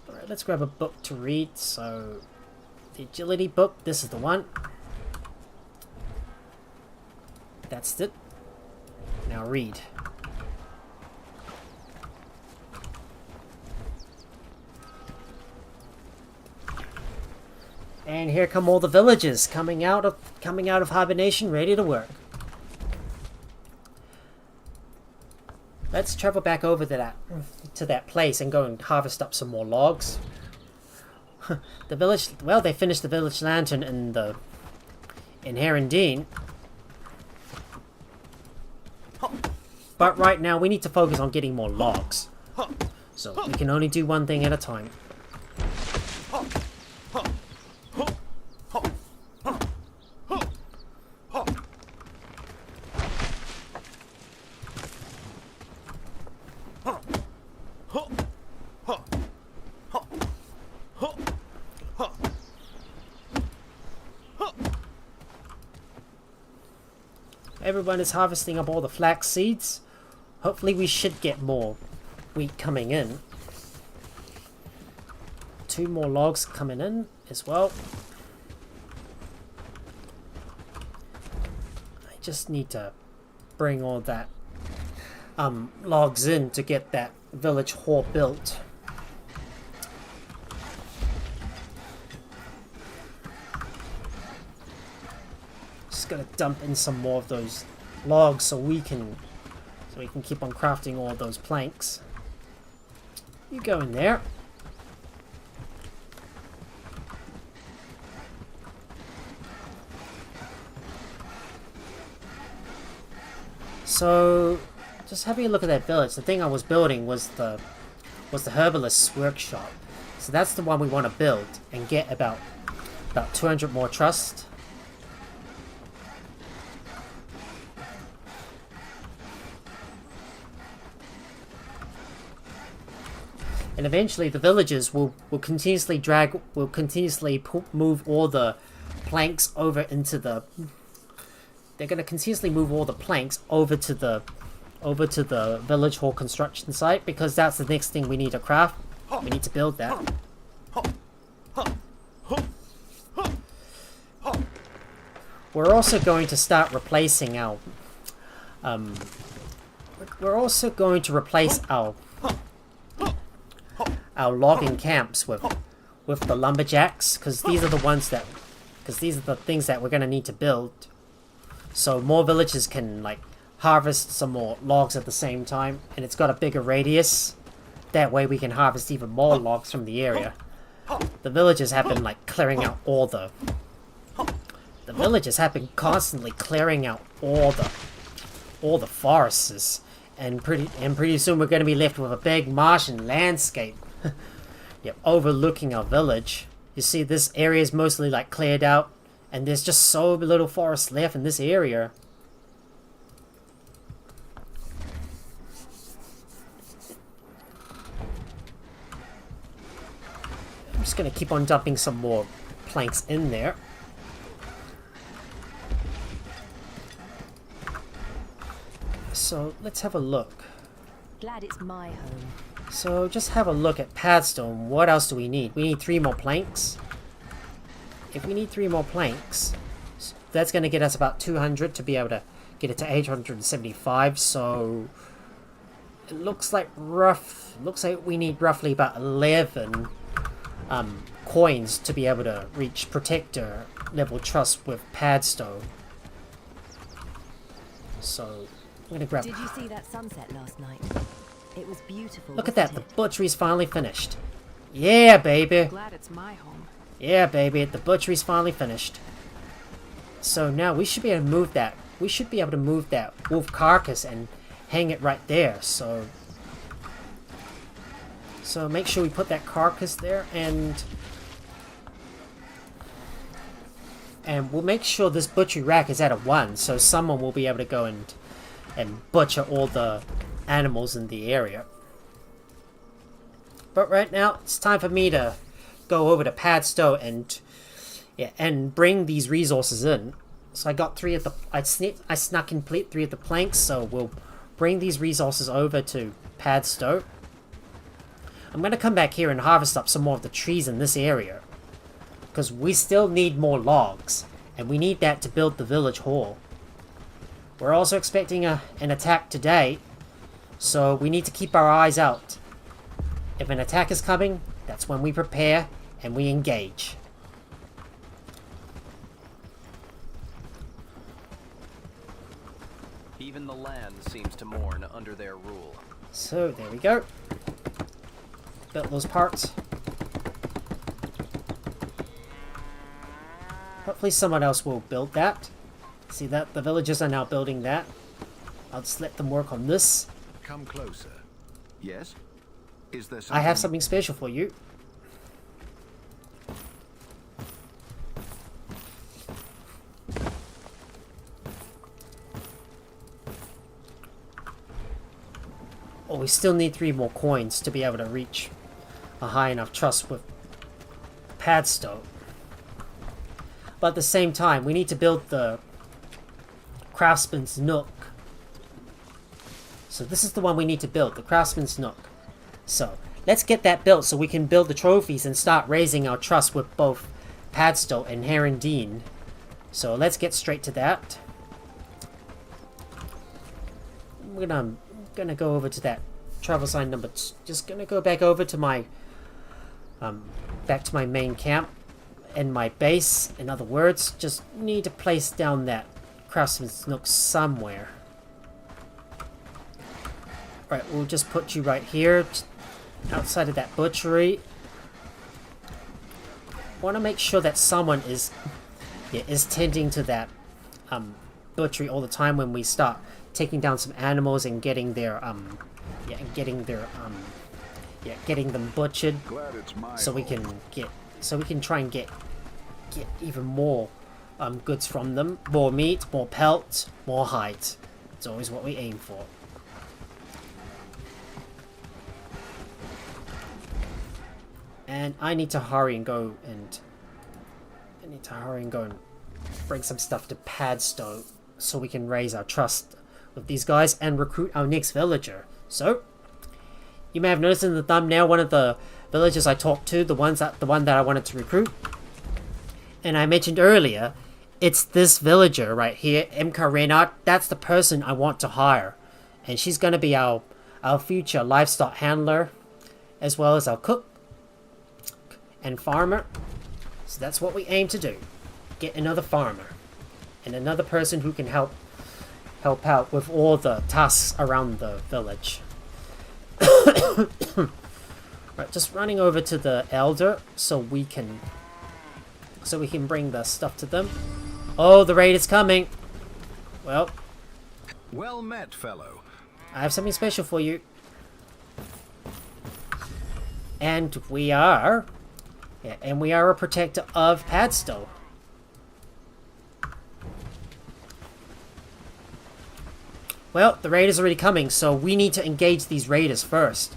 Alright, let's grab a book to read. So, the agility book, this is the one. That's it. Now read. And here come all the villagers coming out of hibernation, ready to work. Let's travel back over to that place and go and harvest up some more logs. The village, well, they finished the village lantern in Herondine. But right now we need to focus on getting more logs. So we can only do one thing at a time. Everyone is harvesting up all the flax seeds. Hopefully we should get more wheat coming in. 2 more logs coming in as well. I just need to bring all that logs in to get that village hall built. Just gonna dump in some more of those logs so we can keep on crafting all those planks. You go in there. So, just having a look at that village. The thing I was building was the herbalist's workshop. So that's the one we want to build and get about 200 more trust. And eventually the villagers will continuously move all the planks over into the... They're going to continuously move all the planks over to the village hall construction site, because that's the next thing we need to craft. We need to build that. We're also going to start replacing our... we're also going to replace our logging camps with the lumberjacks, because these are the things that we're going to need to build. So more villagers can like harvest some more logs at the same time, and it's got a bigger radius. That way we can harvest even more logs from the area. The villagers have been like clearing out all the... The villagers have been constantly clearing out all the forests, and pretty soon we're going to be left with a big Martian landscape. Yep, overlooking our village. You see, this area is mostly like cleared out, and there's just so little forest left in this area. I'm just gonna keep on dumping some more planks in there. So let's have a look. Glad it's my home. So just have a look at Padstone. What else do we need? We need 3 more planks. If we need 3 more planks, that's going to get us about 200 to be able to get it to 875. So it looks like we need roughly about 11 coins to be able to reach Protector level trust with Padstone. So I'm going to grab... Did you see that sunset last night? It was beautiful. Look at that, the butchery's finally finished. Yeah, baby. Glad it's my home. Yeah, baby, the butchery's finally finished. So now we should be able to move that. We should be able to move that wolf carcass and hang it right there. So make sure we put that carcass there, and we'll make sure this butchery rack is at a 1, so someone will be able to go and butcher all the animals in the area. But right now it's time for me to go over to Padstone and bring these resources in. So I got 3 of the I snuck in 3 of the planks, so we'll bring these resources over to Padstone. I'm gonna come back here and harvest up some more of the trees in this area, because we still need more logs, and we need that to build the village hall. We're also expecting an attack today, so we need to keep our eyes out. If an attack is coming, that's when we prepare and we engage. Even the land seems to mourn under their rule. So there we go. Built those parts. Hopefully someone else will build that. See that? The villagers are now building that. I'll just let them work on this. Come closer. Yes? Is there something... I have something special for you. Oh we still need 3 more coins to be able to reach a high enough trust with Padstow. But at the same time, we need to build the Craftsman's Nook. So this is the one we need to build, the Craftsman's Nook. So let's get that built so we can build the trophies and start raising our trust with both Padstow and Herondine. So let's get straight to that. I'm gonna go over to that travel sign number 2. Just gonna go back over to my main camp and my base. In other words, just need to place down that Craftsman's Nook somewhere. Right, we'll just put you right here, outside of that butchery. Want to make sure that someone is tending to that butchery all the time when we start taking down some animals and getting their getting them butchered, so we can try and get even more goods from them. More meat, more pelt, more hide. It's always what we aim for. And I need to hurry and go and bring some stuff to Padstow so we can raise our trust with these guys and recruit our next villager. So you may have noticed in the thumbnail one of the villagers I talked to, the one that I wanted to recruit. And I mentioned earlier, it's this villager right here, Imka Reynard. That's the person I want to hire. And she's going to be our future livestock handler, as well as our cook and farmer. So that's what we aim to do. Get another farmer. And another person who can help out with all the tasks around the village. Right, just running over to the elder so we can bring the stuff to them. Oh, the raid is coming. Well met, fellow. I have something special for you. And we are a protector of Padstow. Well, the raiders are already coming, so we need to engage these raiders first.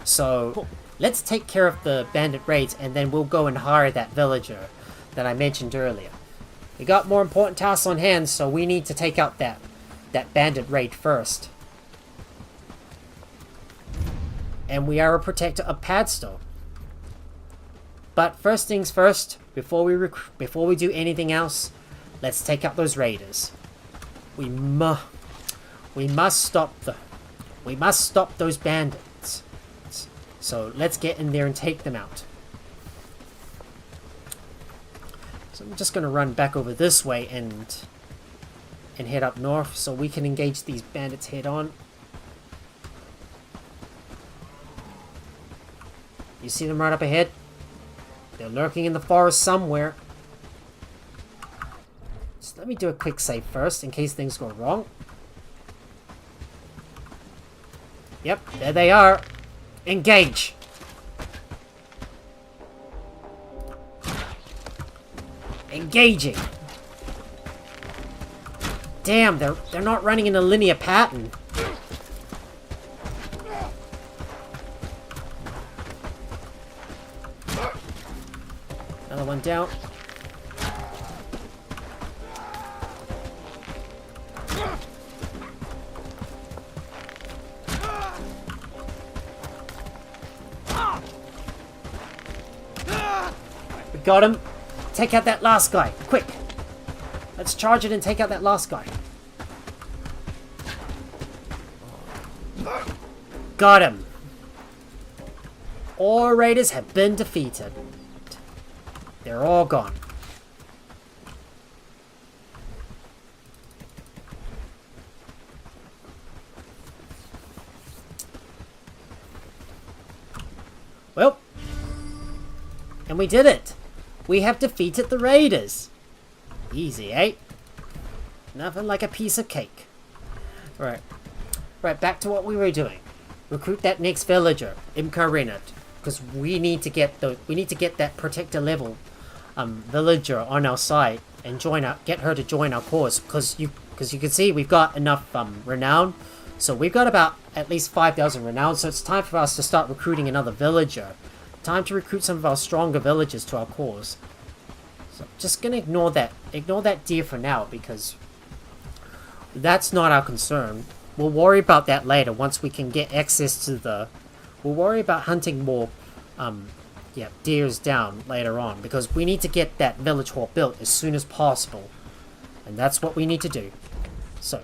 So let's take care of the bandit raids, and then we'll go and hire that villager that I mentioned earlier. We got more important tasks on hand, so we need to take out that bandit raid first. And we are a protector of Padstow. But first things first, before we do anything else, let's take out those raiders. We must stop those bandits. So let's get in there and take them out. So I'm just gonna run back over this way and head up north so we can engage these bandits head on. You see them right up ahead? They're lurking in the forest somewhere. Just let me do a quick save first in case things go wrong. Yep, there they are. Engage! Engaging! Damn, they're not running in a linear pattern. Another one down. We got him. Take out that last guy, quick. Let's charge it and take out that last guy. Got him. All raiders have been defeated. They're all gone. Well, and we did it. We have defeated the raiders. Easy, eh? Nothing like a piece of cake. Right, back to what we were doing. Recruit that next villager, Imka Reynard, because we need to get that protector level villager on our side and get her to join our cause, because because you can see we've got enough renown. So we've got about at least 5,000 renown, so it's time for us to start recruiting another villager. Time to recruit some of our stronger villagers to our cause. So just gonna ignore that deer for now, because that's not our concern. We'll worry about that later once we can get access to the... We'll worry about hunting more deers down later on, because we need to get that village hall built as soon as possible. And that's what we need to do. So,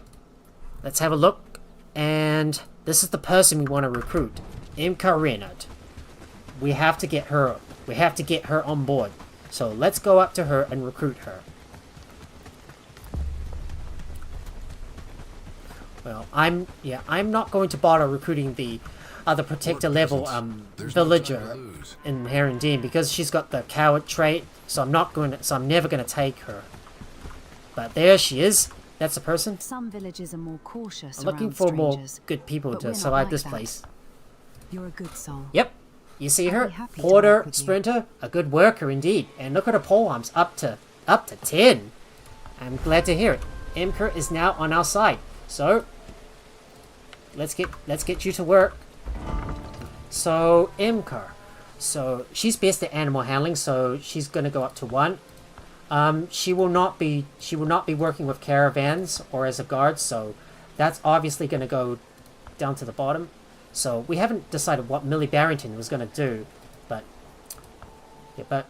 let's have a look. And this is the person we want to recruit. Imka Reynard. We have to get her. We have to get her on board. So let's go up to her and recruit her. Well, I'm not going to bother recruiting the other protector level villager in Herondine, because she's got the coward trait. So I'm never gonna take her. But there she is. That's the person. Some villages are more cautious. I'm looking for more good people to survive this place. You're a good soul. Yep. You see I'll her? be happy to Porter, work with you. sprinter, a good worker indeed. And look at her polearms, up to 10. I'm glad to hear it. Imker is now on our side. So let's get you to work. So Imker. So she's best at animal handling, so she's gonna go up to 1. She will not be working with caravans or as a guard, so that's obviously going to go down to the bottom. So we haven't decided what Millie Barrington was going to do, but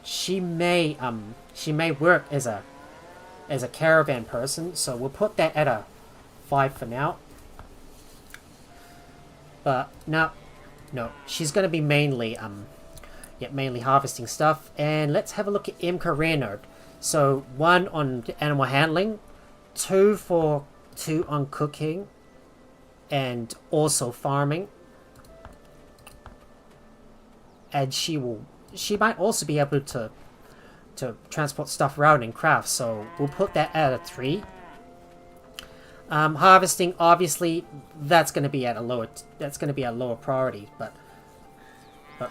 she may work as a caravan person, so we'll put that at a 5 for now. But no, she's going to be mainly harvesting stuff. And let's have a look at Imka Reynard. So 1 on animal handling, 2 on cooking, and also farming. And she might also be able to transport stuff around and craft. So we'll put that at a 3. Harvesting, obviously, that's going to be at a lower priority. But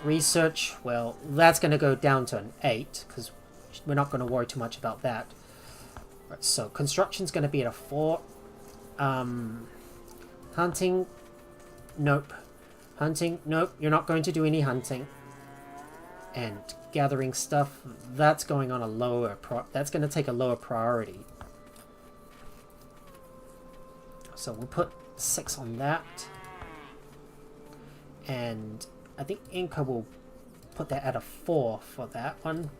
research, well, that's going to go down to an 8, because we're not going to worry too much about that. Right, so construction's going to be at a 4. Hunting, nope. Hunting, nope. You're not going to do any hunting. And gathering stuff, that's going on a lower. That's going to take a lower priority. So we'll put 6 on that. And I think Inca will put that at a 4 for that one.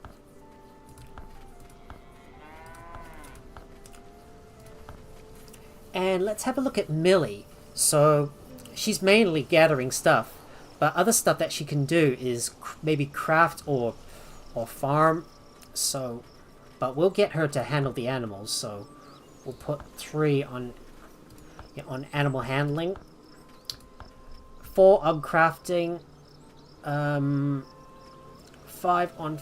And let's have a look at Millie. So she's mainly gathering stuff, but other stuff that she can do is maybe craft or farm. So, but we'll get her to handle the animals. So we'll put 3 on animal handling, 4 on crafting, 5 on,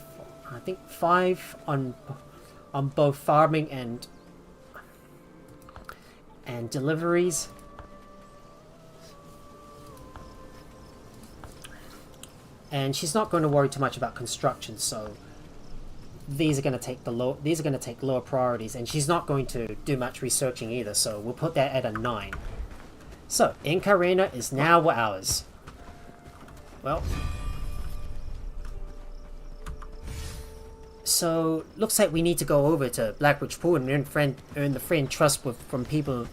I think 5 on both farming and deliveries. And she's not going to worry too much about construction, so these are going to take lower priorities, and she's not going to do much researching either, so we'll put that at a 9. So Inca Arena is now ours. Well, so looks like we need to go over to Blackridge Pool and earn the friend trust from the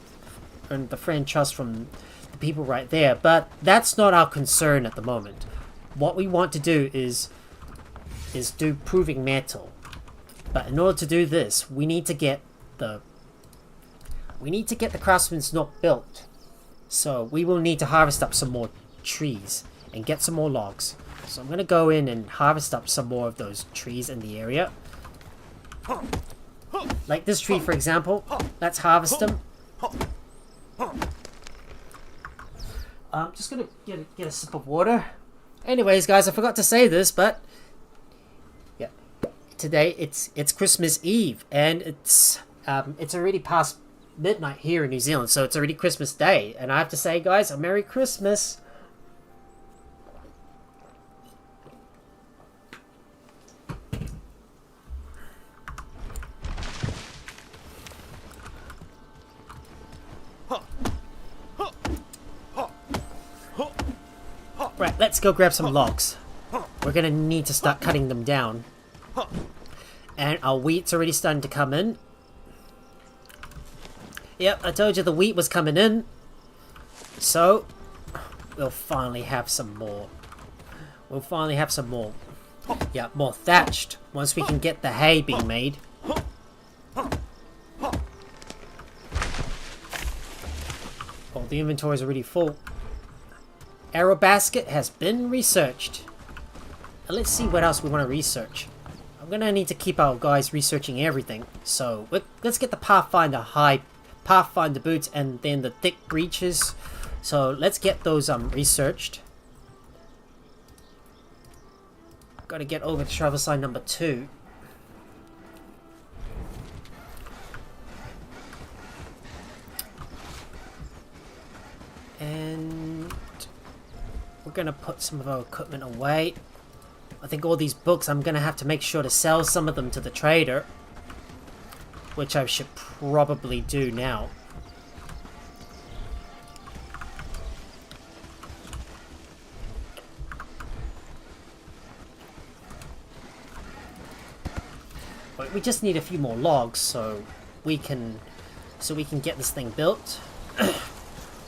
people right there. But that's not our concern at the moment. What we want to do is do proving metal. But in order to do this, we need to get the craftsman's nook built. So we will need to harvest up some more trees and get some more logs. So I'm going to go in and harvest up some more of those trees in the area. Like this tree, for example. Let's harvest them. I'm just going to get a sip of water. Anyways, guys, I forgot to say this, but yeah, today it's Christmas Eve, and it's already past midnight here in New Zealand, so it's already Christmas Day, and I have to say, guys, a Merry Christmas. Alright, let's go grab some logs. We're gonna need to start cutting them down. And our wheat's already starting to come in. Yep, I told you the wheat was coming in. So, we'll finally have some more. We'll finally have some more. Yeah, more thatched. Once we can get the hay being made. Oh, the inventory is already full. Arrow basket has been researched. Now let's see what else we want to research. I'm gonna need to keep our guys researching everything. So let's get the Pathfinder boots and then the thick breeches. So let's get those researched. Gotta get over to travel sign number 2. And we're gonna put some of our equipment away. I think all these books, I'm gonna have to make sure to sell some of them to the trader, which I should probably do now. But we just need a few more logs so we can get this thing built.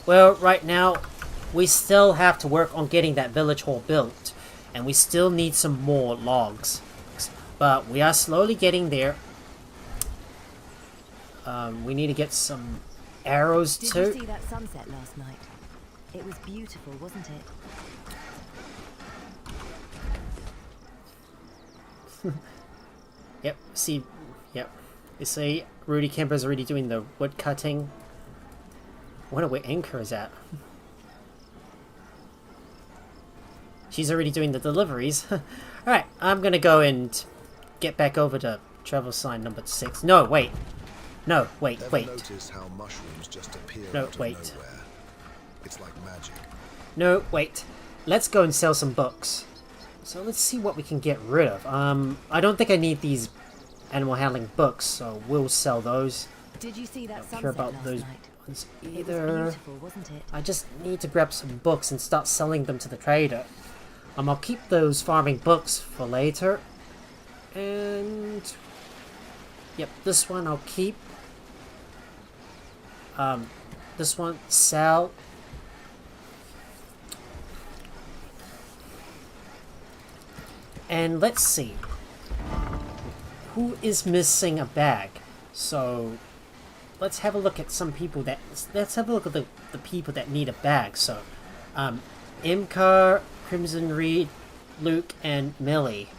Well, right now we still have to work on getting that village hall built, and we still need some more logs, but we are slowly getting there. We need to get some arrows too. Did you see that sunset last night? It was beautiful, wasn't it? Yep, see, yep. You see, Rudy Kemper's already doing the wood cutting. I wonder where Anchor is at. She's already doing the deliveries. Alright, I'm gonna go and get back over to travel sign number 6. No, wait. No, wait. Notice how mushrooms just appear out of nowhere. It's like magic. No, wait. Let's go and sell some books. So let's see what we can get rid of. I don't think I need these animal handling books, so we'll sell those. Did you see that I don't care sunset about last those night? ones It was either. beautiful, wasn't it? I just need to grab some books and start selling them to the trader. I'll keep those farming books for later. And yep, this one I'll keep. This one sell. And let's see. Who is missing a bag? So let's have a look at some people that let's have a look at the people that need a bag. So Imcar, Crimson Reed, Luke, and Millie.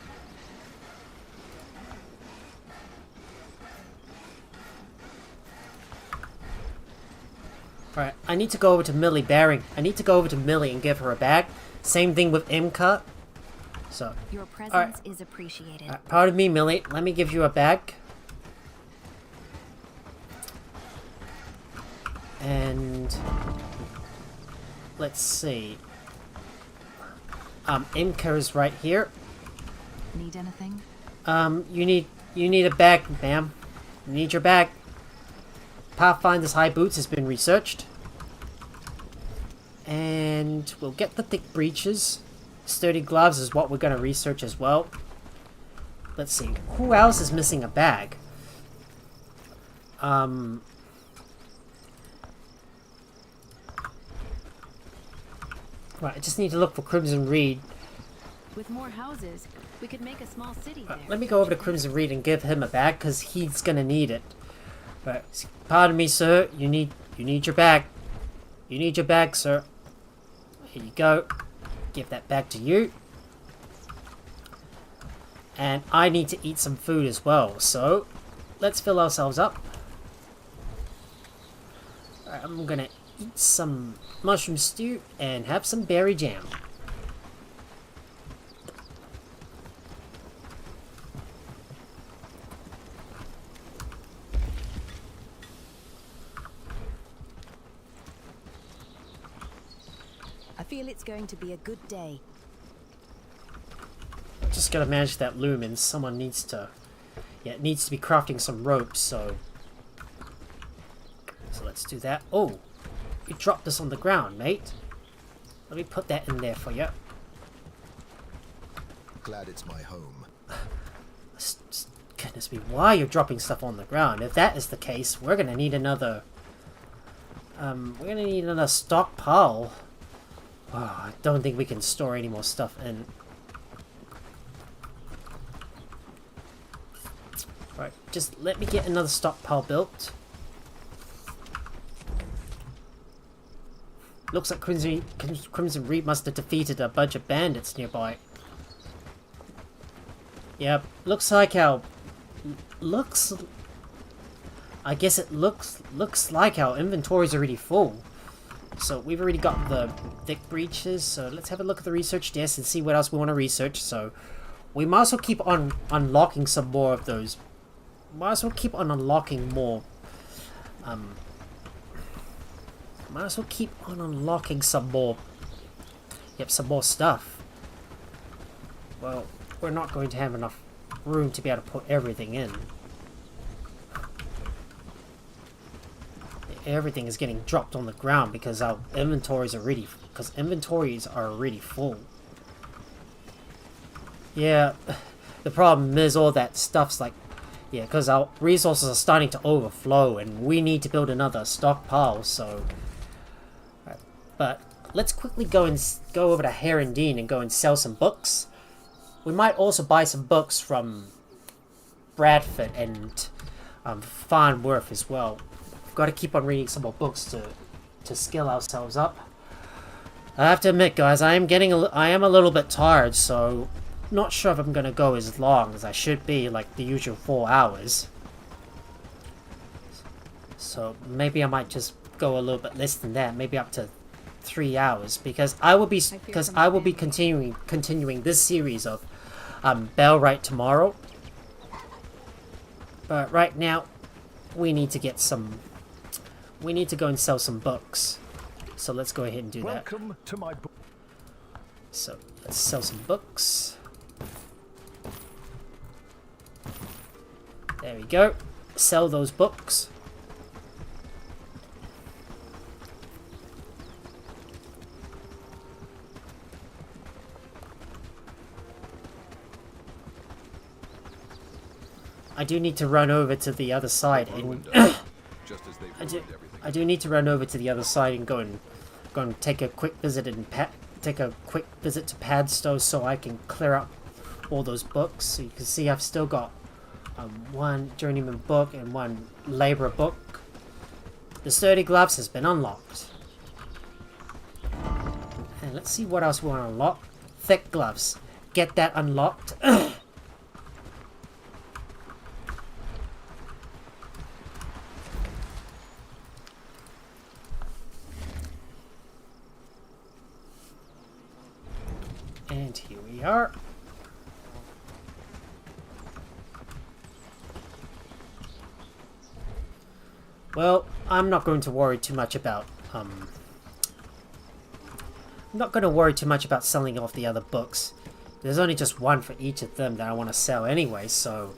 Alright, I need to go over to Millie Baring. I need to go over to Millie and give her a bag. Same thing with Imcar. So, Your presence is appreciated. pardon me, Millie. Let me give you a bag. And let's see. Imcar is right here. Need anything? You need a bag, ma'am. You need your bag. Pathfinder's high boots has been researched. And we'll get the thick breeches. Sturdy gloves is what we're going to research as well. Let's see. Who else is missing a bag? Right, I just need to look for Crimson Reed. With more houses, we could make a small city there. Let me go over to Crimson Reed and give him a bag, because he's going to need it. Right. Pardon me, sir. You need your bag. You need your bag, sir. Here you go. Give that back to you. And I need to eat some food as well, so let's fill ourselves up. Alright, I'm gonna eat some mushroom stew and have some berry jam. I feel it's going to be a good day. Just gotta manage that loom, and someone needs to... Yeah, it needs to be crafting some ropes, so let's do that. Oh! You dropped this on the ground, mate. Let me put that in there for you. glad it's my home. Goodness me, why you're dropping stuff on the ground? If that is the case, we're gonna need another... we're gonna need another stockpile. Oh, I don't think we can store any more stuff in. Right, just let me get another stockpile built. Looks like Crimson Reap must have defeated a bunch of bandits nearby. Yep, looks like our... I guess it looks like our inventory's already full. So we've already got the thick breaches, so let's have a look at the research desk and see what else we want to research. So we might as well keep on unlocking some more of those. Might as well keep on unlocking more. Might as well keep on unlocking some more. Yep, some more stuff. Well, we're not going to have enough room to be able to put everything in. Everything is getting dropped on the ground because our inventories are already full. Yeah, the problem is all that stuff's like, yeah, because our resources are starting to overflow and we need to build another stockpile. So, but let's quickly go over to Herondine and go and sell some books. We might also buy some books from Bradford and Farnworth as well. Got to keep on reading some more books to skill ourselves up. I have to admit, guys, I am a little bit tired, so not sure if I'm gonna go as long as I should be, like the usual 4 hours. So maybe I might just go a little bit less than that, maybe up to 3 hours, because I will be continuing this series of Bellwright tomorrow. But right now, we need to get some. We need to go and sell some books. So let's go ahead and do that. Welcome to my book. So let's sell some books. There we go. Sell those books. I do need to run over to the other side and I do need to run over to the other side and go and take a quick visit to Padstow so I can clear up all those books. So you can see I've still got one journeyman book and one labourer book. The sturdy gloves has been unlocked. And let's see what else we want to unlock. Thick gloves. Get that unlocked. And here we are. Well, I'm not going to worry too much about I'm not going to worry too much about selling off the other books. There's only just one for each of them that I want to sell anyway, so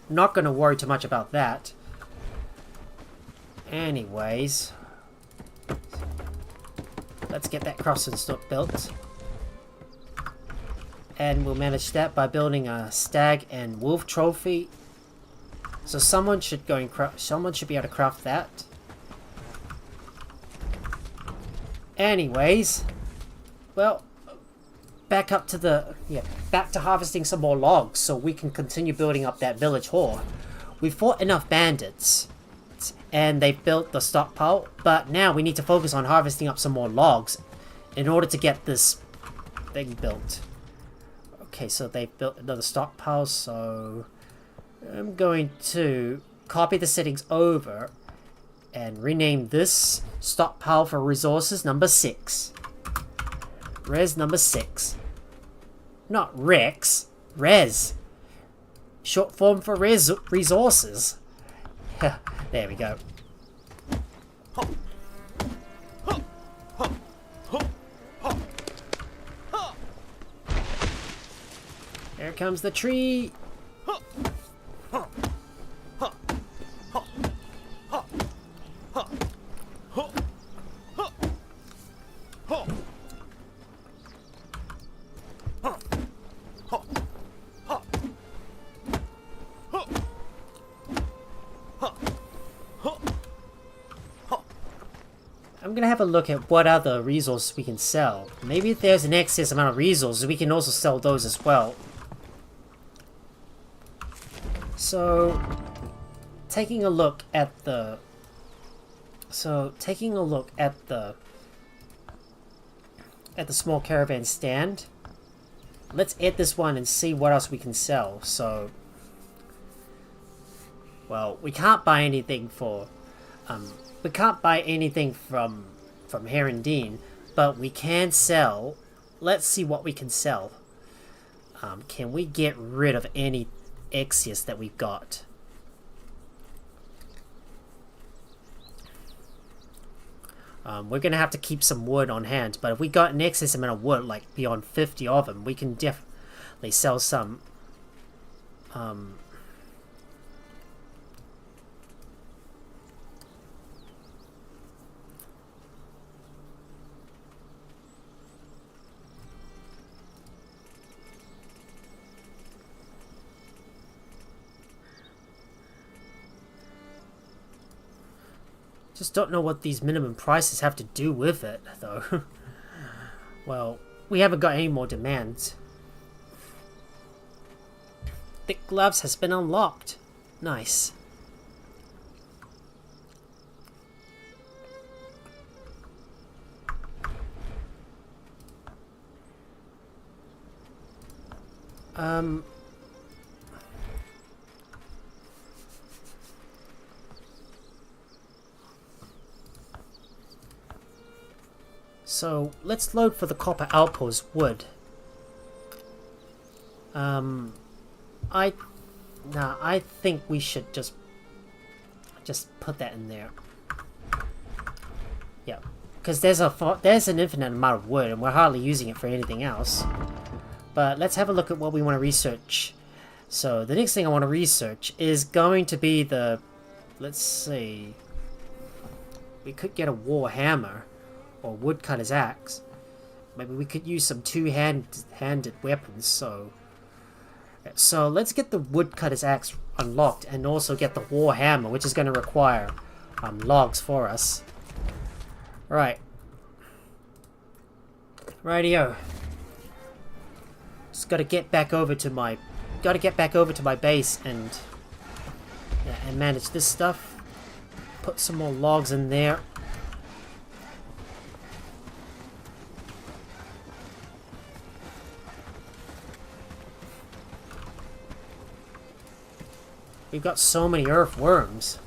I'm not going to worry too much about that. Anyways, let's get that crossing stock built. And we'll manage that by building a stag and wolf trophy. So someone should be able to craft that. Anyways, well, back to harvesting some more logs so we can continue building up that village hall. We fought enough bandits and they built the stockpile, but now we need to focus on harvesting up some more logs in order to get this thing built. Okay, so they built another stockpile, so I'm going to copy the settings over and rename this stockpile for resources number 6. Res number 6. Not Rex, Res. Short form for resources. There we go. Here comes the tree. gonna have a look at what other resources we can sell. Maybe if there's an excess amount of resources, we can also sell those as well. So, taking a look at the small caravan stand. Let's add this one and see what else we can sell. So, well, we can't buy anything for, we can't buy anything from Herondine, but we can sell. Let's see what we can sell. Can we get rid of any excess that we've got? We're gonna have to keep some wood on hand, but if we got an excess amount of wood, like beyond 50 of them, we can definitely sell some. Just don't know what these minimum prices have to do with it, though. Well, we haven't got any more demands. Thick gloves has been unlocked. Nice. So, let's load for the copper outpost wood. I think we should just put that in there. Yeah, because there's an infinite amount of wood, and we're hardly using it for anything else. But let's have a look at what we want to research. So, the next thing I want to research is going to be the... Let's see... We could get a war hammer. Or woodcutter's axe. Maybe we could use some two-handed weapons, so let's get the woodcutter's axe unlocked and also get the war hammer, which is going to require logs for us. Right. Rightio. Just gotta get back over to my base and manage this stuff. Put some more logs in there. We've got so many earthworms.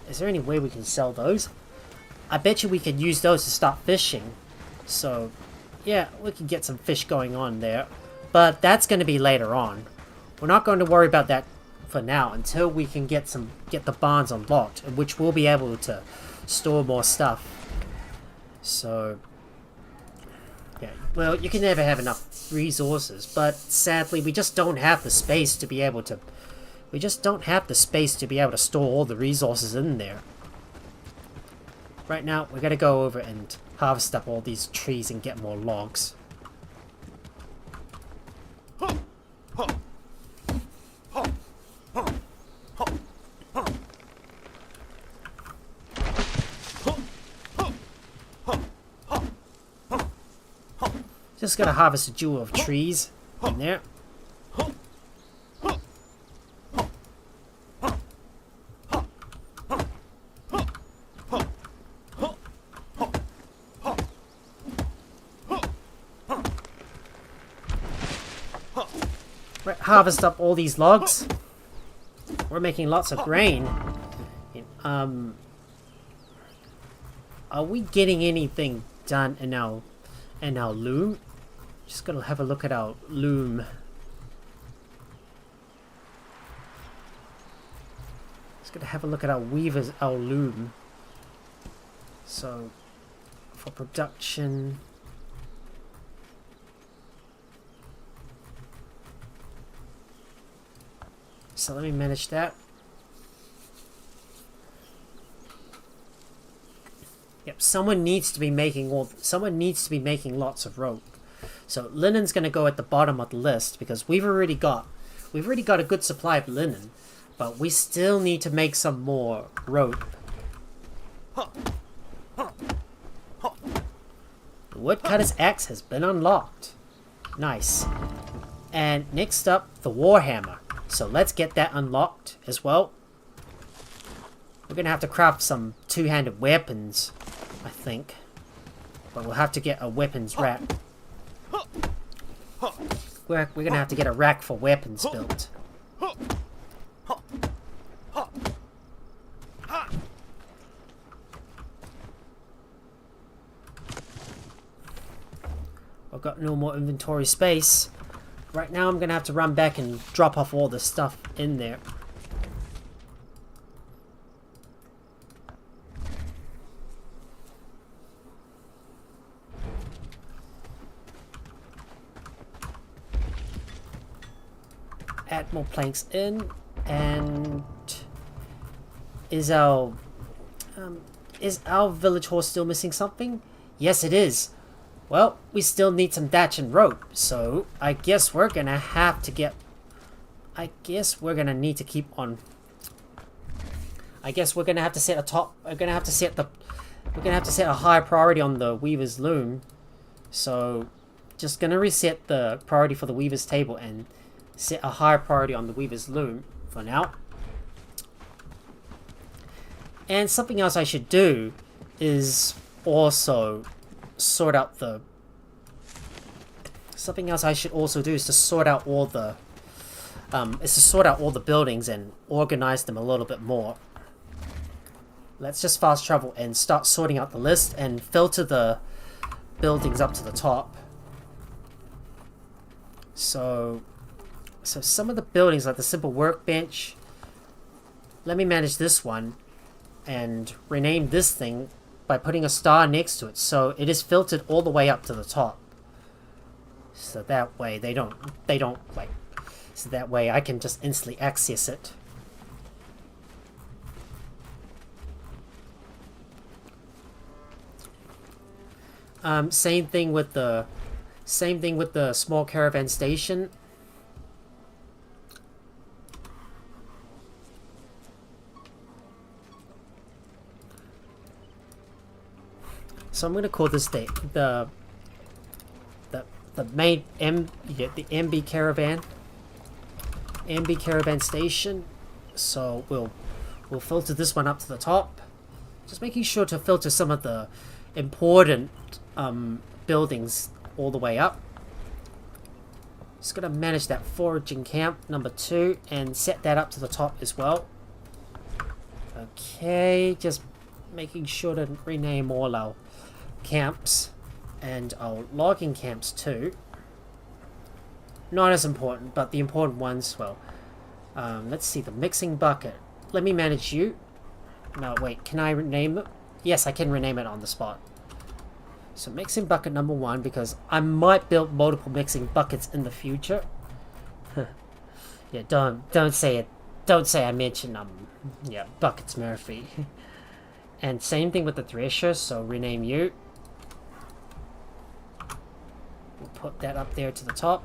Is there any way we can sell those? I bet you we could use those to start fishing. So, yeah, we can get some fish going on there. But that's going to be later on. We're not going to worry about that for now until we can get the barns unlocked, in which we'll be able to store more stuff. So, yeah, well, you can never have enough resources, but sadly, we just don't have the space to be able to. We just don't have the space to be able to store all the resources in there. Right now, we're gonna go over and harvest up all these trees and get more logs. Just gotta harvest a jewel of trees in there. Harvest up all these logs. We're making lots of grain. Are we getting anything done in our loom? Just gonna have a look at our loom. Just gonna have a look at our loom. So, for production. So let me manage that. Yep, someone needs to be making lots of rope. So linen's gonna go at the bottom of the list because we've already got a good supply of linen, but we still need to make some more rope. The woodcutter's axe has been unlocked. Nice. And next up, the warhammer. So let's get that unlocked as well. We're gonna have to craft some two-handed weapons, I think. But we'll have to get a weapons rack. We're gonna have to get a rack for weapons built. I've got no more inventory space. Right now I'm gonna have to run back and drop off all the stuff in there. Add more planks in, and is our village horse still missing something? Yes, it is. Well, we still need some thatch and rope, so I guess we're gonna have to get. I guess we're gonna need to keep on. I guess we're gonna have to set a top. We're gonna have to set a high priority on the weaver's loom. So, just gonna reset the priority for the weaver's table and set a higher priority on the weaver's loom for now. And something else I should do is also sort out the... Something else I should also do is to sort out all the... buildings and organize them a little bit more. Let's just fast travel and start sorting out the list and filter the buildings up to the top. So some of the buildings, like the simple workbench, let me manage this one and rename this thing by putting a star next to it, so it is filtered all the way up to the top. So that way so that way I can just instantly access it. Same thing with the small caravan station. So I'm gonna call this the main the MB caravan station. So we'll filter this one up to the top, just making sure to filter some of the important buildings all the way up. Just gonna manage that foraging camp number 2 and set that up to the top as well. Okay, just making sure to rename all our camps and our logging camps too. Not as important, but the important ones, well, let's see, the mixing bucket. Let me manage you. No, wait, can I rename it? Yes, I can rename it on the spot. So mixing bucket number 1, because I might build multiple mixing buckets in the future. Yeah, don't say it. Don't say I mentioned yeah, Buckets Murphy. And same thing with the thresher, so rename you. We'll put that up there to the top.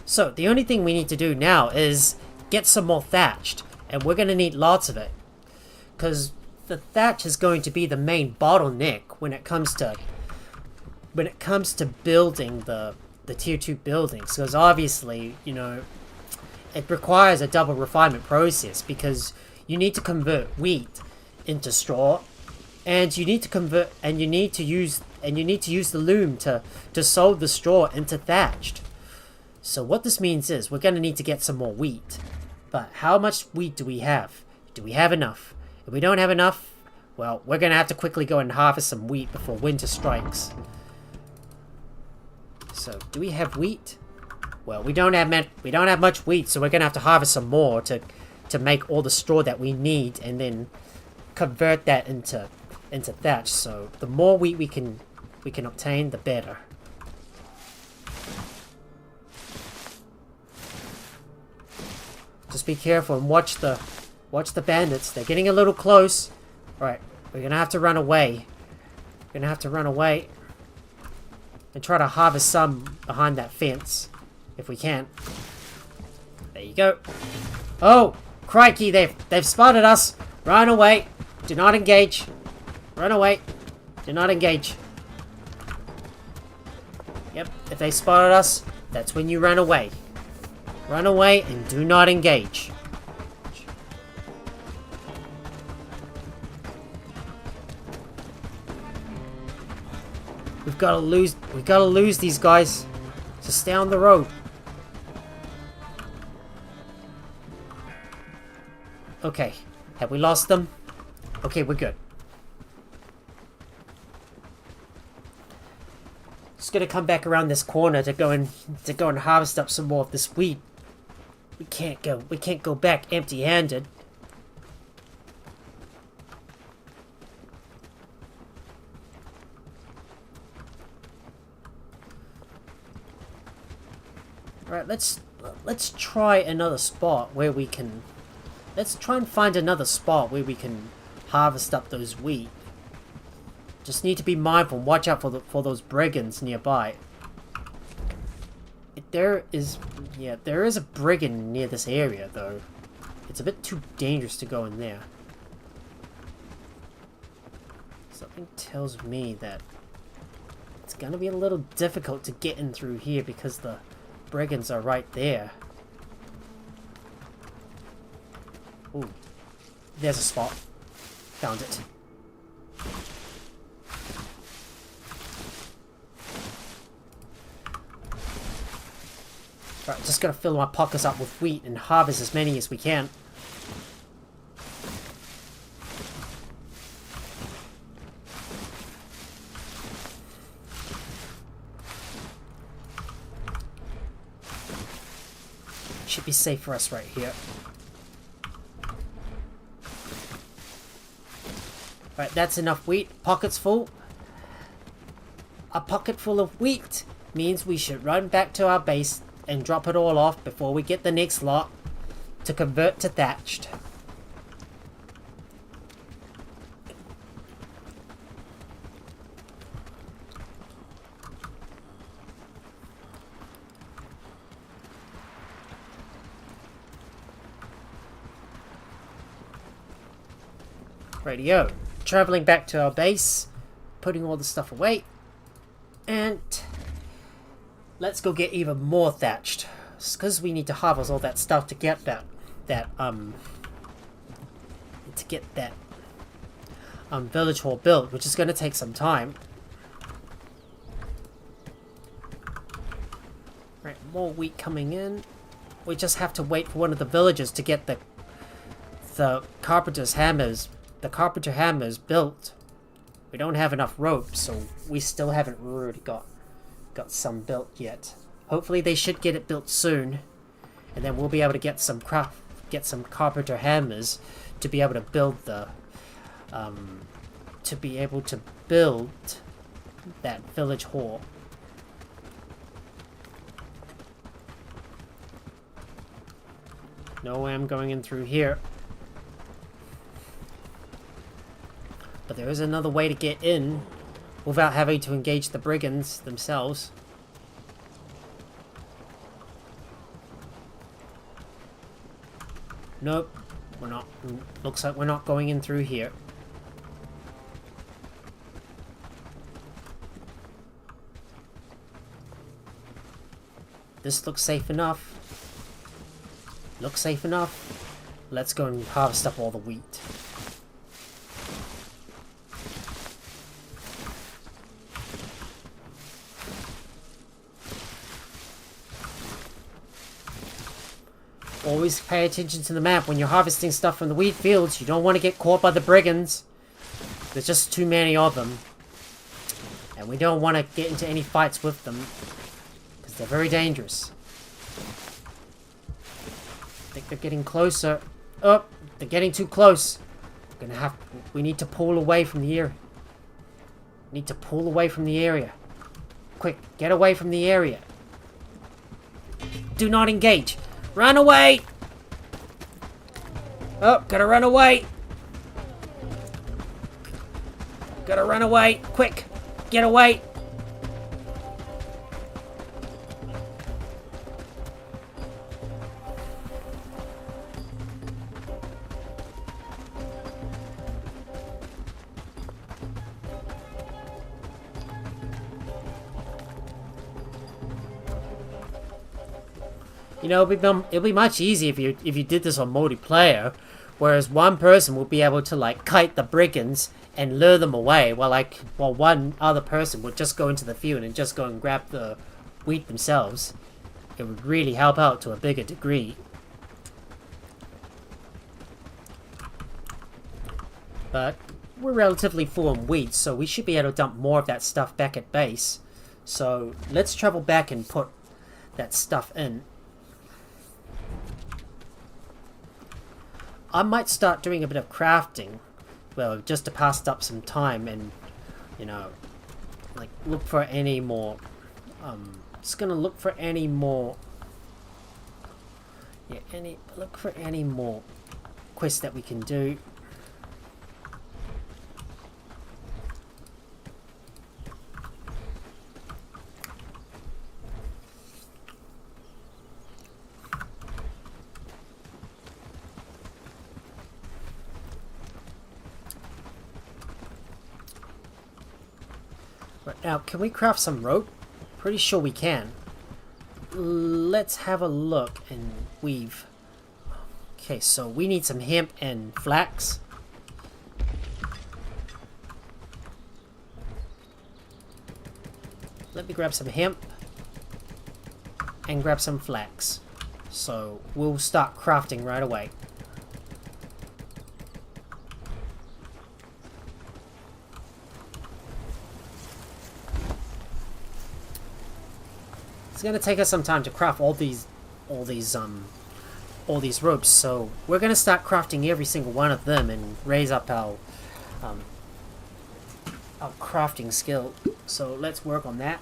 So the only thing we need to do now is get some more thatched, and we're going to need lots of it, because the thatch is going to be the main bottleneck when it comes to building the tier 2 buildings, because obviously, you know, it requires a double refinement process, because you need to convert wheat into straw, and you need to use the loom to sew the straw into thatched. So what this means is we're going to need to get some more wheat. But how much wheat do we have? Do we have enough? If we don't have enough, well, we're going to have to quickly go and harvest some wheat before winter strikes. So, do we have wheat? Well, we don't have much wheat, so we're going to have to harvest some more to make all the straw that we need, and then convert that into thatch. So, the more wheat we can obtain, the better. Just be careful and watch the bandits. They're getting a little close. Right, we're gonna have to run away. We're gonna have to run away and try to harvest some behind that fence if we can. There you go. Oh, crikey! They've spotted us. Run away. Do not engage. Run away. Do not engage. Yep, if they spotted us, that's when you run away. Run away and do not engage. We've got to lose these guys. So stay on the road. Okay, have we lost them? Okay, we're good. Just gonna come back around this corner to go and harvest up some more of this wheat. We can't go back empty-handed. Alright, let's try another spot where we can... Let's try and find another spot where we can harvest up those wheat. Just need to be mindful and watch out for those brigands nearby. There is a brigand near this area though. It's a bit too dangerous to go in there. Something tells me that it's gonna be a little difficult to get in through here because the brigands are right there. Ooh, there's a spot. Found it. Alright, just gotta fill my pockets up with wheat and harvest as many as we can. Should be safe for us right here. Right, that's enough wheat. Pockets full. A pocket full of wheat means we should run back to our base and drop it all off before we get the next lot to convert to thatched. Radio. Traveling back to our base, putting all the stuff away, and let's go get even more thatched, because we need to harvest all that stuff to get that village hall built, which is going to take some time. Right, more wheat coming in. We just have to wait for one of the villagers to get the carpenter's hammers. The carpenter hammers built. We don't have enough rope, so we still haven't really got some built yet. Hopefully they should get it built soon, and then we'll be able to get some carpenter hammers to be able to build that village hall. No way I'm going in through here. But there is another way to get in without having to engage the brigands themselves. Nope, we're not. Looks like we're not going in through here. This looks safe enough. Looks safe enough. Let's go and harvest up all the wheat. Always pay attention to the map when you're harvesting stuff from the wheat fields. You don't want to get caught by the brigands. There's just too many of them. And we don't want to get into any fights with them, because they're very dangerous. I think they're getting closer. Oh, they're getting too close. We need to pull away from the area. Need to pull away from the area. Quick, get away from the area. Do not engage. Run away! Oh, gotta run away! Gotta run away! Quick! Get away! You know, it'll be much easier if you did this on multiplayer, whereas one person will be able to like kite the brigands and lure them away, while one other person would just go into the field and just go and grab the wheat themselves. It would really help out to a bigger degree. But we're relatively full on wheat, so we should be able to dump more of that stuff back at base. So let's travel back and put that stuff in. I might start doing a bit of crafting, well, just to pass up some time and, you know, like look for any more, just gonna look for any more, look for any more quests that we can do. Now, can we craft some rope? Pretty sure we can. Let's have a look and weave. Okay, so we need some hemp and flax. Let me grab some hemp and grab some flax. So we'll start crafting right away. It's gonna take us some time to craft all these ropes, so we're gonna start crafting every single one of them and raise up our crafting skill. So let's work on that.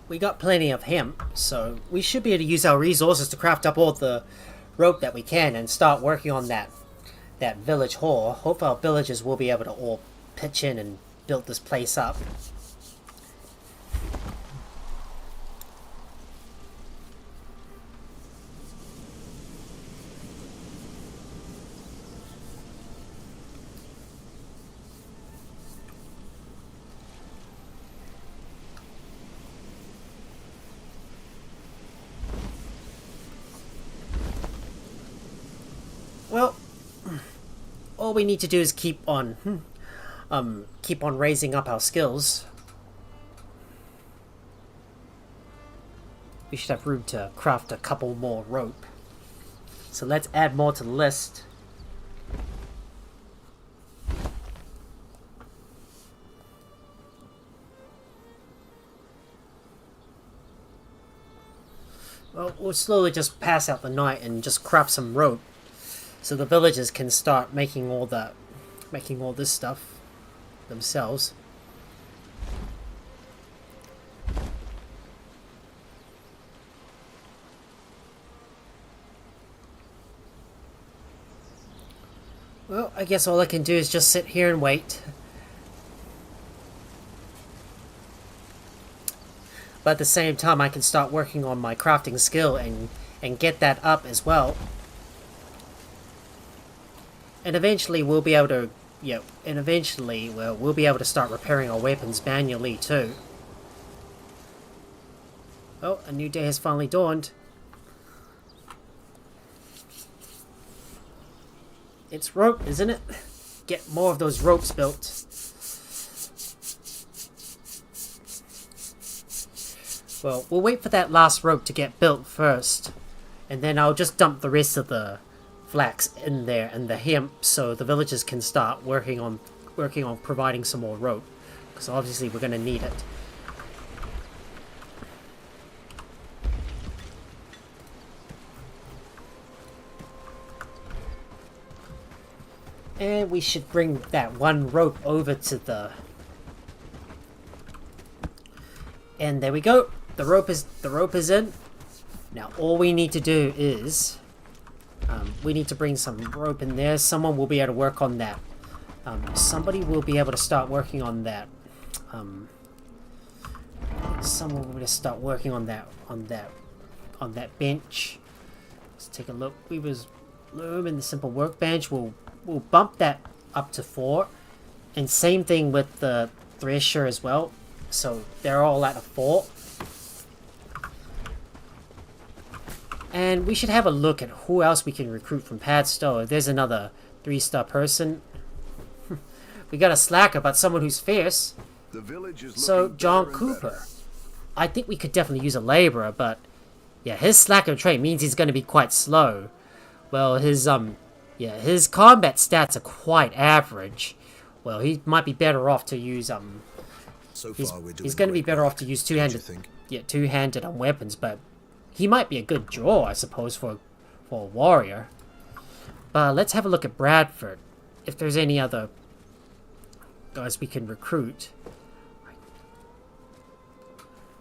We got plenty of hemp, so we should be able to use our resources to craft up all the rope that we can and start working on that village hall. Hope our villagers will be able to all pitch in and build this place up. Well, all we need to do is keep on raising up our skills. We should have room to craft a couple more rope. So let's add more to the list. Well, we'll slowly just pass out the night and just craft some rope, so the villagers can start making all this stuff themselves. Well, I guess all I can do is just sit here and wait. But at the same time, I can start working on my crafting skill and get that up as well. And eventually we'll be able to, we'll be able to start repairing our weapons manually too. Oh, a new day has finally dawned. It's rope, isn't it? Get more of those ropes built. Well, we'll wait for that last rope to get built first, and then I'll just dump the rest of the flax in there and the hemp, so the villagers can start working on providing some more rope, because obviously we're going to need it. And we should bring that one rope over to the... And there we go. The rope is in. Now all we need to do is we need to bring some rope in there. Someone will be able to work on that. Somebody will be able to start working on that. Someone will be able to start working on that bench. Let's take a look. loom and the simple workbench. We'll bump that up to 4. And same thing with the thresher as well. So they're all at a 4. And we should have a look at who else we can recruit from Padstow. If there's another 3-star person. We got a slacker, but someone who's fierce. The village is So looking John better and Cooper. better. I think we could definitely use a laborer, but yeah, his slacker trait means he's going to be quite slow. Well, his combat stats are quite average. Well, he might be better off to use So he's far, we're doing he's going to be great better work, off to use don't you two-handed think? two-handed weapons, but he might be a good draw, I suppose, for a warrior. But let's have a look at Bradford. If there's any other guys we can recruit.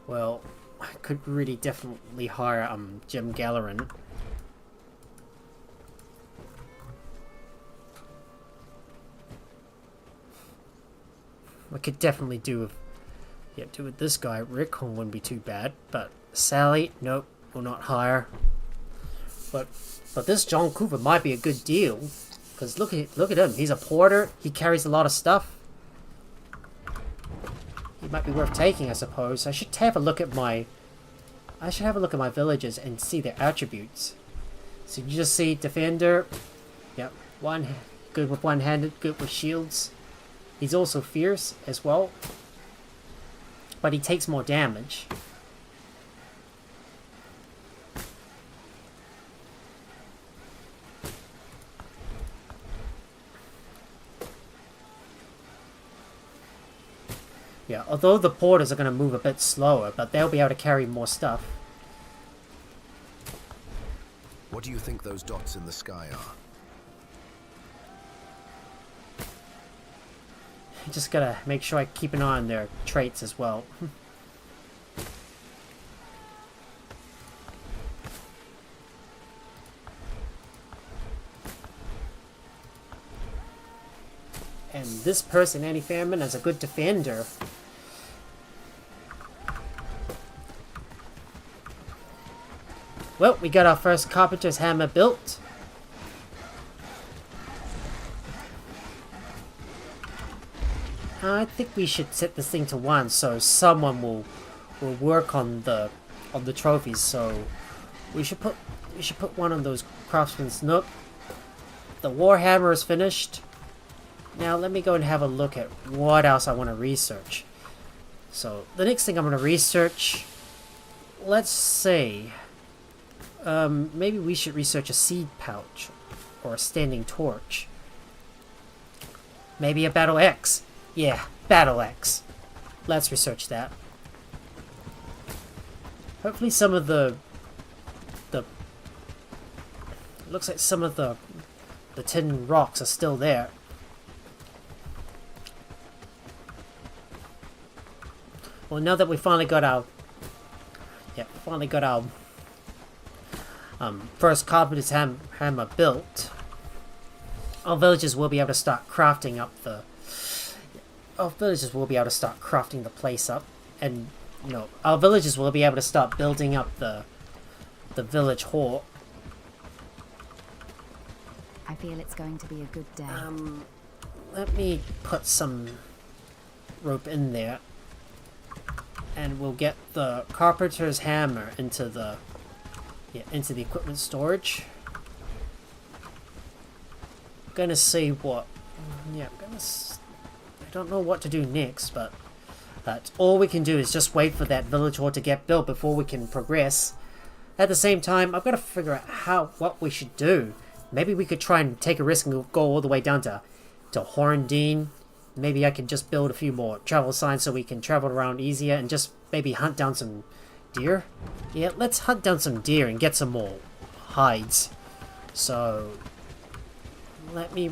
Well, I could really definitely hire Jim Gallerin. We could definitely do with this guy. Rick wouldn't be too bad, but Sally, nope, will not hire. But this John Cooper might be a good deal, because look at him. He's a porter. He carries a lot of stuff. He might be worth taking, I suppose. I should have a look at my villagers and see their attributes. So you just see defender. Yep, good with one-handed, good with shields. He's also fierce as well, but he takes more damage. Yeah, although the porters are going to move a bit slower, but they'll be able to carry more stuff. What do you think those dots in the sky are? Just gotta make sure I keep an eye on their traits as well. And this person, Annie Fairman, is a good defender. Well, we got our first carpenter's hammer built. I think we should set this thing to 1, so someone will work on the trophies. So we should put one on those craftsman's nook. The warhammer is finished. Now let me go and have a look at what else I want to research. So the next thing I'm going to research, let's say, maybe we should research a seed pouch or a standing torch. Maybe a battle axe. Yeah, battle axe. Let's research that. Hopefully some of the looks like some of the tin rocks are still there. Well, now that we finally got our first carpenter's hammer built, our villagers will be able to start crafting up the place up, and our villagers will be able to start building up the village hall. I feel it's going to be a good day. Let me put some rope in there, and we'll get the carpenter's hammer into the equipment storage. I'm gonna see what. Yeah, I don't know what to do next, but all we can do is just wait for that village hall to get built before we can progress. At the same time, I've got to figure out what we should do. Maybe we could try and take a risk and go all the way down to Horndean. Maybe I can just build a few more travel signs so we can travel around easier and just maybe hunt down some deer. Yeah, let's hunt down some deer and get some more hides. So let me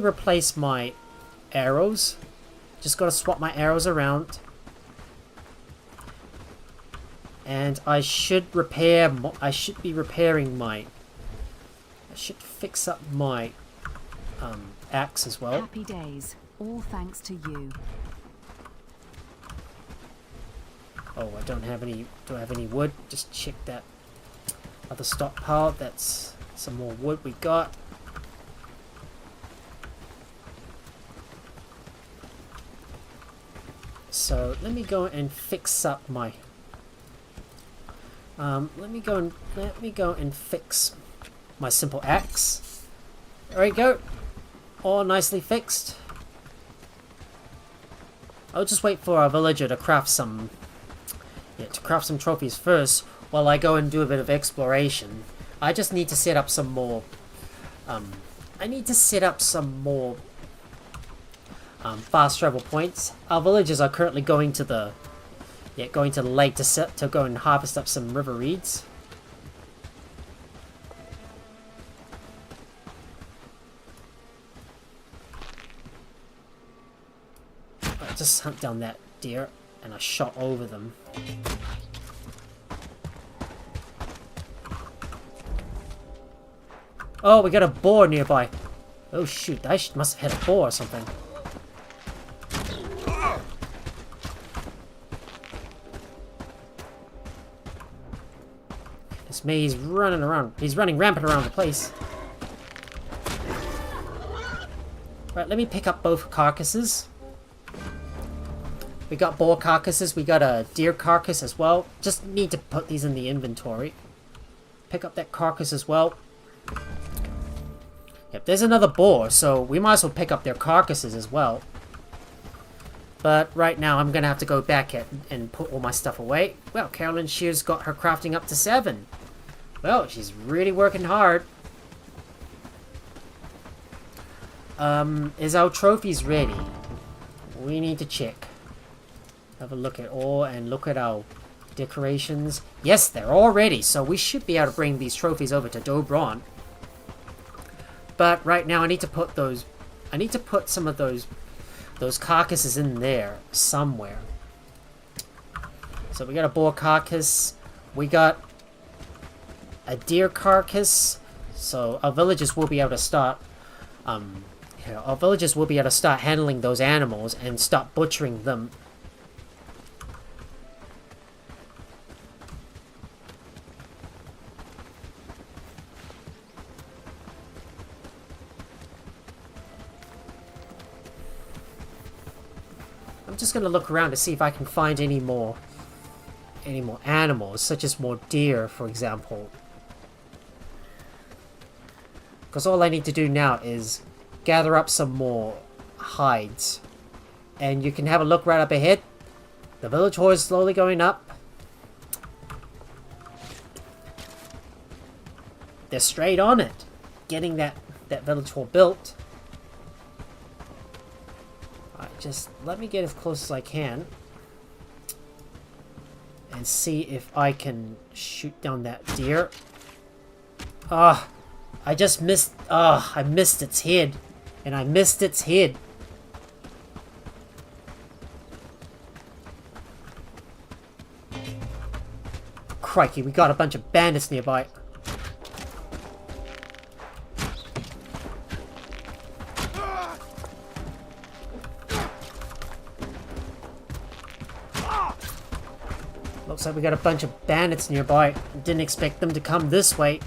replace my arrows. Just gotta swap my arrows around, and I should fix up my axe as well. Happy days, all thanks to you. Oh, I don't have any. Do I have any wood? Just check that other stockpile. That's Some more wood we got. So let me go and fix up my let me go and fix my simple axe. There we go. All nicely fixed. I'll just wait for our villager to craft some trophies first while I go and do a bit of exploration. I just need to set up some more fast travel points. Our villagers are currently going to the lake to go and harvest up some river reeds. I just hunt down that deer and I shot over them. Oh, we got a boar nearby. Oh shoot, I must have hit a boar or something. It's me, he's running around. He's running rampant around the place. Right, let me pick up both carcasses. We got boar carcasses, we got a deer carcass as well. Just need to put these in the inventory. Pick up that carcass as well. Yep, there's another boar, so we might as well pick up their carcasses as well. But right now, I'm going to have to go back and put all my stuff away. Well, Carolyn Shear's got her crafting up to 7. Well, she's really working hard. Is our trophies ready? We need to check. Have a look at all and look at our decorations. Yes, they're all ready, so we should be able to bring these trophies over to Dobron. But right now I need to put some of those carcasses in there somewhere. So we got a boar carcass, we got a deer carcass, so our villagers will be able to start handling those animals and start butchering them. I'm just going to look around to see if I can find any more animals, such as more deer, for example. Because all I need to do now is gather up some more hides. And you can have a look right up ahead. The village hall is slowly going up. They're straight on it, getting that village hall built. Just let me get as close as I can and see if I can shoot down that deer. Ah, I just missed. Ah, I missed its head, and I missed its head. Crikey, we got a bunch of bandits nearby. Looks like we got a bunch of bandits nearby. Didn't expect them to come this way.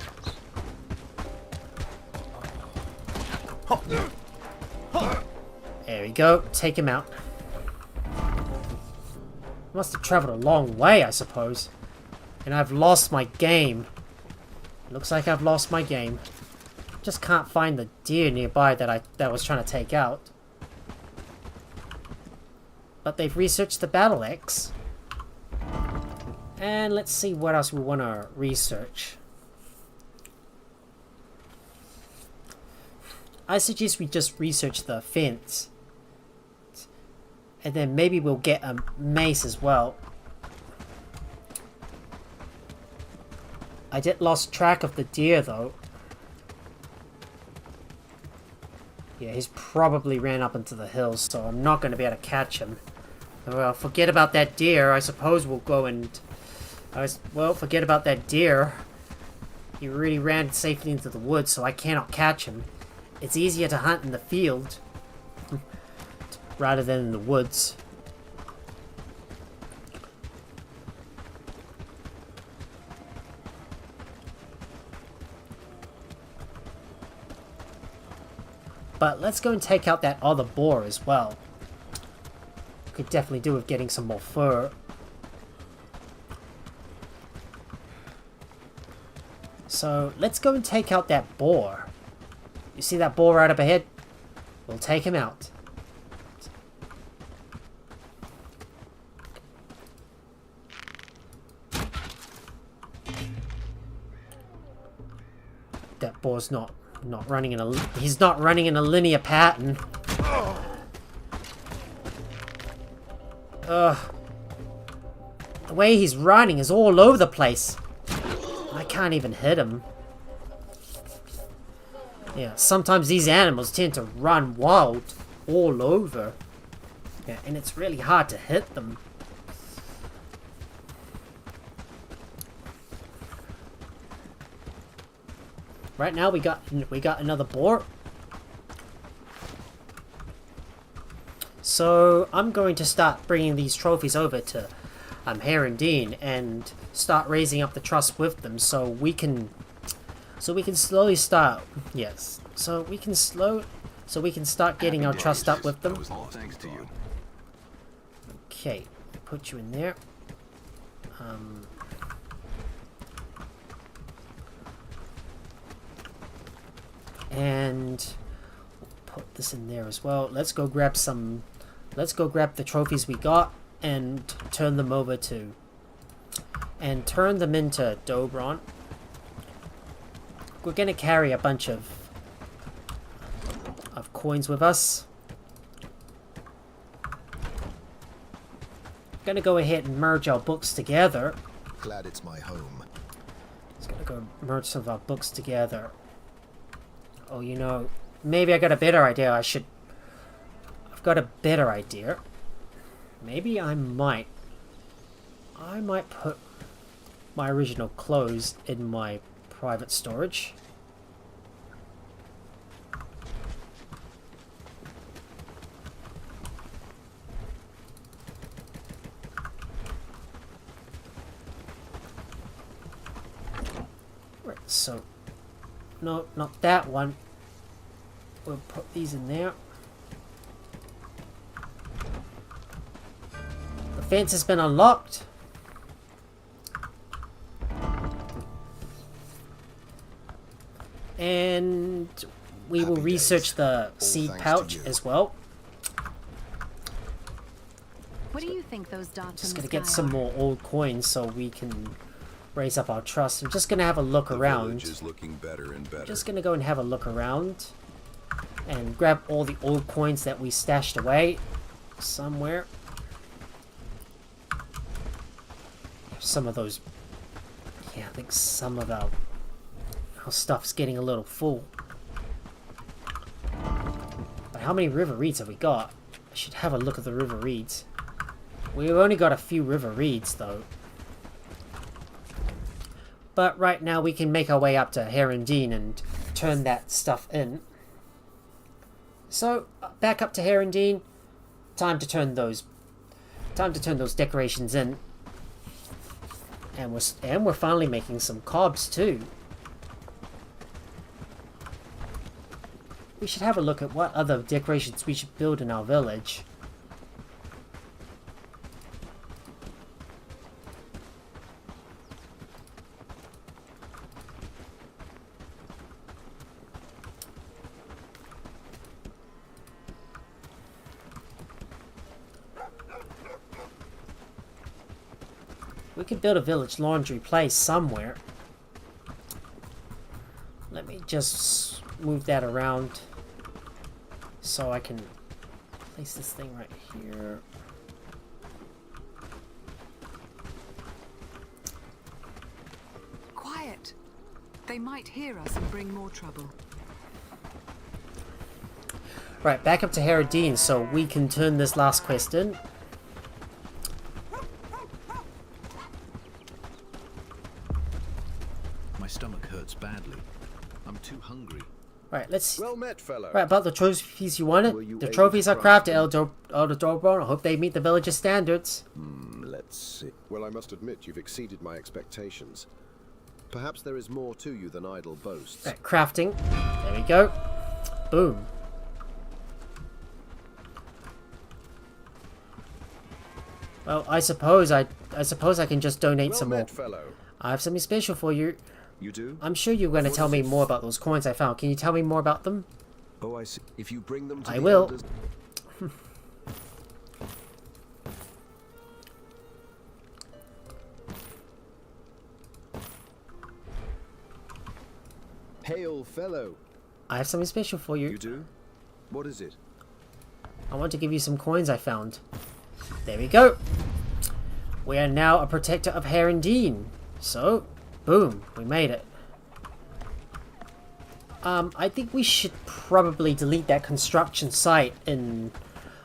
There we go. Take him out. Must have traveled a long way, I suppose. And I've lost my game. Looks like I've lost my game. Just can't find the deer nearby that I was trying to take out. But they've researched the battle axe. And let's see what else we want to research. I suggest we just research the fence. And then maybe we'll get a mace as well. I did lost track of the deer though. Yeah, he's probably ran up into the hills, so I'm not going to be able to catch him. Well, forget about that deer. I suppose we'll go and... Well, forget about that deer. He really ran safely into the woods, so I cannot catch him. It's easier to hunt in the field rather than in the woods. But let's go and take out that other boar as well. Could definitely do with getting some more fur. So let's go and take out that boar. You see that boar right up ahead? We'll take him out. That boar's not running in a... He's not running in a linear pattern. Ugh. The way he's running is all over the place. I can't even hit him. Yeah, sometimes these animals tend to run wild all over. Yeah, and it's really hard to hit them. Right now we got another boar. So I'm going to start bringing these trophies over to Herondine and start raising up the trust with them, so we can slowly start. Yes, so we can start getting our trust up with them. Thanks to you. Okay, put you in there. And we'll put this in there as well. Let's go grab the trophies we got and turn them over to... And turn them into Dobron. We're going to carry a bunch of coins with us. Going to go ahead and merge our books together. Glad it's my home. Just going to go merge some of our books together. Oh, you know, maybe I got a better idea. I've got a better idea. Maybe I might put my original clothes in my private storage. Right, so no, not that one. We'll put these in there. The fence has been unlocked. And we will research the seed pouch as well. What do you think those dots Just in gonna the get sky some are? more old coins so we can raise up our trust. I'm just gonna have a look The around. village is looking better and better. Just gonna go and have a look around and grab all the old coins that we stashed away somewhere. Some of those... Yeah, I think some of our stuff's getting a little full. But how many river reeds have we got? I should have a look at the river reeds. We've only got a few river reeds though. But right now we can make our way up to Herondine and turn that stuff in. So back up to Herondine. Time to turn those decorations in. And we're finally making some cobs too. We should have a look at what other decorations we should build in our village. We could build a village laundry place somewhere. Let me just move that around so I can place this thing right here. Quiet. They might hear us and bring more trouble. Right, back up to Herondine so we can turn this last quest in. My stomach hurts badly. I'm too hungry. Right, let's... Well met, fellow. Right, about the trophies you wanted. Were you The able trophies to are craft crafted, Elder Dobron. I hope they meet the village's standards. Let's see. Well, I must admit you've exceeded my expectations. Perhaps there is more to you than idle boasts. Right, crafting. There we go. Boom. Well, I suppose I can just donate Well some more. met, fellow. I have something special for you. You do? I'm sure you're going to What tell is me it? more about those coins I found. Can you tell me more about them? Oh, I see. If you bring them to I the will. elders... Hail, fellow. I have something special for you. You do? What is it? I want to give you some coins I found. There we go. We are now a protector of Herondine. So, boom, we made it. I think we should probably delete that construction site in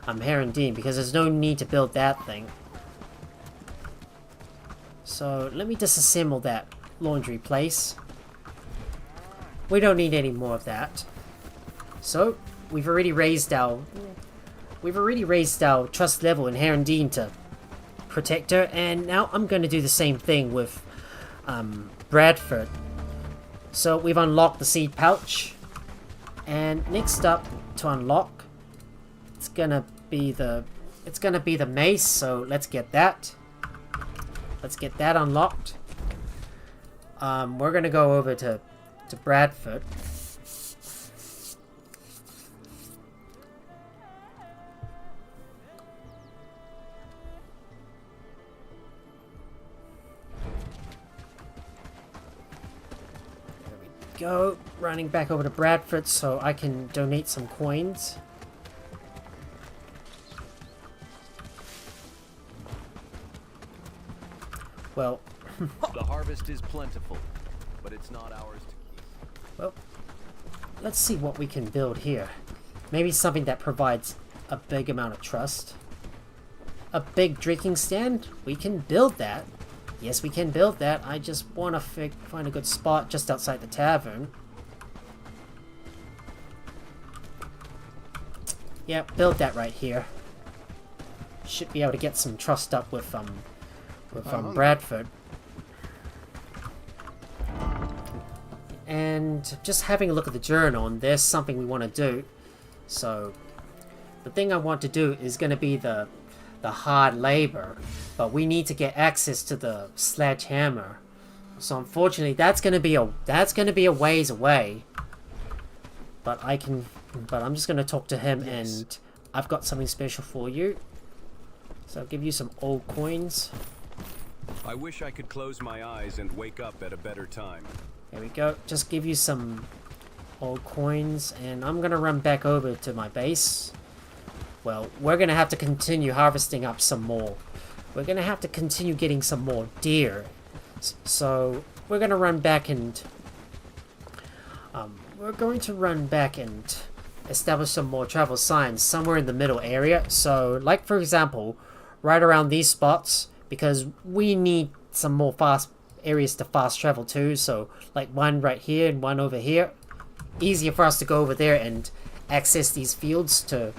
Herondine because there's no need to build that thing. So, let me disassemble that laundry place. We don't need any more of that. So, we've already raised our trust level in Herondine to protector, and now I'm going to do the same thing with Bradford. So we've unlocked the seed pouch, and next up to unlock, it's gonna be the mace. So let's get that. Let's get that unlocked. We're gonna go over to Bradford. Go running back over to Bradford so I can donate some coins. Well, The harvest is plentiful, but it's not ours to keep. well, let's see what we can build here. Maybe something that provides a big amount of trust. A big drinking stand? We can build that. Yes, we can build that. I just want to find a good spot just outside the tavern. Yeah, build that right here. Should be able to get some trust up with Bradford. And just having a look at the journal, and there's something we want to do. So, the thing I want to do is going to be the hard labor, but we need to get access to the sledgehammer. So unfortunately, that's gonna be a ways away. But I'm just gonna talk to him, and I've got something special for you. So I'll give you some old coins. I wish I could close my eyes and wake up at a better time. There we go. Just give you some old coins, and I'm gonna run back over to my base. Well, we're going to have to continue harvesting up some more. We're going to have to continue getting some more deer. So, we're going to run back and... establish some more travel signs somewhere in the middle area. So, like for example, right around these spots, because we need some more fast areas to fast travel to. So, like one right here and one over here. Easier for us to go over there and access these fields to...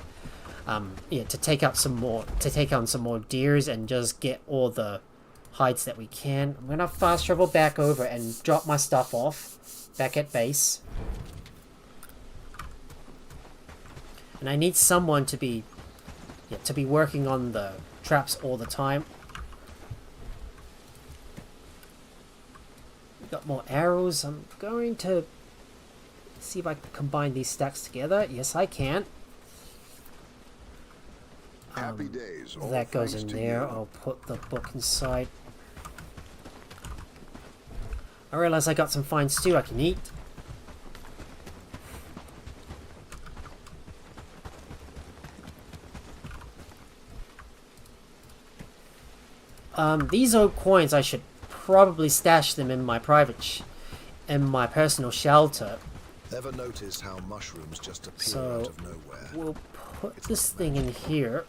to take on some more deers and just get all the hides that we can. I'm gonna fast travel back over and drop my stuff off back at base. And I need someone to be working on the traps all the time. We got more arrows. I'm going to see if I can combine these stacks together. Yes, I can. Happy days. All That goes thanks in to there. you. I'll put the book inside. I realize I got some fine stew I can eat. These old coins, I should probably stash them in my in my personal shelter. Ever notice how mushrooms just appear So, out of nowhere? we'll put this thing in here.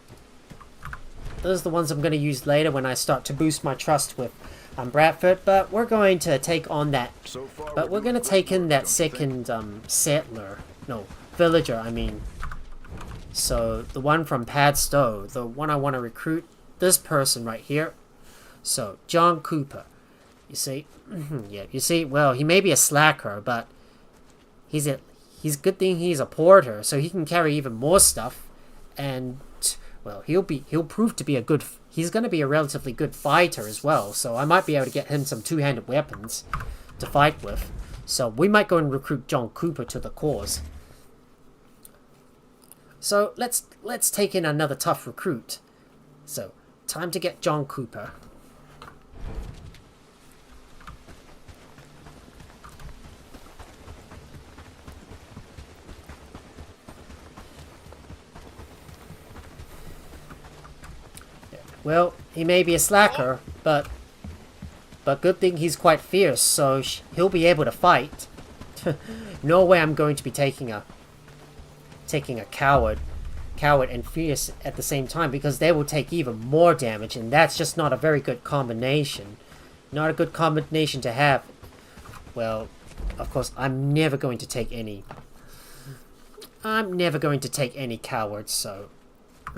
Those are the ones I'm going to use later when I start to boost my trust with Bradford, but we're going to take on that. So far, But we're doing going to great take in work, that don't you think? second settler. No, villager, I mean. So, the one from Padstow, the one I want to recruit, this person right here. So, John Cooper. You see? Yeah, you see? Well, he may be a slacker, but he's good thing he's a porter, so he can carry even more stuff. And well, he'll prove to be a good. He's going to be a relatively good fighter as well. So I might be able to get him some two-handed weapons to fight with. So we might go and recruit John Cooper to the cause. So let's take in another tough recruit. So time to get John Cooper. Well, he may be a slacker, but good thing he's quite fierce, so he'll be able to fight. No way I'm going to be taking a coward and fierce at the same time, because they will take even more damage, and that's just not a very good combination. Not a good combination to have. Well, of course, I'm never going to take any cowards, so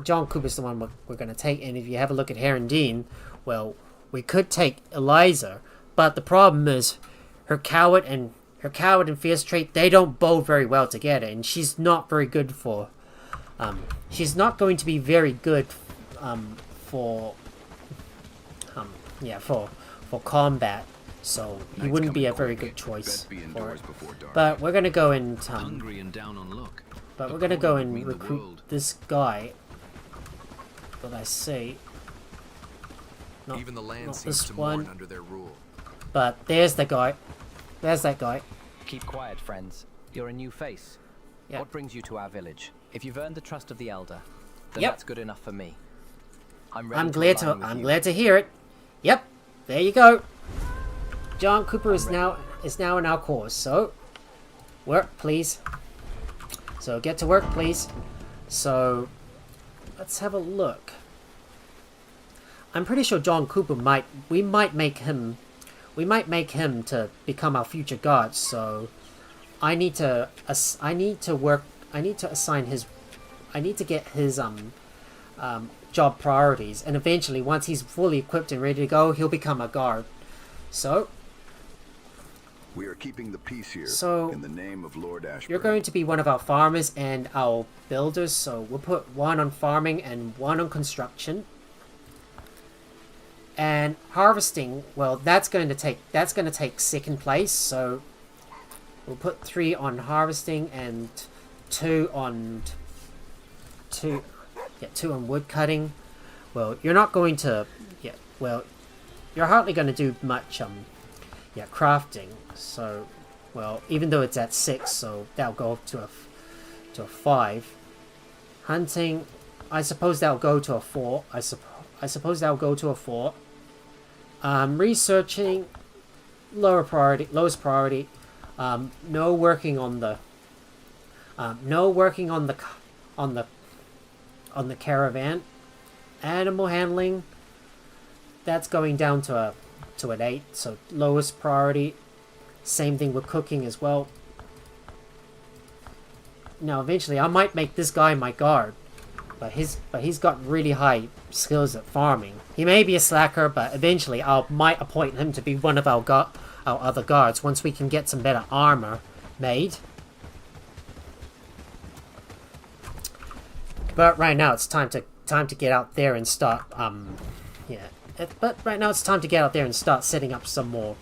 John Cooper's the one we're going to take. And if you have a look at Herondine, well, we could take Eliza, but the problem is her coward and fierce trait, they don't bode very well together, and she's not very good for she's not going to be very good for combat, so he wouldn't be a very good choice for it. But we're going to go and Hungry and down on luck. but we're going to go and recruit this guy. What I say, not, Even the land not seems this to one, mourn under their rule. but there's the guy. There's that guy. Keep quiet, friends. You're a new face. Yeah. What brings you to our village? If you've earned the trust of the Elder, then Yep. that's good enough for me. I'm ready I'm align with you. glad to hear it. Yep, there you go. John Cooper is now in our cause. So work, please. So get to work, please. So let's have a look. I'm pretty sure John Cooper we might make him to become our future guard. So I need to get his job priorities, and eventually once he's fully equipped and ready to go, he'll become a guard. So We are keeping the peace here So, in the name of Lord Ashburn. you're going to be one of our farmers and our builders, so we'll put one on farming and one on construction. And harvesting, well, that's going to take second place, so we'll put 3 on harvesting and 2 on wood cutting. Well, you're not going to you're hardly going to do much crafting. So, well, even though it's at 6, so that'll go up to a 5. Hunting, I suppose that'll go to a 4. I suppose that'll go to a 4. Researching, lowest priority. No working on the caravan. Animal handling, that's going down to an 8, so lowest priority. Same thing with cooking as well. Now eventually I might make this guy my guard, but he's got really high skills at farming. He may be a slacker, but eventually I might appoint him to be one of our other guards once we can get some better armor made. But right now it's time to get out there and start But right now it's time to get out there and start setting up some more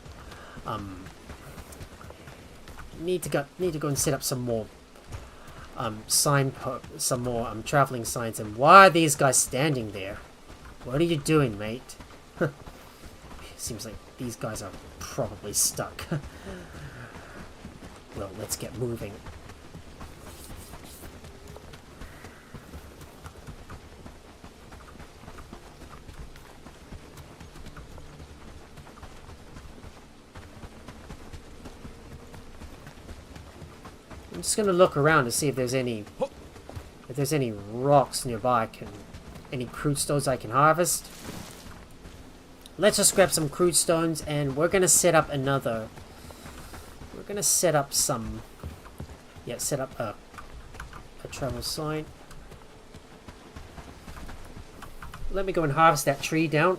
need to go and set up some more traveling signs. And why are these guys standing there? What are you doing, mate? Seems like these guys are probably stuck. Well, let's get moving. I'm just gonna look around to see if there's any rocks nearby, any crude stones I can harvest. Let's just grab some crude stones, and we're gonna set up another. We're gonna set up some. Yeah, set up a travel sign. Let me go and harvest that tree down.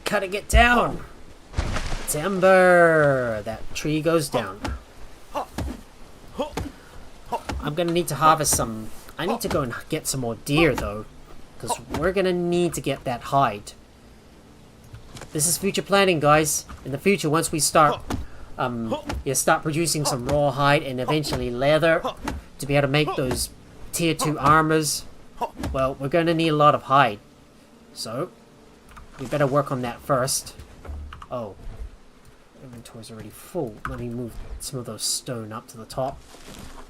Cutting it down. Timber. That tree goes down. I'm gonna need to harvest some. I need to go and get some more deer though, because we're gonna need to get that hide. This is future planning, guys. In the future, once we start, start producing some raw hide and eventually leather to be able to make those tier 2 armors. Well, we're gonna need a lot of hide, so we better work on that first. Oh, inventory's already full. Let me move some of those stone up to the top.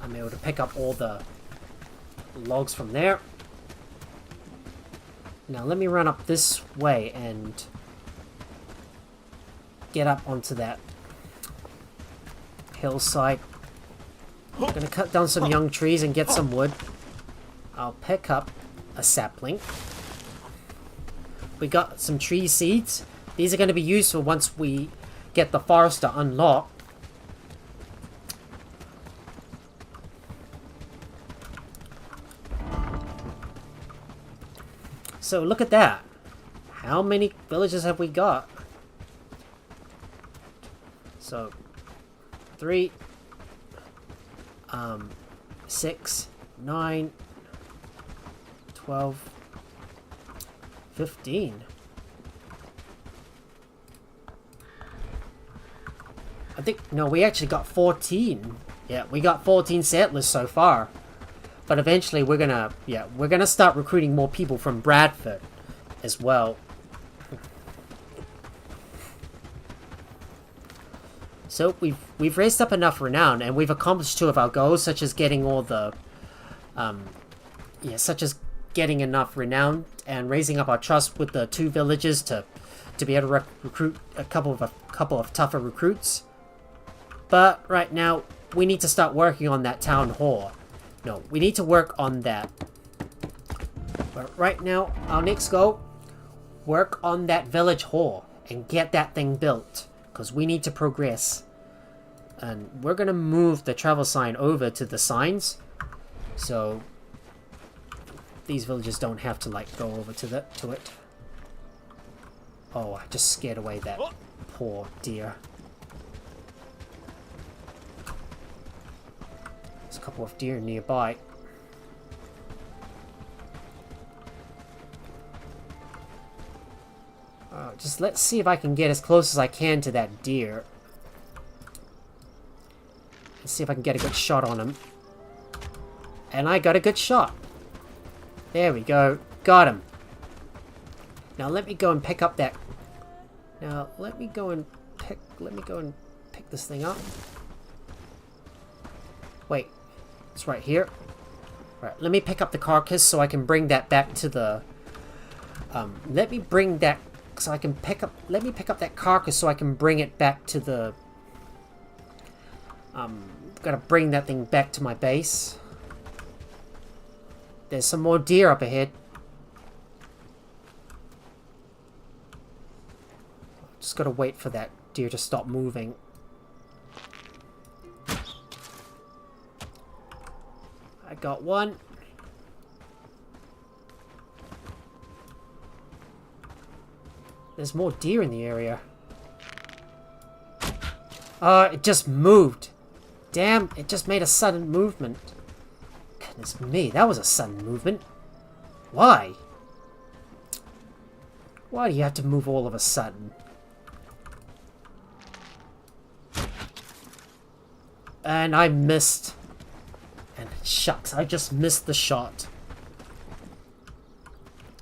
I'm able to pick up all the logs from there. Now let me run up this way and get up onto that hillside. I'm gonna cut down some young trees and get some wood. I'll pick up a sapling. We got some tree seeds. These are going to be useful once we get the forester unlocked. So look at that. How many villages have we got? So 3, 6, 9, 12, 15. I think, no, we actually got 14. Yeah, we got 14 settlers so far. But eventually we're gonna start recruiting more people from Bradford as well. So we've raised up enough renown, and we've accomplished 2 of our goals, such as getting all the such as getting enough renown and raising up our trust with the 2 villages to be able to recruit a couple of tougher recruits. But right now we need to start working on that town hall. No, we need to work on that. But right now, our next goal, work on that village hall and get that thing built, because we need to progress. And we're gonna move the travel sign over to the signs, so these villagers don't have to like go over to it. Oh, I just scared away that poor deer. There's a couple of deer nearby. Just let's see if I can get as close as I can to that deer. Let's see if I can get a good shot on him. And I got a good shot. There we go. Got him. Now let me go and pick up that. Now let me go and pick this thing up. Wait. It's right here. Right, let me pick up the carcass so I can bring that back to the let me pick up that carcass so I can bring it back to the gotta bring that thing back to my base. There's some more deer up ahead. Just gotta wait for that deer to stop moving. I got one. There's more deer in the area. It just moved. Damn, it just made a sudden movement. Goodness me, that was a sudden movement. Why? Why do you have to move all of a sudden? And I missed. And shucks, I just missed the shot.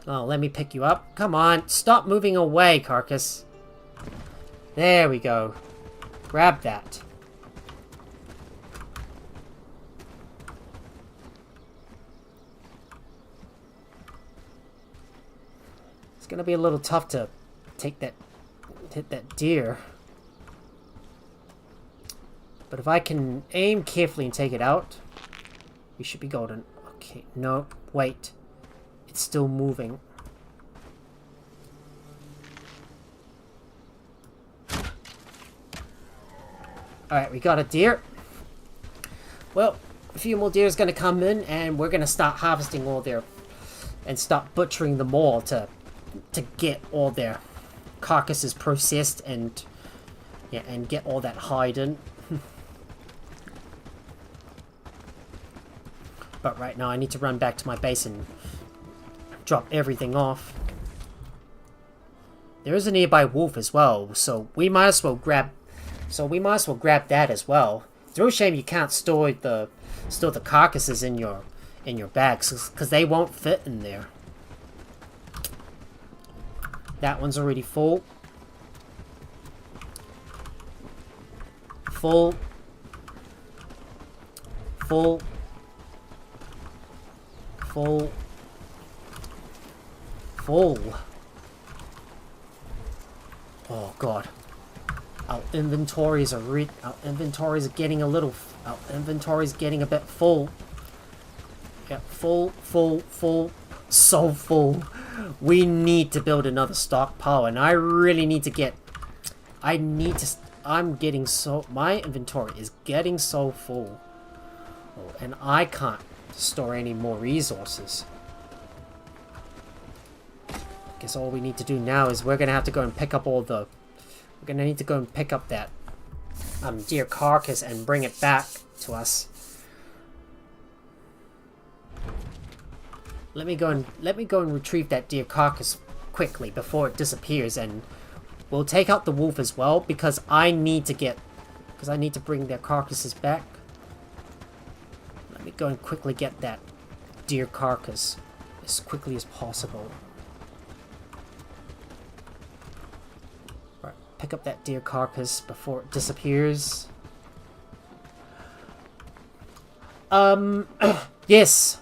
Oh, let me pick you up. Come on, stop moving away, carcass. There we go. Grab that. It's gonna be a little tough to hit that deer. But if I can aim carefully and take it out, we should be golden. Okay, no, wait. It's still moving. Alright, we got a deer. Well, a few more deer is going to come in, and we're going to start harvesting all their... and start butchering them all to get all their carcasses processed and... yeah, and get all that hide in. But right now I need to run back to my base and drop everything off. There is a nearby wolf as well, so we might as well grab that as well. It's a real shame you can't store the carcasses in your bags, because they won't fit in there. That one's already full. Full. Full. Full. Full. Oh god. Our inventories are getting a bit full. Yeah, full. So full. We need to build another stockpile, and I really need to get... my inventory is getting so full. Oh, and I can't store any more resources. Guess all we need to do now is we're gonna have to go and pick up all the... We're gonna need to go and pick up that deer carcass and bring it back to us. Let me go and retrieve that deer carcass quickly before it disappears, and we'll take out the wolf as well, because I need to bring their carcasses back. Let me go and quickly get that deer carcass as quickly as possible. Right, pick up that deer carcass before it disappears. Yes,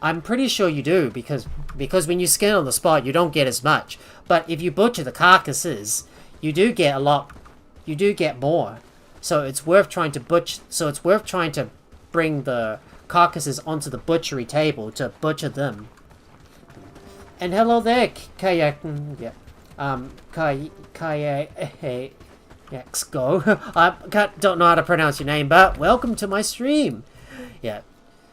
I'm pretty sure you do, because when you skin on the spot, you don't get as much. But if you butcher the carcasses, you do get a lot. You do get more. So it's worth trying to bring the carcasses onto the butchery table to butcher them. And hello there, Kayak. Yeah. Go. I don't know how to pronounce your name, but welcome to my stream. Yeah.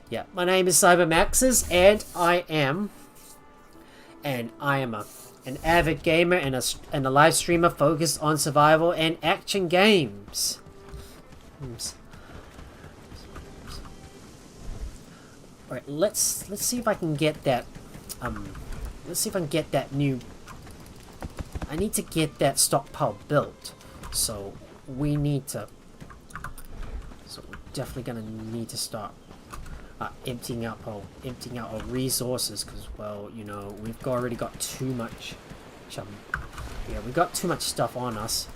Yeah, my name is CyberMaxes, and I am an avid gamer and a live streamer focused on survival and action games. Alright, let's see if I can get that new... I need to get that stockpile built. So we're definitely gonna need to start emptying out our resources, because, well, you know, we've already got too much. Yeah, we got too much stuff on us.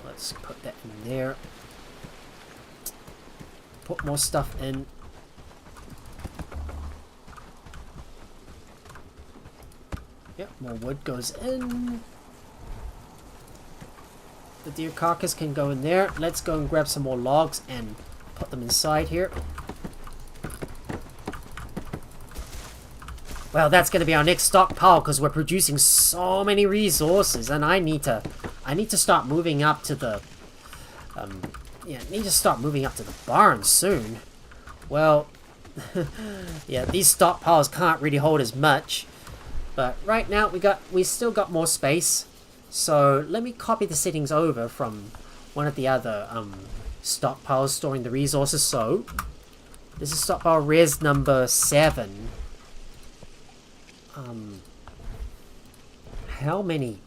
Let's put that in there. Put more stuff in. Yep, more wood goes in. The deer carcass can go in there. Let's go and grab some more logs and put them inside here. Well, that's going to be our next stockpile, because we're producing so many resources, and I need to start moving up to the barn soon. Well, yeah, these stockpiles can't really hold as much, but right now we still got more space. So let me copy the settings over from one of the other stockpiles storing the resources. So this is stockpile res number 7. How many?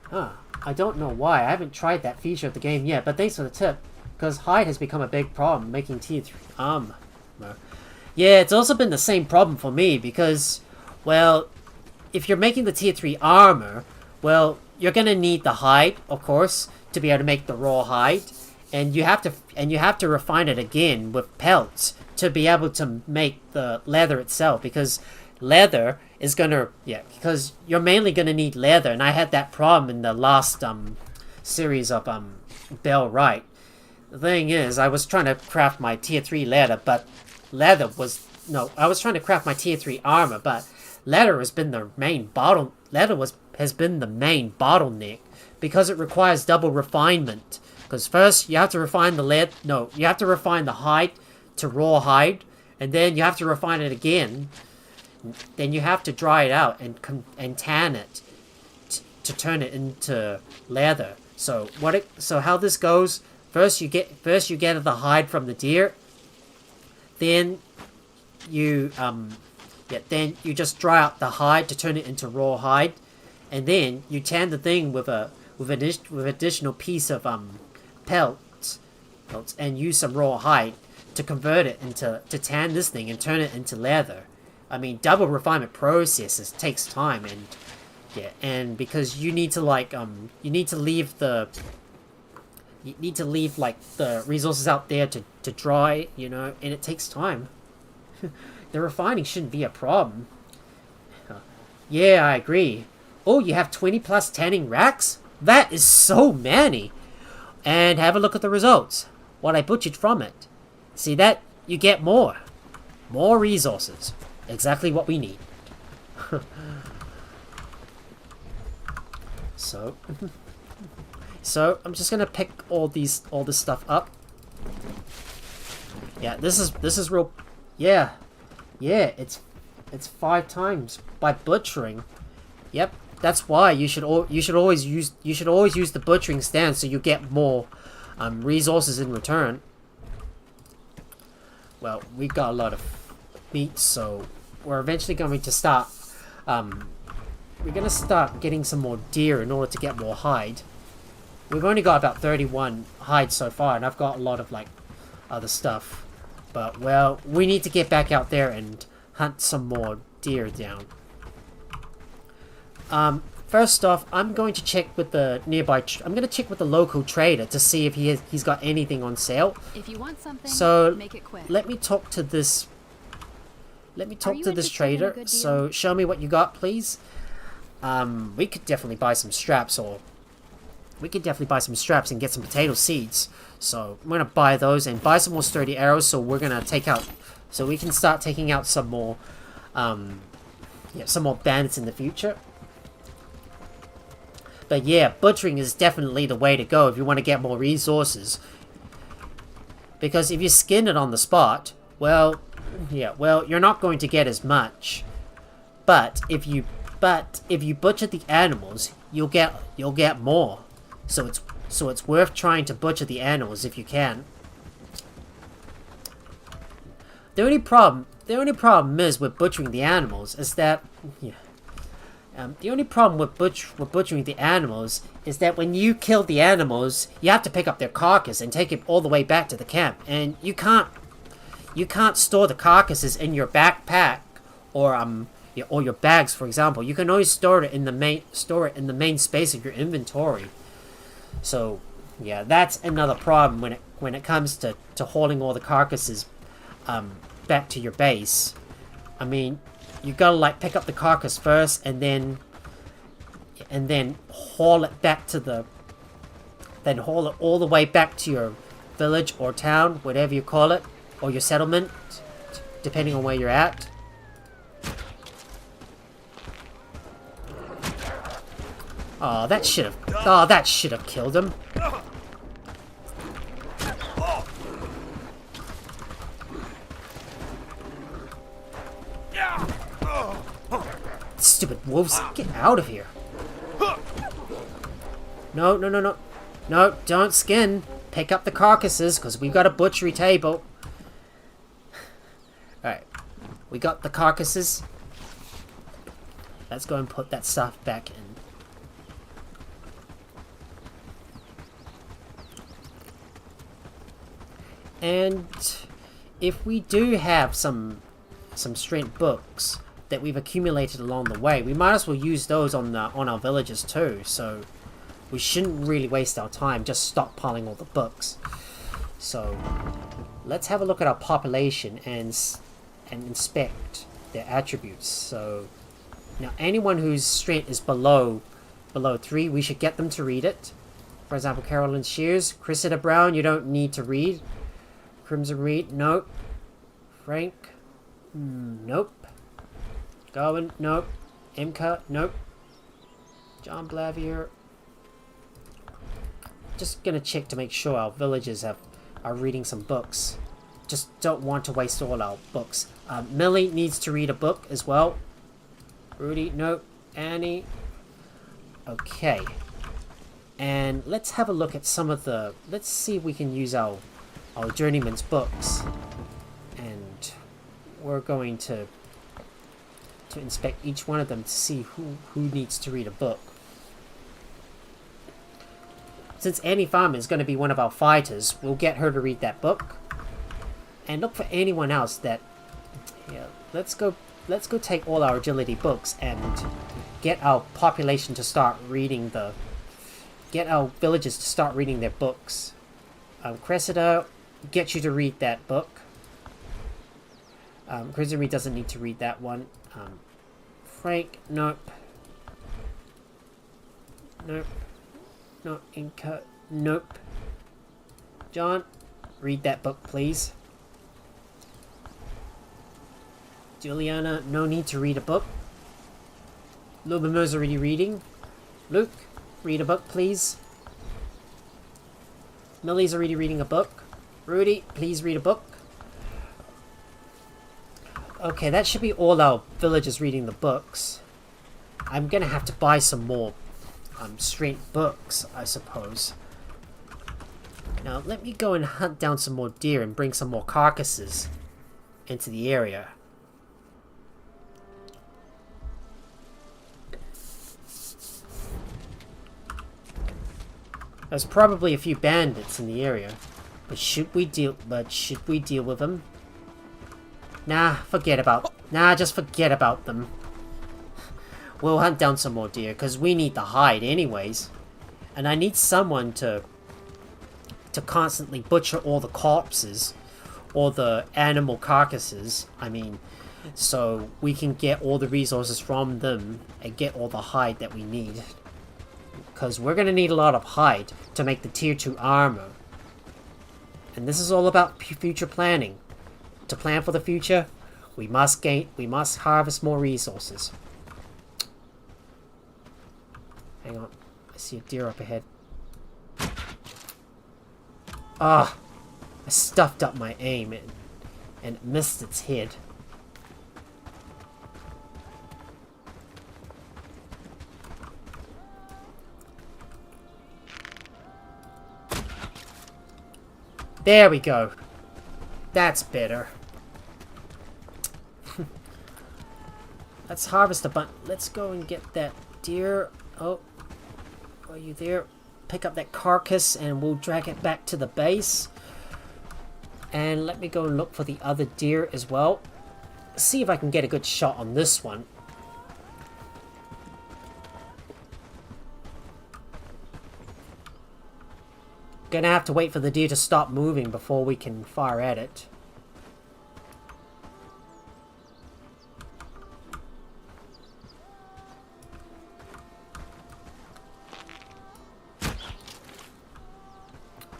I don't know why. I haven't tried that feature of the game yet, but thanks for the tip, because hide has become a big problem making tier 3 armor. Yeah, it's also been the same problem for me, because, well, if you're making the tier 3 armor, well, you're gonna need the hide, of course, to be able to make the raw hide, and you have to refine it again with pelts to be able to make the leather itself, because leather is gonna, because you're mainly gonna need leather, and I had that problem in the last series of Bellwright. The thing is, I was trying to craft my tier 3 leather, but I was trying to craft my tier 3 armor, but leather has been the main bottleneck, because it requires double refinement. Because first you have to refine you have to refine the hide to raw hide, and then you have to refine it again. Then you have to dry it out and tan it, to turn it into leather. So how this goes? First you get the hide from the deer. Then you just dry out the hide to turn it into raw hide, and then you tan the thing with additional piece of pelts, and use some raw hide to convert it to tan this thing and turn it into leather. I mean, double refinement processes takes time, and because you need to leave the resources out there to dry, and it takes time. The refining shouldn't be a problem. Yeah, I agree. Oh, you have 20 plus tanning racks? That is so many! And have a look at the results. What I butchered from it. See that? You get more. More resources. Exactly what we need. So I'm just gonna pick all this stuff up. Yeah, this is real. Yeah, it's 5 times by butchering. Yep, that's why you should always use the butchering stand so you get more resources in return. Well, we got a lot of meat, so we're eventually going to start. We're gonna start getting some more deer in order to get more hide. We've only got about 31 hide so far, and I've got a lot of other stuff. But well, we need to get back out there and hunt some more deer down. First off, I'm going to check with the nearby. I'm going to check with the local trader to see if he's got anything on sale. If you want something, so make it quick. Let me talk to this. Let me talk to this trader. So show me what you got, please. We could definitely buy some straps, and get some potato seeds. So I'm gonna buy those and buy some more sturdy arrows. So we're gonna so we can start taking out some more, some more bandits in the future. But yeah, butchering is definitely the way to go if you want to get more resources. Because if you skin it on the spot, well, you're not going to get as much. But if you butcher the animals, you'll get more. So it's worth trying to butcher the animals if you can. The only problem is with butchering the animals is that the only problem with butchering the animals is that when you kill the animals, you have to pick up their carcass and take it all the way back to the camp, and you can't store the carcasses in your backpack or your bags, for example. You can only store it in the main space of your inventory. So yeah, that's another problem when it comes to hauling all the carcasses back to your base. I mean, you gotta pick up the carcass first and then haul it all the way back to your village or town, whatever you call it, or your settlement, depending on where you're at. Oh, that should have killed him. Stupid wolves, get out of here. No, don't skin. Pick up the carcasses, because we got a butchery table. Alright, we got the carcasses. Let's go and put that stuff back in. And if we do have some strength books that we've accumulated along the way, we might as well use those on our villages too. So we shouldn't really waste our time just stockpiling all the books. So let's have a look at our population and inspect their attributes. So now anyone whose strength is below 3, we should get them to read it. For example, Carolyn Shears, Cressida Brown, you don't need to read. Crimson Reed, nope. Frank, nope. Garwin, nope. Imka, nope. John Blavier. Just gonna check to make sure our villagers are reading some books. Just don't want to waste all our books. Millie needs to read a book as well. Rudy, nope. Annie. Okay. And let's have a look at some of the... Let's see if we can use our journeyman's books. And we're going to inspect each one of them to see who needs to read a book. Since Annie Farmer is going to be one of our fighters, we'll get her to read that book. And look for anyone else that... Yeah, let's go take all our agility books and get our population to start reading the... Get our villagers to start reading their books. Cressida, get you to read that book. Grizzly doesn't need to read that one. Frank, nope. Nope. Not Inca, nope. John, read that book, please. Juliana, no need to read a book. Lubimer's already reading. Luke, read a book, please. Millie's already reading a book. Rudy, please read a book. Okay, that should be all our villagers reading the books. I'm gonna have to buy some more straight books, I suppose. Now, let me go and hunt down some more deer and bring some more carcasses into the area. There's probably a few bandits in the area, but should we deal with them? Nah, just forget about them. We'll hunt down some more deer, because we need the hide anyways. And I need someone to constantly butcher all the corpses, or the animal carcasses, I mean, so we can get all the resources from them and get all the hide that we need. Because we're going to need a lot of hide to make the tier 2 armor. And this is all about future planning. To plan for the future, we must harvest more resources. Hang on, I see a deer up ahead. Ah, I stuffed up my aim and missed its head. There we go. That's better. Let's harvest a bunch. Let's go and get that deer. Oh, are you there? Pick up that carcass and we'll drag it back to the base. And let me go and look for the other deer as well. See if I can get a good shot on this one. Gonna have to wait for the deer to stop moving before we can fire at it.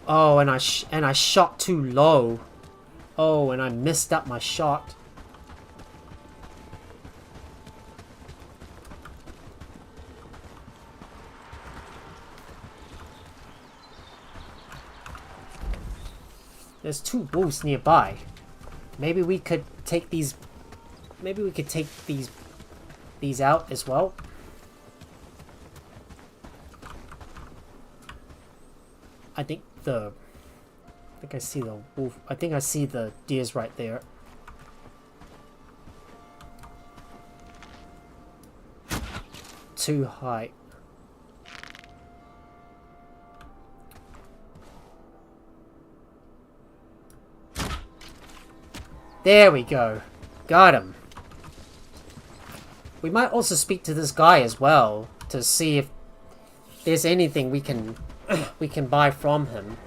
Oh, and I shot too low. Oh, and I missed up my shot. There's 2 wolves nearby. Maybe we could take these. Maybe we could take these out as well. I think I see the wolf. I think I see the deers right there. Too high. There we go. Got him. We might also speak to this guy as well to see if there's anything we can buy from him.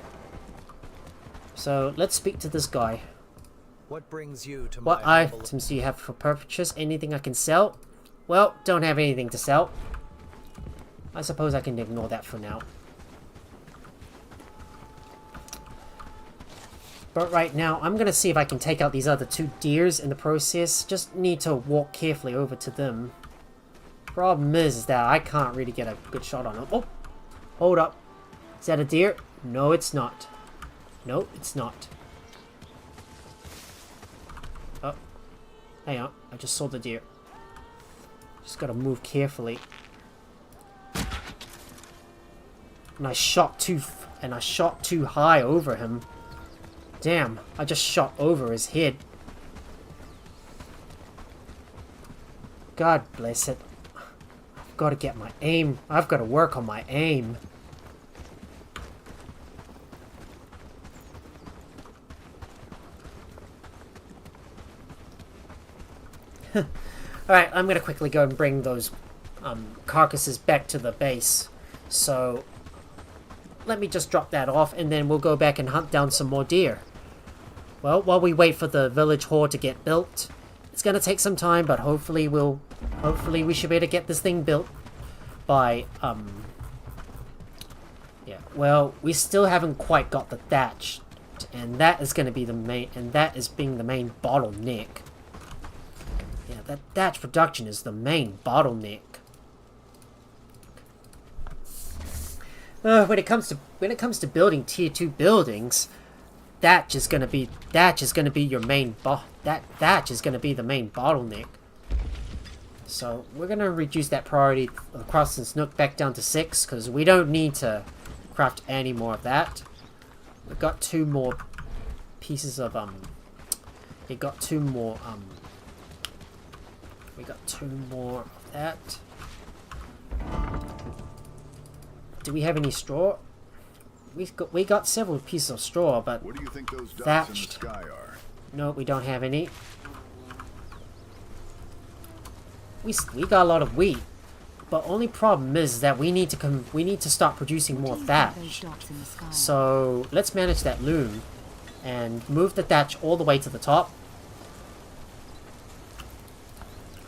So let's speak to this guy. What brings you to What my items do you have for purchase? Anything I can sell? Well, don't have anything to sell. I suppose I can ignore that for now. But right now, I'm gonna see if I can take out these other 2 deers in the process. Just need to walk carefully over to them. Problem is that I can't really get a good shot on them. Oh! Hold up. Is that a deer? No, it's not. No, it's not. Oh. Hang on. I just saw the deer. Just gotta move carefully. And I shot too high over him. Damn, I just shot over his head. God bless it. I've got to get my aim. I've got to work on my aim. Alright, I'm going to quickly go and bring those carcasses back to the base. So, let me just drop that off and then we'll go back and hunt down some more deer. Well, while we wait for the village hall to get built, it's going to take some time, but hopefully we should be able to get this thing built by, yeah, well, we still haven't quite got the thatch, and that is going to be the main, and that is being the main bottleneck. Yeah, that thatch production is the main bottleneck. When it comes to building tier 2 buildings, thatch is gonna be your main thatch is gonna be the main bottleneck. So we're gonna reduce that priority across this nook back down to 6 because we don't need to craft any more of that. We've got 2 more pieces of we got 2 more of that. Do we have any straw? We got several pieces of straw, but What do you think those dots thatched. in the sky are? No, we don't have any. We got a lot of wheat, but only problem is that we need to start producing more thatch. So let's manage that loom and move the thatch all the way to the top.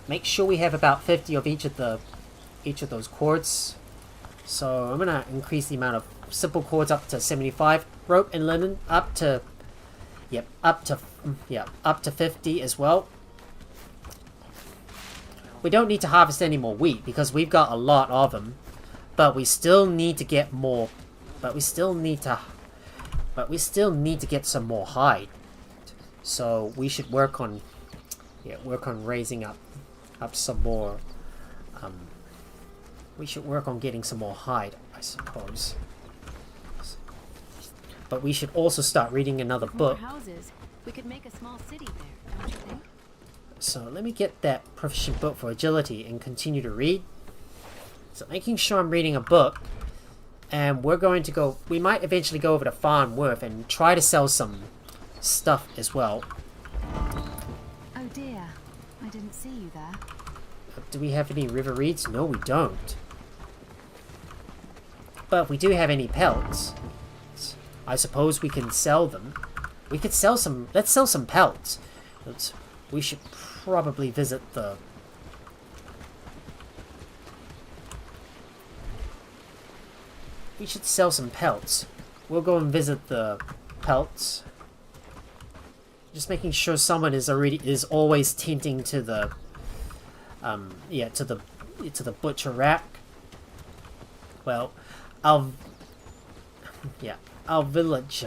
Make sure we have about 50 of each of those cords. So I'm gonna increase the amount of simple cords up to 75, rope and linen up to 50 as well. We don't need to harvest any more wheat because we've got a lot of them, but we still need to get more. But we still need to get some more hide. So we should work on raising up some more. We should work on getting some more hide, I suppose. But we should also start reading another book. Houses. We could make a small city there, don't you think? So let me get that proficient book for agility and continue to read. So making sure I'm reading a book, and we might eventually go over to Farnworth and try to sell some stuff as well. Oh dear, I didn't see you there. Do we have any river reeds? No, we don't. But if we do have any pelts, I suppose we can sell them. We could sell some. Let's sell some pelts. We should probably visit the. We should sell some pelts. We'll go and visit the pelts. Just making sure someone is always tending to the. To the butcher rack. Well, our village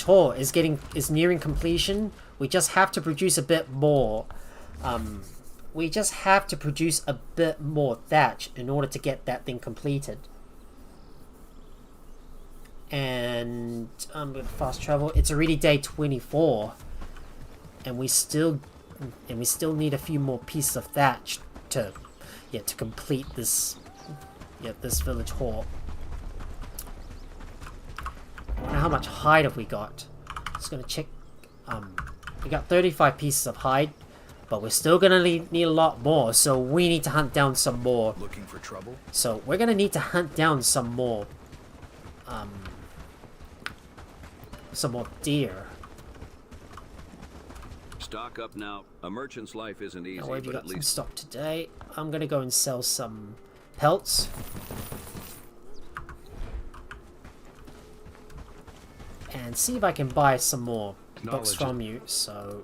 hall is nearing completion. We just have to produce a bit more. We just have to produce a bit more thatch in order to get that thing completed. And I'm gonna fast travel. It's already day 24, and we still need a few more pieces of thatch to complete this village hall. I wonder how much hide have we got. Just gonna check. We got 35 pieces of hide, but we're still gonna need a lot more. So we need to hunt down some more. Looking for trouble? So we're gonna need to hunt down some more deer. Stock up now. A merchant's life isn't easy, Now, where have you but got at some least stock today? I'm gonna go and sell some pelts. And see if I can buy some more books from you. So,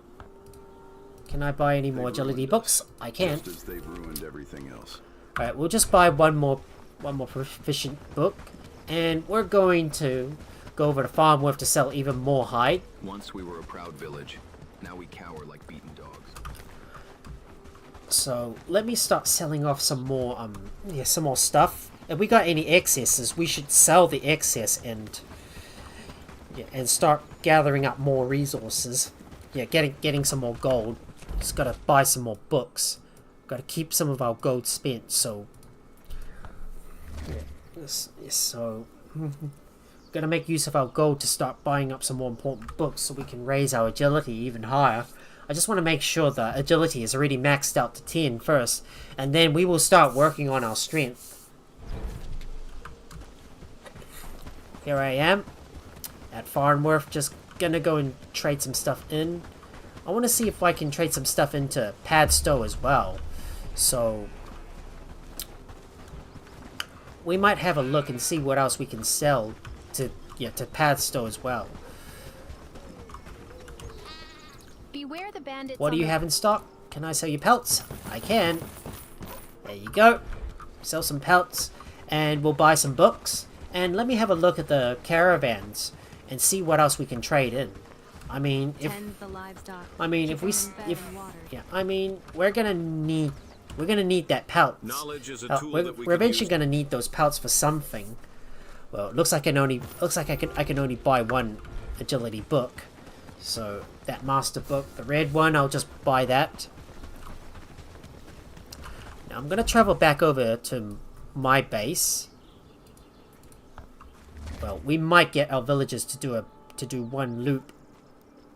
can I buy any more agility books? I can. Just as they've ruined everything else. Alright, we'll just buy one more proficient book. And we're going to go over to Farnworth to sell even more hide. Once we were a proud village. Now we cower like beaten dogs. So let me start selling off some more stuff. if we got any excesses, we should sell the excess and start gathering up more resources. Yeah, getting some more gold. Just gotta buy some more books. Gotta keep some of our gold spent. So gotta make use of our gold to start buying up some more important books so we can raise our agility even higher. I just want to make sure that agility is already maxed out to 10 first, and then we will start working on our strength. Here I am at Farnworth, just gonna go and trade some stuff in. I want to see if I can trade some stuff into Padstow as well. So we might have a look and see what else we can sell to Padstow as well. Beware the bandits. What do you have in stock? Can I sell you pelts? I can. There you go. Sell some pelts, and we'll buy some books. And let me have a look at the caravans and see what else we can trade in. I mean, if we're gonna need that pelts. Knowledge is a tool that we we're can eventually use. gonna need those pelts for something. Well, it looks like I can only buy one agility book. So that master book, the red one, I'll just buy that. Now I'm gonna travel back over to my base. Well, we might get our villagers to do one loop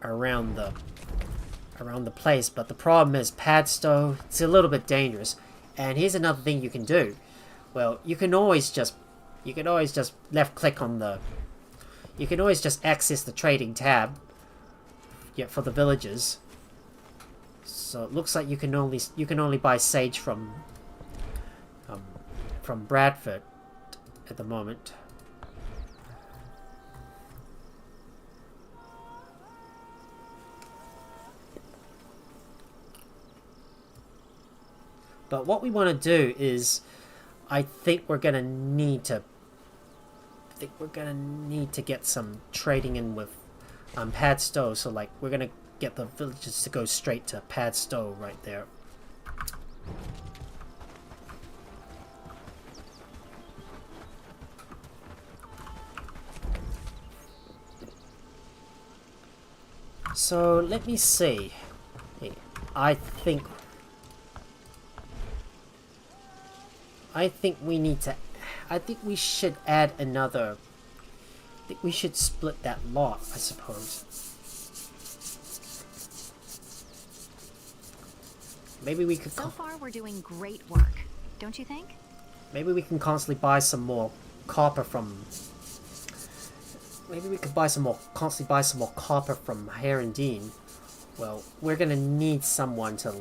around the place, but the problem is Padstow, it's a little bit dangerous. And here's another thing you can do. Well, you can always just left click on the, you can always just access the trading tab, for the villagers. So it looks like you can only buy sage from Bradford at the moment. But what we want to do is, I think we're gonna need to get some trading in with Padstow. So like we're gonna get the villagers to go straight to Padstow right there. So let me see. I think we should add another. I think we should split that lot, I suppose. Maybe we could. So far, we're doing great work, don't you think? Maybe we can constantly buy some more copper from. Maybe we could constantly buy some more copper from Herondine. Well, we're gonna need someone to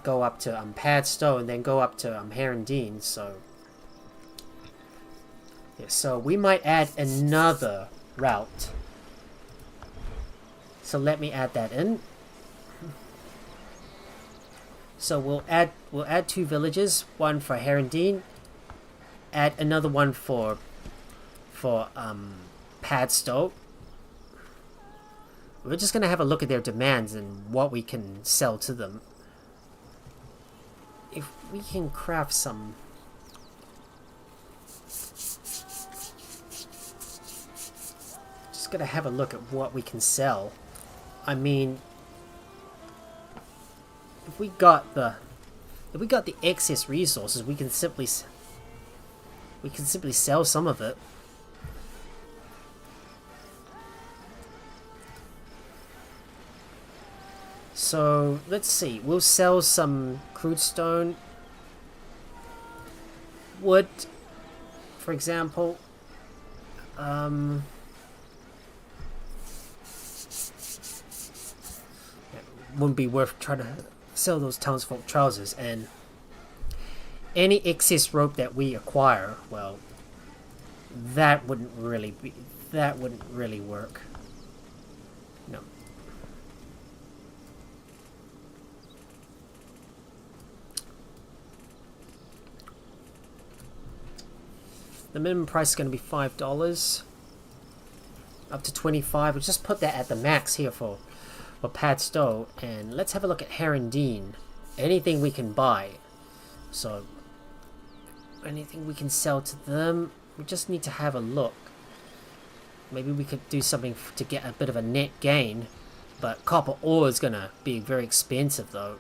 go up to Padstow and then go up to Herondine. So yeah, so we might add another route. So let me add that in. So we'll add 2 villages, one for Herondine, add another one for Padstow. We're just gonna have a look at their demands and what we can sell to them. If we can craft some. Just gonna have a look at what we can sell. I mean, if we got the excess resources, we can simply sell some of it. So let's see. We'll sell some crude stone, wood, for example. Wouldn't be worth trying to sell those townsfolk trousers, and any excess rope that we acquire, well, that wouldn't really work. No. The minimum price is going to be $5, up to $25. We'll just put that at the max here for Padstow, and let's have a look at Herondine. Anything we can buy. So anything we can sell to them? We just need to have a look. Maybe we could do something to get a bit of a net gain. But copper ore is gonna be very expensive though.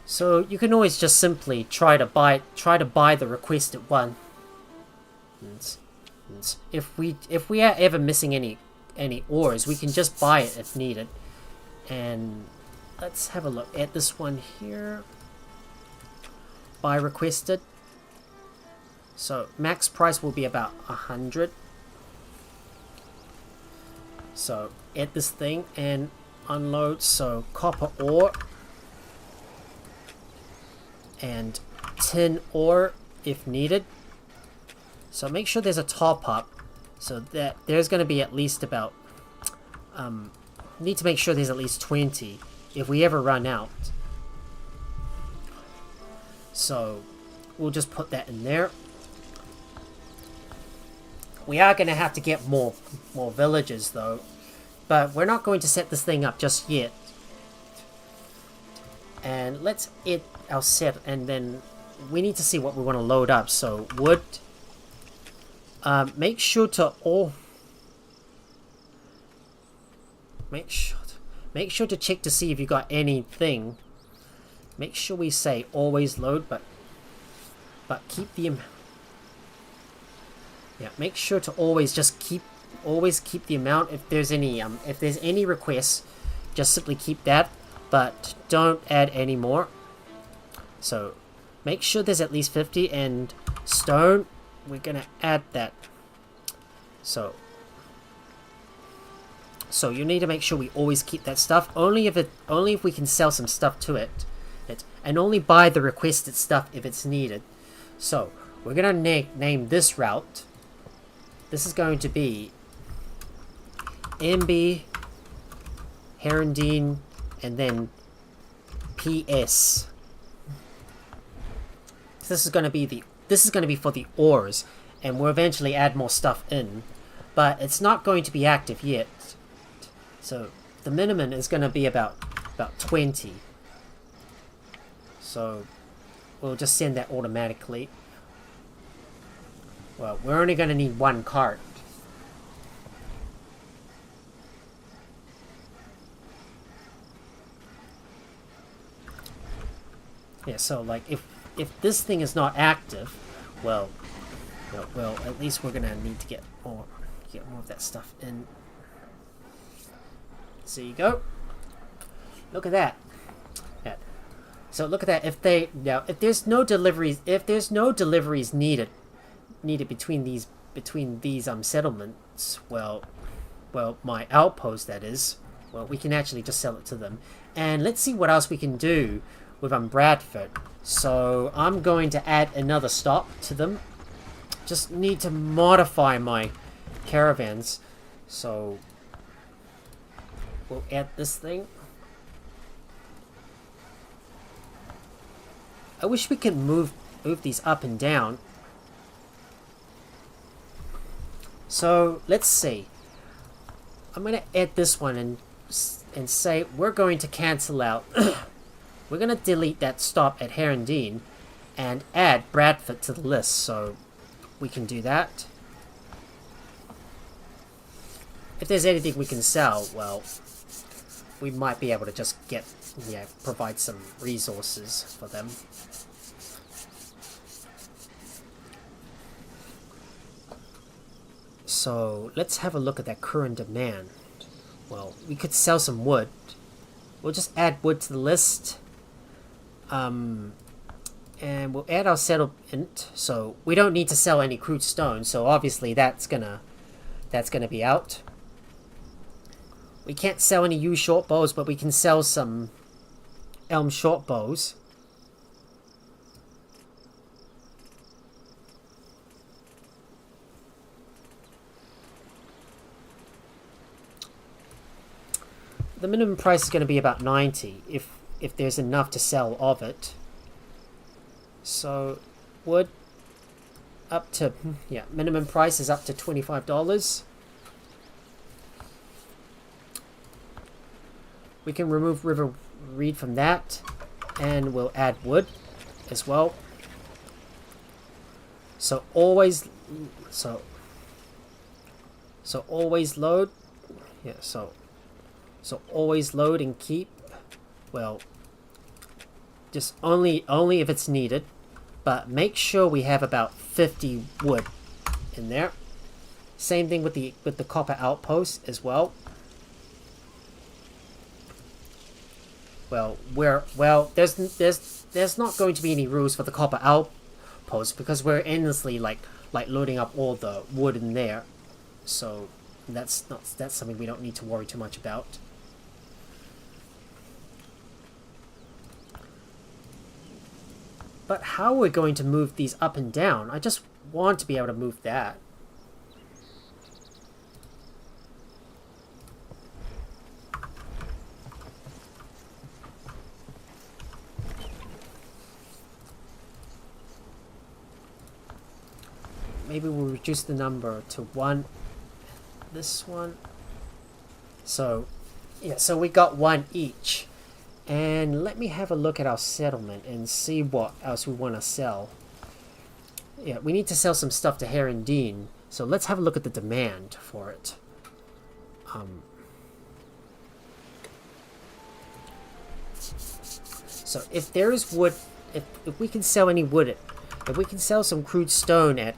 So you can always just simply try to buy the requested one. And if we are ever missing any ores, we can just buy it if needed. And let's have a look at this one here. Buy requested. So max price will be about 100. So add this thing and unload. So copper ore and tin ore if needed. So make sure there's a top up, so that there's going to be at least about need to make sure there's at least 20 if we ever run out. So we'll just put that in there. We are going to have to get more villages though, but we're not going to set this thing up just yet. And let's add our set, and then we need to see what we want to load up. So wood. Make sure to make sure to check to see if you got anything. Make sure we say always load, but keep the make sure to always keep the amount. If there's any requests, just simply keep that, but don't add any more. So make sure there's at least 50, and stone, we're gonna add that. So you need to make sure we always keep that stuff. Only if we can sell some stuff to it, and only buy the requested stuff if it's needed. So we're gonna name this route. This is going to be MB Herondine and then PS. This is going to be for the ores, and we'll eventually add more stuff in, but it's not going to be active yet. So the minimum is going to be about 20. So we'll just send that automatically. Well, we're only going to need one cart. Yeah, so like if this thing is not active, well, at least we're gonna need to get more of that stuff in. So you go. Look at that. Yeah. So look at that. If there's no deliveries needed between these settlements, well, my outpost, that is, well, we can actually just sell it to them. And let's see what else we can do with Bradford. So I'm going to add another stop to them. Just need to modify my caravans. So we'll add this thing. I wish we could move these up and down. So let's see. I'm going to add this one and say we're going to cancel out. We're going to delete that stop at Herondine and add Bradford to the list, so we can do that. If there's anything we can sell, well, we might be able to just provide some resources for them. So let's have a look at that current demand. Well, we could sell some wood. We'll just add wood to the list. And we'll add our settlement, so we don't need to sell any crude stone, so obviously that's gonna be out. We can't sell any yew short bows, but we can sell some elm short bows. The minimum price is going to be about 90 if there's enough to sell of it. So wood up to, yeah, minimum price is up to $25. We can remove river reed from that, and we'll add wood as well. So always always load. Yeah, so always load and keep. Well, just only if it's needed, but make sure we have about 50 wood in there. Same thing with the copper outpost as well. Well, there's not going to be any rules for the copper outpost because we're endlessly like loading up all the wood in there, so that's something we don't need to worry too much about. But how we're going to move these up and down, I just want to be able to move that. Maybe we'll reduce the number to 1. This one. So, yeah, so we got 1 each. And let me have a look at our settlement and see what else we want to sell. Yeah, we need to sell some stuff to Herondine. So let's have a look at the demand for it. So if there is wood, if we can sell any wood, if we can sell some crude stone at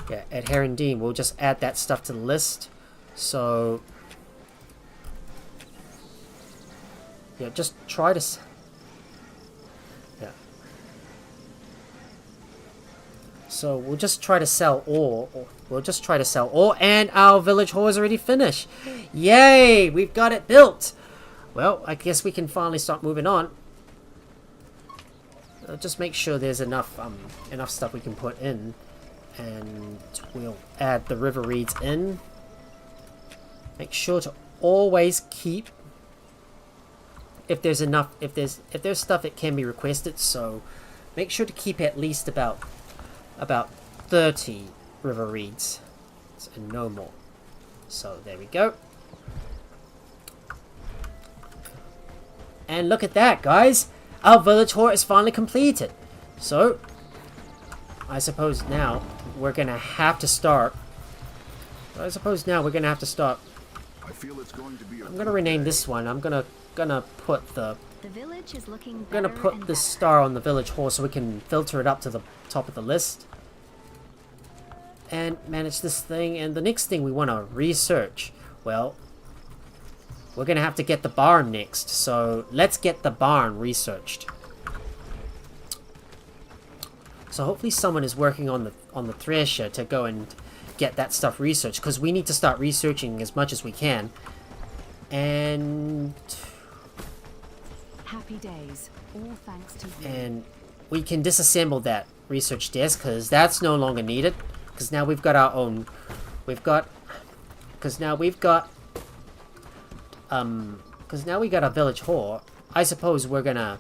Herondine, we'll just add that stuff to the list. So yeah, just try to. Yeah. So we'll just try to sell ore. We'll just try to sell ore, and our village hall is already finished. Yay! We've got it built. Well, I guess we can finally start moving on. Just make sure there's enough stuff we can put in, and we'll add the river reeds in. Make sure to always keep. If there's stuff that can be requested, so make sure to keep at least about 30 river reeds and no more. So there we go. And look at that, guys! Our village hall is finally completed. So I suppose now we're gonna have to start. I feel it's going to be I'm gonna rename this one. I'm gonna put The village is looking I'm gonna better put and this better. star on the village hall so we can filter it up to the top of the list and manage this thing. And the next thing we want to research, well, we're gonna have to get the barn next, so let's get the barn researched. So hopefully someone is working on the thresher to go and get that stuff researched, because we need to start researching as much as we can. And Happy days, all thanks to you. and we can disassemble that research desk because that's no longer needed, because now we've got our own. Because now we got our village hall. I suppose we're gonna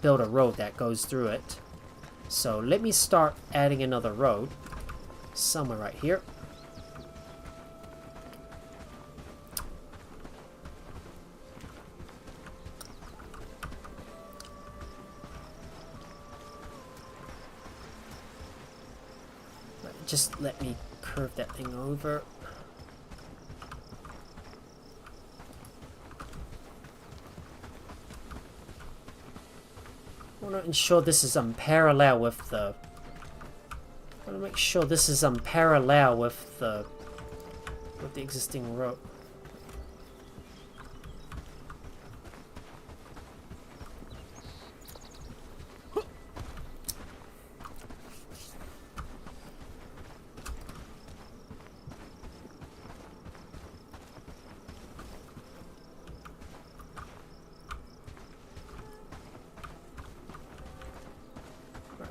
build a road that goes through it. So let me start adding another road somewhere right here. Just let me curve that thing over. I want to ensure this is parallel with the. I want to make sure this is parallel with the existing road.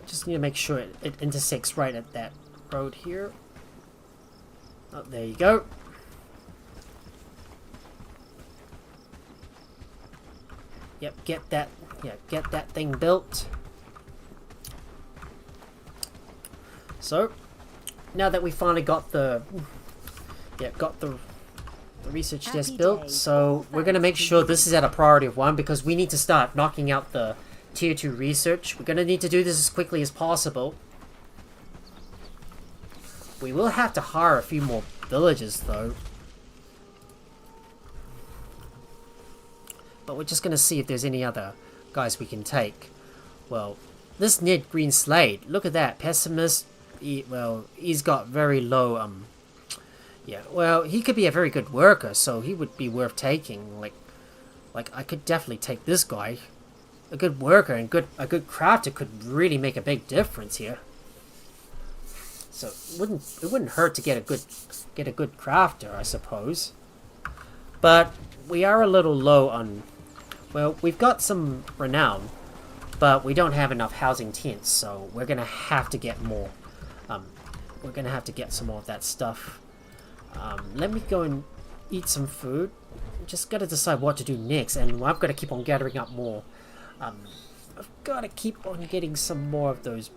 Just need to make sure it intersects right at that road here. Oh, there you go. Yep, get Yeah, get that thing built. So, now that we finally got the research desk Happy built, days. so we're gonna make sure this is at a priority of 1 because we need to start knocking out the tier 2 research. We're gonna need to do this as quickly as possible. We will have to hire a few more villagers though. But we're just gonna see if there's any other guys we can take. Well, this Ned Greenslade, look at that, pessimist. He's got very low, yeah, well, he could be a very good worker, so he would be worth taking. Like I could definitely take this guy. A good worker and a good crafter could really make a big difference here. So it wouldn't hurt to get a good crafter, I suppose. But we are a little low on, well, we've got some renown, but we don't have enough housing tents, so we're gonna have to get more. We're gonna have to get some more of that stuff. Let me go and eat some food. Just gotta decide what to do next, and I've got to keep on gathering up more. I've got to keep on getting some more of those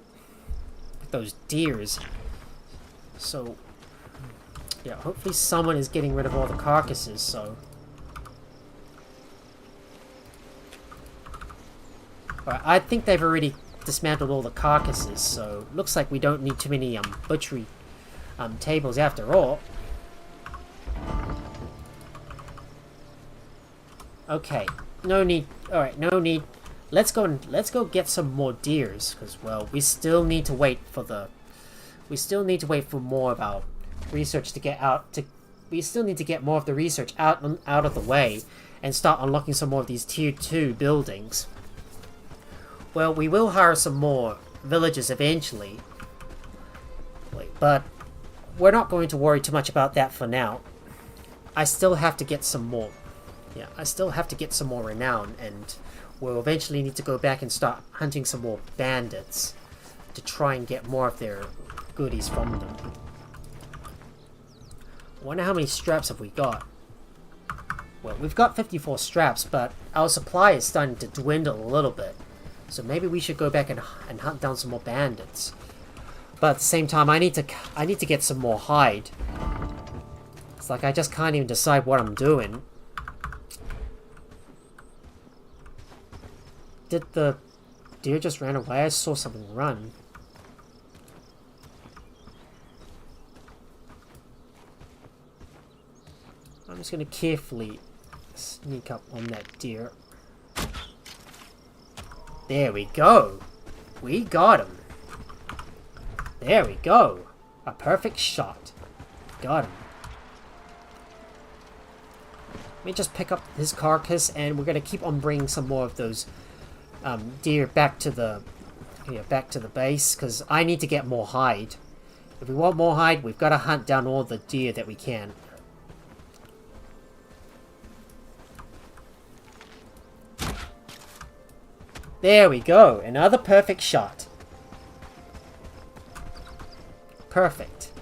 deers. So yeah, hopefully someone is getting rid of all the carcasses. So alright, I think they've already dismantled all the carcasses, so looks like we don't need too many butchery tables after all. Okay, no need. All right, no need. Let's go get some more deers, because well, we still need to wait for more of our research to get out. We still need to get more of the research out of the way and start unlocking some more of these tier 2 buildings. Well, we will hire some more villagers eventually, but we're not going to worry too much about that for now. I still have to get some more. Yeah, I still have to get some more renown, and we'll eventually need to go back and start hunting some more bandits to try and get more of their goodies from them. I wonder how many straps have we got? Well, we've got 54 straps, but our supply is starting to dwindle a little bit. So maybe we should go back and hunt down some more bandits. But at the same time, I need to get some more hide. It's like I just can't even decide what I'm doing. Did the deer just ran away? I saw something run. I'm just gonna carefully sneak up on that deer. There we go. We got him. There we go. A perfect shot. Got him. Let me just pick up his carcass, and we're gonna keep on bringing some more of those deer back to the base, because I need to get more hide. If we want more hide, we've got to hunt down all the deer that we can. There we go. Another perfect shot. Perfect.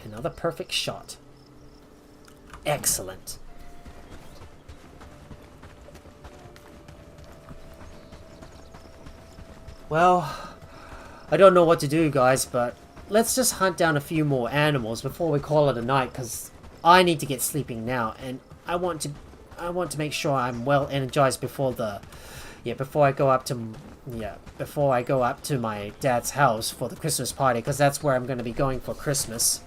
Another perfect shot. Excellent. Well, I don't know what to do, guys, but let's just hunt down a few more animals before we call it a night, because I need to get sleeping now, and I want to make sure I'm well energized before I go up to my dad's house for the Christmas party, because that's where I'm going to be going for Christmas.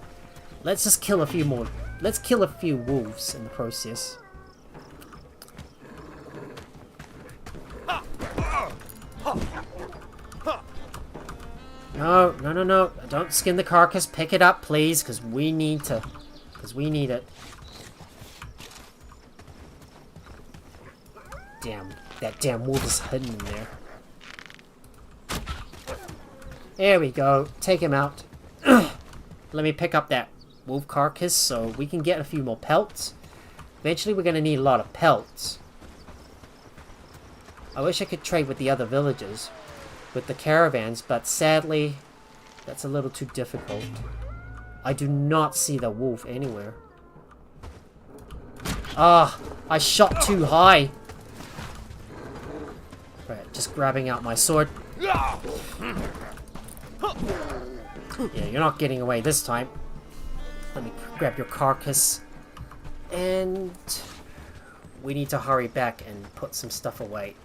Let's just kill a few more. Let's kill a few wolves in the process. No. Don't skin the carcass. Pick it up, please, because we need it. Damn, that damn wolf is hidden in there. There we go. Take him out. Let me pick up that wolf carcass so we can get a few more pelts. Eventually we're going to need a lot of pelts. I wish I could trade with the other villagers, with the caravans, but sadly, that's a little too difficult. I do not see the wolf anywhere. Ah, I shot too high. just grabbing out my sword. Yeah, you're not getting away this time. Let me grab your carcass. And we need to hurry back and put some stuff away.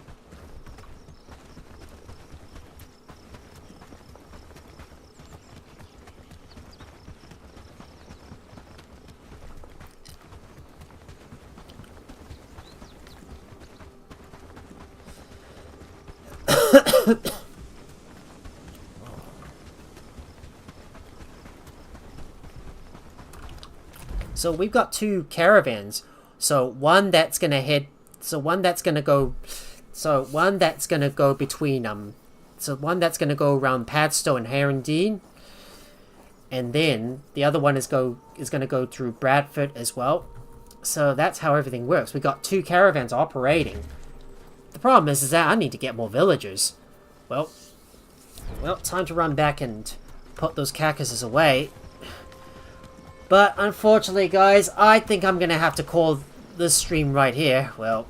So we've got two caravans. So one that's gonna head. So one that's gonna go. So one that's gonna go between So one that's gonna go around Padstow and Herondine. And then the other one is gonna go through Bradford as well. So that's how everything works. We got two caravans operating. The problem is that I need to get more villagers. Well, time to run back and put those carcasses away. But unfortunately, guys, I think I'm gonna have to call this stream right here. Well,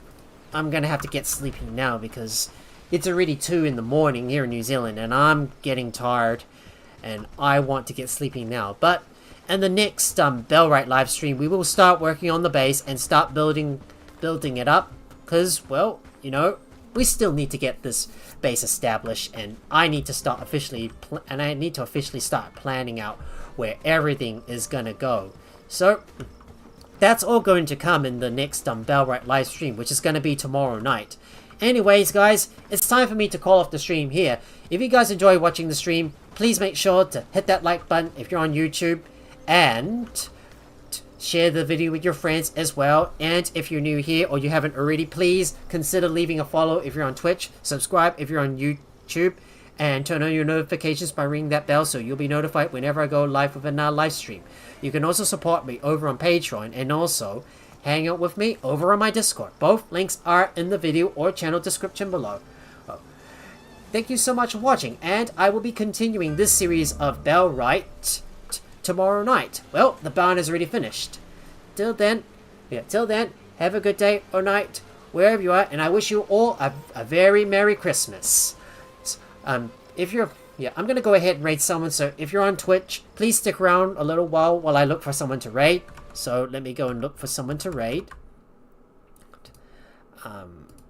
I'm gonna have to get sleepy now because it's already 2 in the morning here in New Zealand, and I'm getting tired, and I want to get sleepy now. But in the next Bellwright live stream, we will start working on the base and start building it up. Because, well, you know, we still need to get this base established, and I need to start officially start planning out where everything is gonna go. So that's all going to come in the next Bellwright live stream, which is gonna be tomorrow night. Anyways, guys, it's time for me to call off the stream here. If you guys enjoy watching the stream, please make sure to hit that like button if you're on YouTube, and share the video with your friends as well. And if you're new here or you haven't already, please consider leaving a follow if you're on Twitch, subscribe if you're on YouTube, and turn on your notifications by ringing that bell so you'll be notified whenever I go live with another live stream. You can also support me over on Patreon and also hang out with me over on my Discord. Both links are in the video or channel description below. Thank you so much for watching, and I will be continuing this series of Bellwright tomorrow night. Well, the barn is already finished. Till then, have a good day or night wherever you are, and I wish you all a very Merry Christmas. If you're, I'm gonna go ahead and raid someone. So if you're on Twitch, please stick around a little while I look for someone to raid. So let me go and look for someone to raid.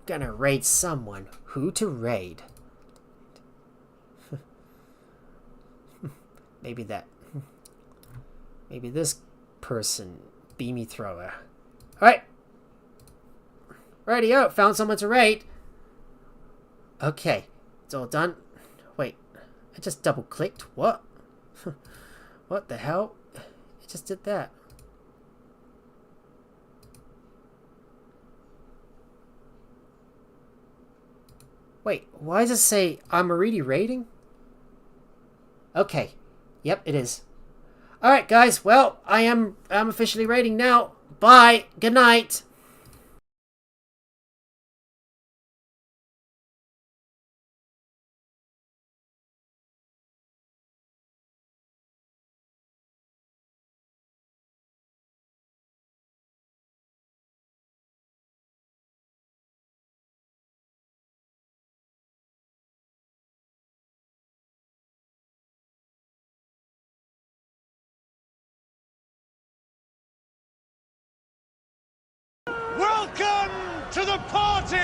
Gonna raid someone. Who to raid? Maybe this person. Beamy thrower. Alright. Rightio, found someone to raid. Okay, it's all done. Wait, I just double clicked. What? What the hell? I just did that. Wait, why does it say I'm already raiding? Okay, yep, it is. Alright, guys, well, I'm officially raiding now. Bye, good night. Welcome to the party!